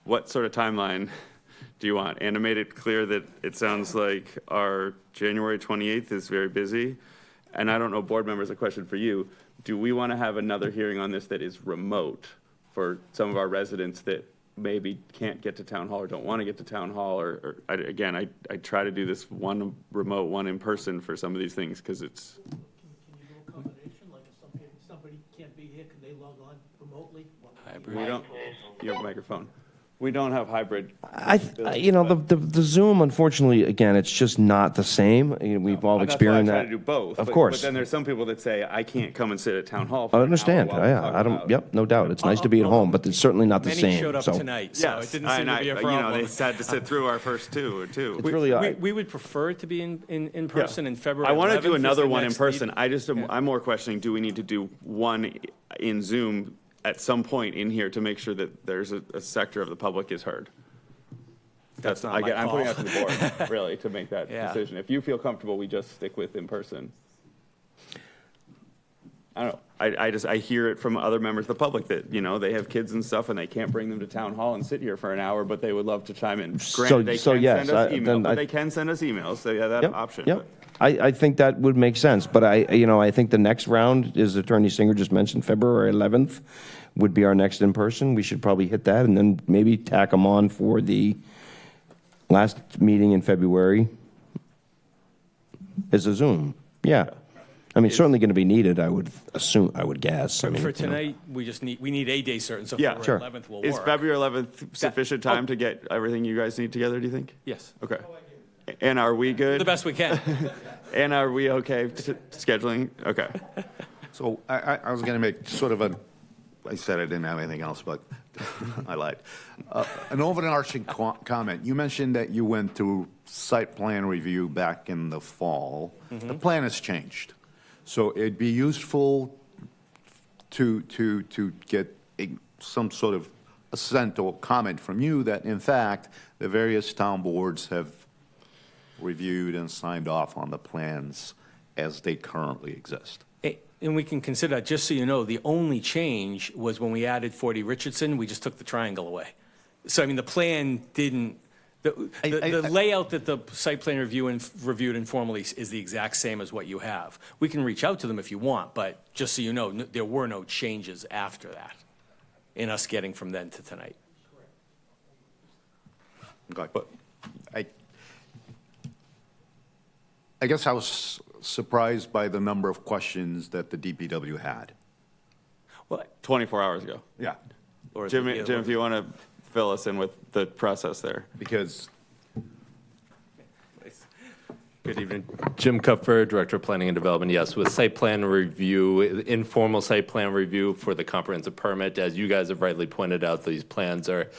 what sort of timeline Do you want animated clear that it sounds like our January 28th is very busy? And I don't know, board members, a question for you. Do we want to have another hearing on this that is remote for some of our residents that maybe can't get to town hall or don't want to get to town hall? Again, I try to do this one remote, one in person for some of these things because it's. Can you do a combination, like if somebody can't be here, can they log on remotely? We don't. You have a microphone. We don't have hybrid. The Zoom, unfortunately, again, it's just not the same. We've all experienced That's why I that. try to do both. Of course. But then there's some people that say, I can't come and sit at town hall. I understand. I don't. Yep, no doubt. It's nice to be at home, but it's certainly not the Many same. showed up so. tonight, so it didn't seem to be a They problem. had to sit through our first two. It's really We would prefer it to be in person in February. I want to 11th do is another the one in next person. meeting. I'm more questioning, do we need to do one in Zoom at some point in here to make sure that there's a sector of the public is heard? That's not my I'm call. putting it up to the board, really, to make that Yeah. decision. If you feel comfortable, we just stick with in person. I don't know. I hear it from other members of the public that, they have kids and stuff and they can't bring them to town hall and sit here for an hour, but they would love to chime in. Granted, they can yes, send us emails, but I- they can send us emails. So yeah, that option. Yep. I think that would make sense, but I think the next round, as Attorney Singer just mentioned, February 11th would be our next in person. We should probably hit that and then maybe tack them on for the last meeting in February as a Zoom. Yeah. I mean, certainly going to be needed, I would assume, I would guess. I mean, For tonight, we need a day certain, so Yeah, February 11th will work. Is February 11th sufficient time to get everything you guys need together, do you think? Yes. Okay. And are we good? The best we can. And are we okay scheduling? Okay. So I was going to make sort of I said I didn't have anything else, but I lied. An overarching comment. You mentioned that you went through site plan review back in the fall. The plan has changed. So it'd be useful to get some sort of assent or comment from you that, in fact, the various town boards have reviewed and signed off on the plans as they currently exist. And we can consider that, just so you know, the only change was when we added 40 Richardson, we just took the triangle away. So, I mean, the plan didn't, the layout that the site plan reviewed informally is the exact same as what you have. We can reach out to them if you want, but just so you know, there were no changes after that in us getting from then to tonight. Okay. But I guess I was surprised by the number of questions that the DPW had. Well, 24 hours ago. Yeah. Jim, if you want to fill us in with the process there. Because Good evening. Jim Kupfer, Director of Planning and Development. Yes, with site plan review, informal site plan review for the comprehensive permit, as you guys have rightly pointed out, these plans are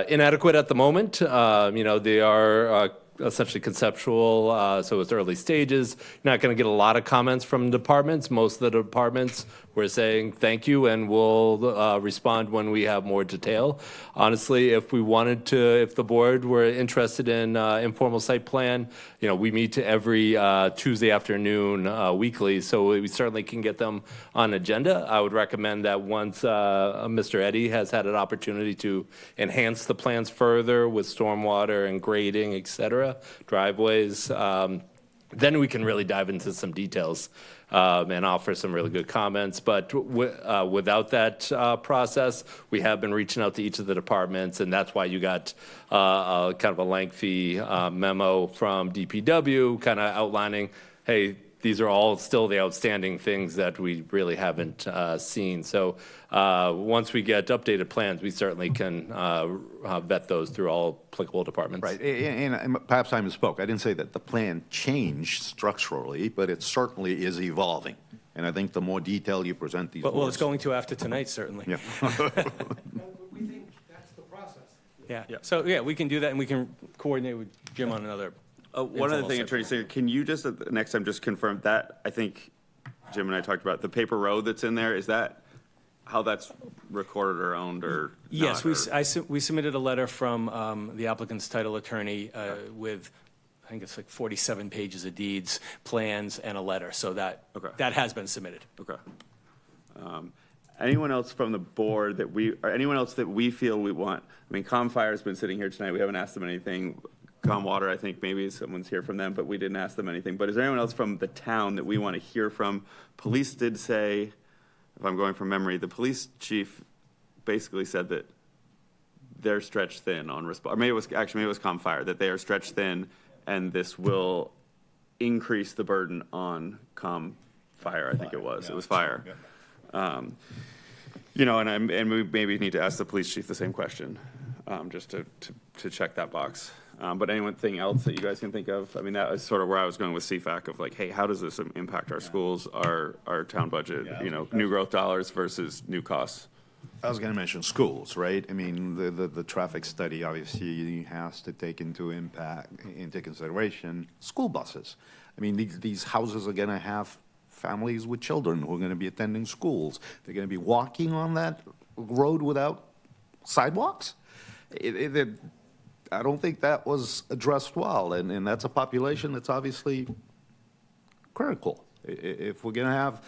inadequate at the moment. They are essentially conceptual, so it's early stages. You're not going to get a lot of comments from departments. Most of the departments we're saying thank you, and we'll respond when we have more detail. Honestly, if the board were interested in informal site plan, we meet every Tuesday afternoon weekly, so we certainly can get them on agenda. I would recommend that once Mr. Eddy has had an opportunity to enhance the plans further with stormwater and grading, et cetera, driveways, then we can really dive into some details and offer some really good comments. But without that process, we have been reaching out to each of the departments, and that's why you got kind of a lengthy memo from DPW kind of outlining, hey, these are all still the outstanding things that we really haven't seen. So once we get updated plans, we certainly can vet those through all applicable departments. Right, and perhaps I misspoke. I didn't say that the plan changed structurally, but it certainly is evolving. And I think the more detail you present these Well, it's going to after tonight, certainly. Yeah. We think that's the process. Yeah. So, yeah, we can do that, and we can coordinate with Jim on another. One other thing, Attorney Singer, can you just next time just confirm that? I think Jim and I talked about the paper road that's in there. Is that how that's recorded or owned or Yes, not, we submitted a letter from the applicant's title attorney with, I think it's like 47 pages of deeds, plans, and a letter. So that has been submitted. Okay. Anyone else from the board or anyone else that we feel we want? I mean, ComFire's been sitting here tonight. We haven't asked them anything. ComWater, I think maybe someone's here from them, but we didn't ask them anything. But is there anyone else from the town that we want to hear from? Police did say, if I'm going from memory, the police chief basically said that they're stretched thin on response. Or maybe it was ComFire, that they are stretched thin, and this will increase the burden on ComFire, I think it was. It was fire. You know, and we maybe need to ask the police chief the same question, just to check that box. But anything else that you guys can think of? I mean, that was sort of where I was going with CFAC of like, hey, how does this impact our schools, our town budget, you know, new growth dollars versus new costs? I was going to mention schools, right? I mean, the traffic study obviously has to take into consideration school buses. I mean, these houses are going to have families with children who are going to be attending schools. They're going to be walking on that road without sidewalks. I don't think that was addressed well, and that's a population that's obviously critical. If we're going to have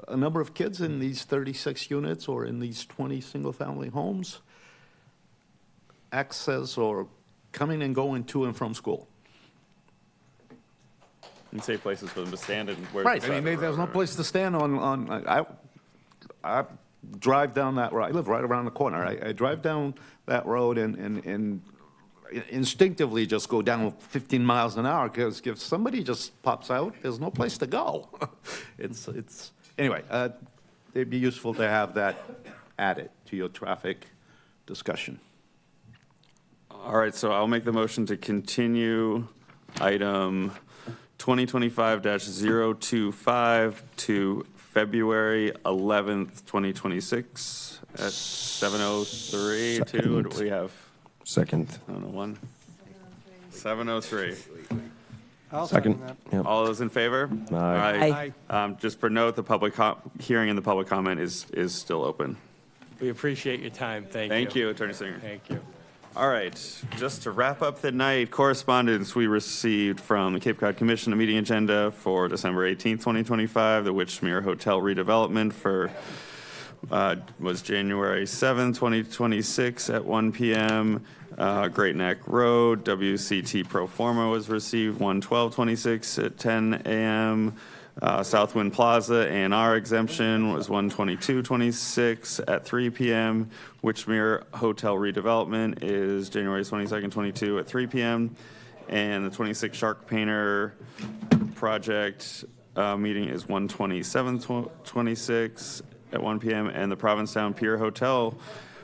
a number of kids in these 36 units or in these 20 single-family homes, access or coming and going to and from school. And safe places for them to stand and where. Right, I mean, there's no place to stand I drive down that road. I live right around the corner. I drive down that road and instinctively just go down 15 miles an hour because if somebody just pops out, there's no place to go. Anyway, it'd be useful to have that added to your traffic discussion. All right, so I'll make the motion to continue item 2025-025 to February 11th, 2026 at 7:03. Two, what do we have? Second. I don't know, 7:03. I'll Second. that. Yep. All those in favor? Aye. Just for note, the public hearing and the public comment is still open. We appreciate your time. Thank you. Thank you, Attorney Singer. Thank you. All right, just to wrap up the night, correspondence we received from the Cape Cod Commission, a meeting agenda for December 18th, 2025, the Witchmere Hotel redevelopment was January 7th, 2026 at 1 p.m. Great Neck Road, WCT Pro Forma was received 1/12/26 at 10 a.m. Southwind Plaza A&R exemption was 1/22/26 at 3 p.m. Witchmere Hotel redevelopment is January 22nd, 22 at 3 p.m. And the 26 Shark Painter project meeting is 1/27/26 at 1 p.m. And the Provincetown Pier Hotel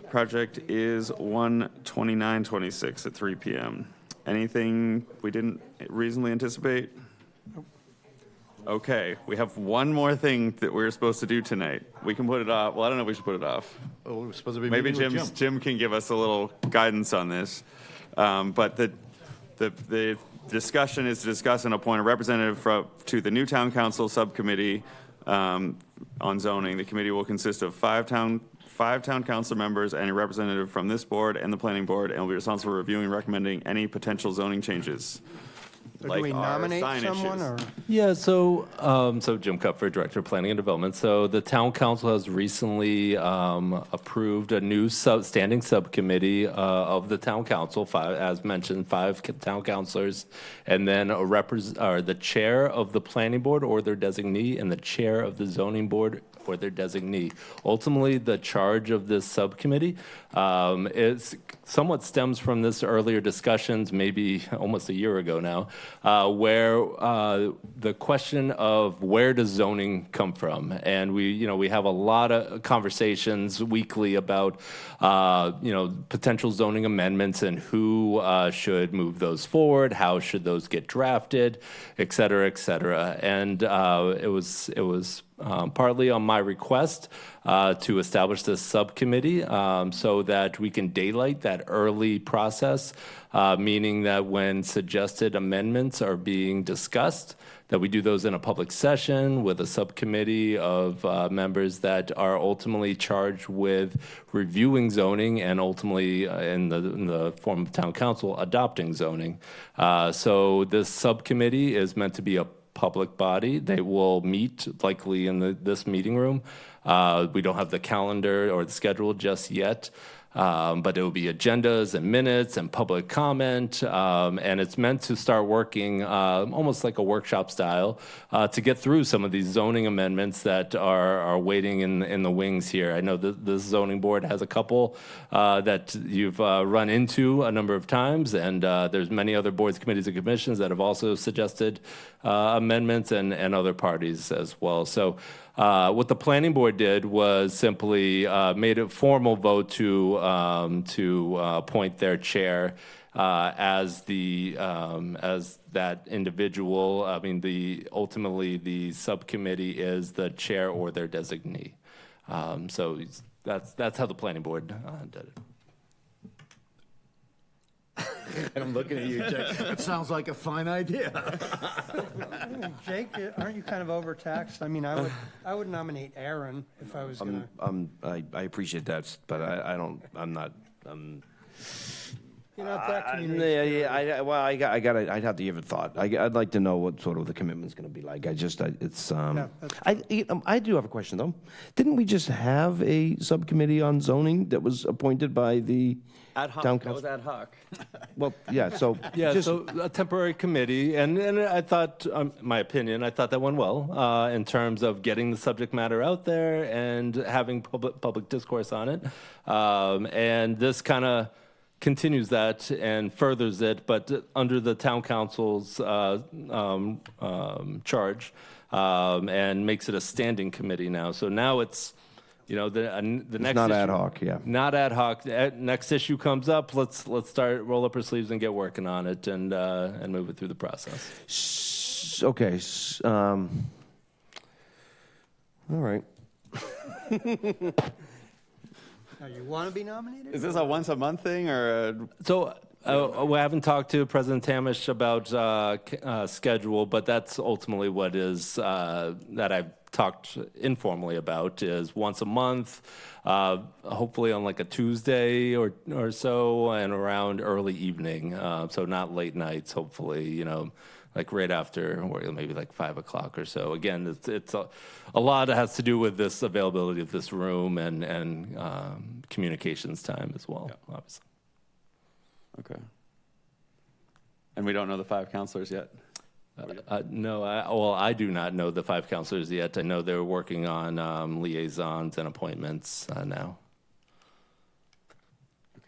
project is 1/29/26 at 3 p.m. Anything we didn't reasonably anticipate? Okay, we have one more thing that we're supposed to do tonight. We can put it off. Well, I don't know if we should put it off. Oh, we're supposed to be Maybe meeting with Jim can give us a little guidance on this. But the discussion is to discuss and appoint a representative to the new town council subcommittee on zoning. The committee will consist of five town council members and a representative from this board and the planning board, and will be responsible for reviewing and recommending any potential zoning changes. So do we nominate someone, or? Yeah, so Jim Kupfer, Director of Planning and Development. So the Town Council has recently approved a new standing subcommittee of the Town Council, as mentioned, 5 town councilors, and then the chair of the Planning Board or their designee, and the chair of the Zoning Board or their designee. Ultimately, the charge of this subcommittee is somewhat stems from this earlier discussions, maybe almost a year ago now, where the question of where does zoning come from, and we have a lot of conversations weekly about potential zoning amendments and who should move those forward, how should those get drafted, et cetera, et cetera. And it was partly on my request to establish this subcommittee so that we can daylight that early process, meaning that when suggested amendments are being discussed, that we do those in a public session with a subcommittee of members that are ultimately charged with reviewing zoning and ultimately in the form of town council adopting zoning. So this subcommittee is meant to be a public body. They will meet likely in this meeting room. We don't have the calendar or the schedule just yet. But it will be agendas and minutes and public comment, and it's meant to start working almost like a workshop style to get through some of these zoning amendments that are waiting in the wings here. I know the zoning board has a couple that you've run into a number of times, and there's many other boards, committees, and commissions that have also suggested amendments and other parties as well. So what the planning board did was simply made a formal vote to appoint their chair as that individual. I mean, ultimately the subcommittee is the chair or their designee. So that's how the planning board did it. I'm looking at you, Jake. That sounds like a fine idea. Jake, aren't you kind of overtaxed? I mean, I would nominate Aaron if I was going to. I appreciate that, but I'm not. You're not that community. I'd have to give it thought. I'd like to know what sort of the commitment's going to be like. I do have a question though. Didn't we just have a subcommittee on zoning that was appointed by the Ad hoc. town That was council? ad hoc. Well, yeah. So So a temporary committee, and I thought, my opinion, I thought that went well in terms of getting the subject matter out there and having public discourse on it. And this kind of continues that and furthers it, but under the town council's charge, and makes it a standing committee now. So now it's, the next not issue, ad hoc, yeah. Not ad hoc. Next issue comes up. Let's start, roll up our sleeves and get working on it and move it through the process. Okay. All right. Now, you want to be nominated? Is this a once a month thing or? So we haven't talked to President Tamish about schedule, but that's ultimately what is that I've talked informally about is once a month, hopefully on like a Tuesday or so, and around early evening. So not late nights, hopefully, like right after, or maybe like 5 o'clock or so. Again, it's a lot that has to do with this availability of this room and communications time as well, obviously. Okay. And we don't know the 5 counselors yet? No, I do not know the 5 counselors yet. I know they're working on liaisons and appointments now.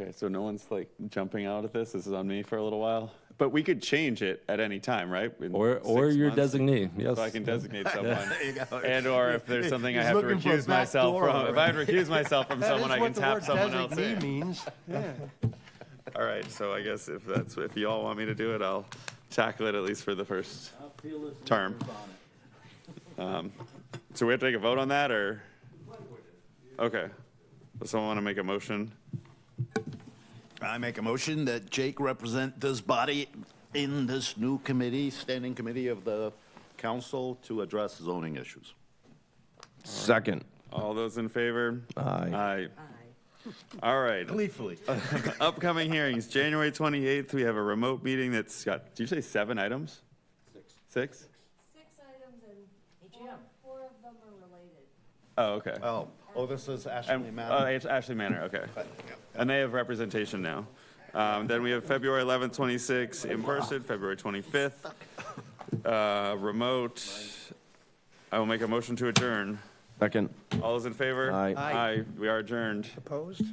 Okay, so no one's like jumping out at this. This is on me for a little while. But we could change it at any time, right? Or your designee, yes. So I can designate someone. There you go. And or if there's something I He's have to looking for a recuse back myself door from. already. If I have to recuse myself from someone, I can tap someone else designee in. means. Yeah. All right, so I guess if you all want me to do it, I'll tackle it at least for the first term. So we have to take a vote on that, or? Okay. Does someone want to make a motion? I make a motion that Jake represent this body in this new committee, standing committee of the council to address zoning issues. Second. All those in favor? Aye. All right. Gleefully. Upcoming hearings, January 28th, we have a remote meeting that's got, did you say 7 items? 6? 6 items and 4 of them are related. Oh, okay. Oh, this is Ashley Manor. Oh, it's Ashley Manor, okay. And they have representation now. Then we have February 11th, 26th in person, February 25th, remote. I will make a motion to adjourn. Second. All those in favor? Aye. Aye. We are adjourned. Opposed?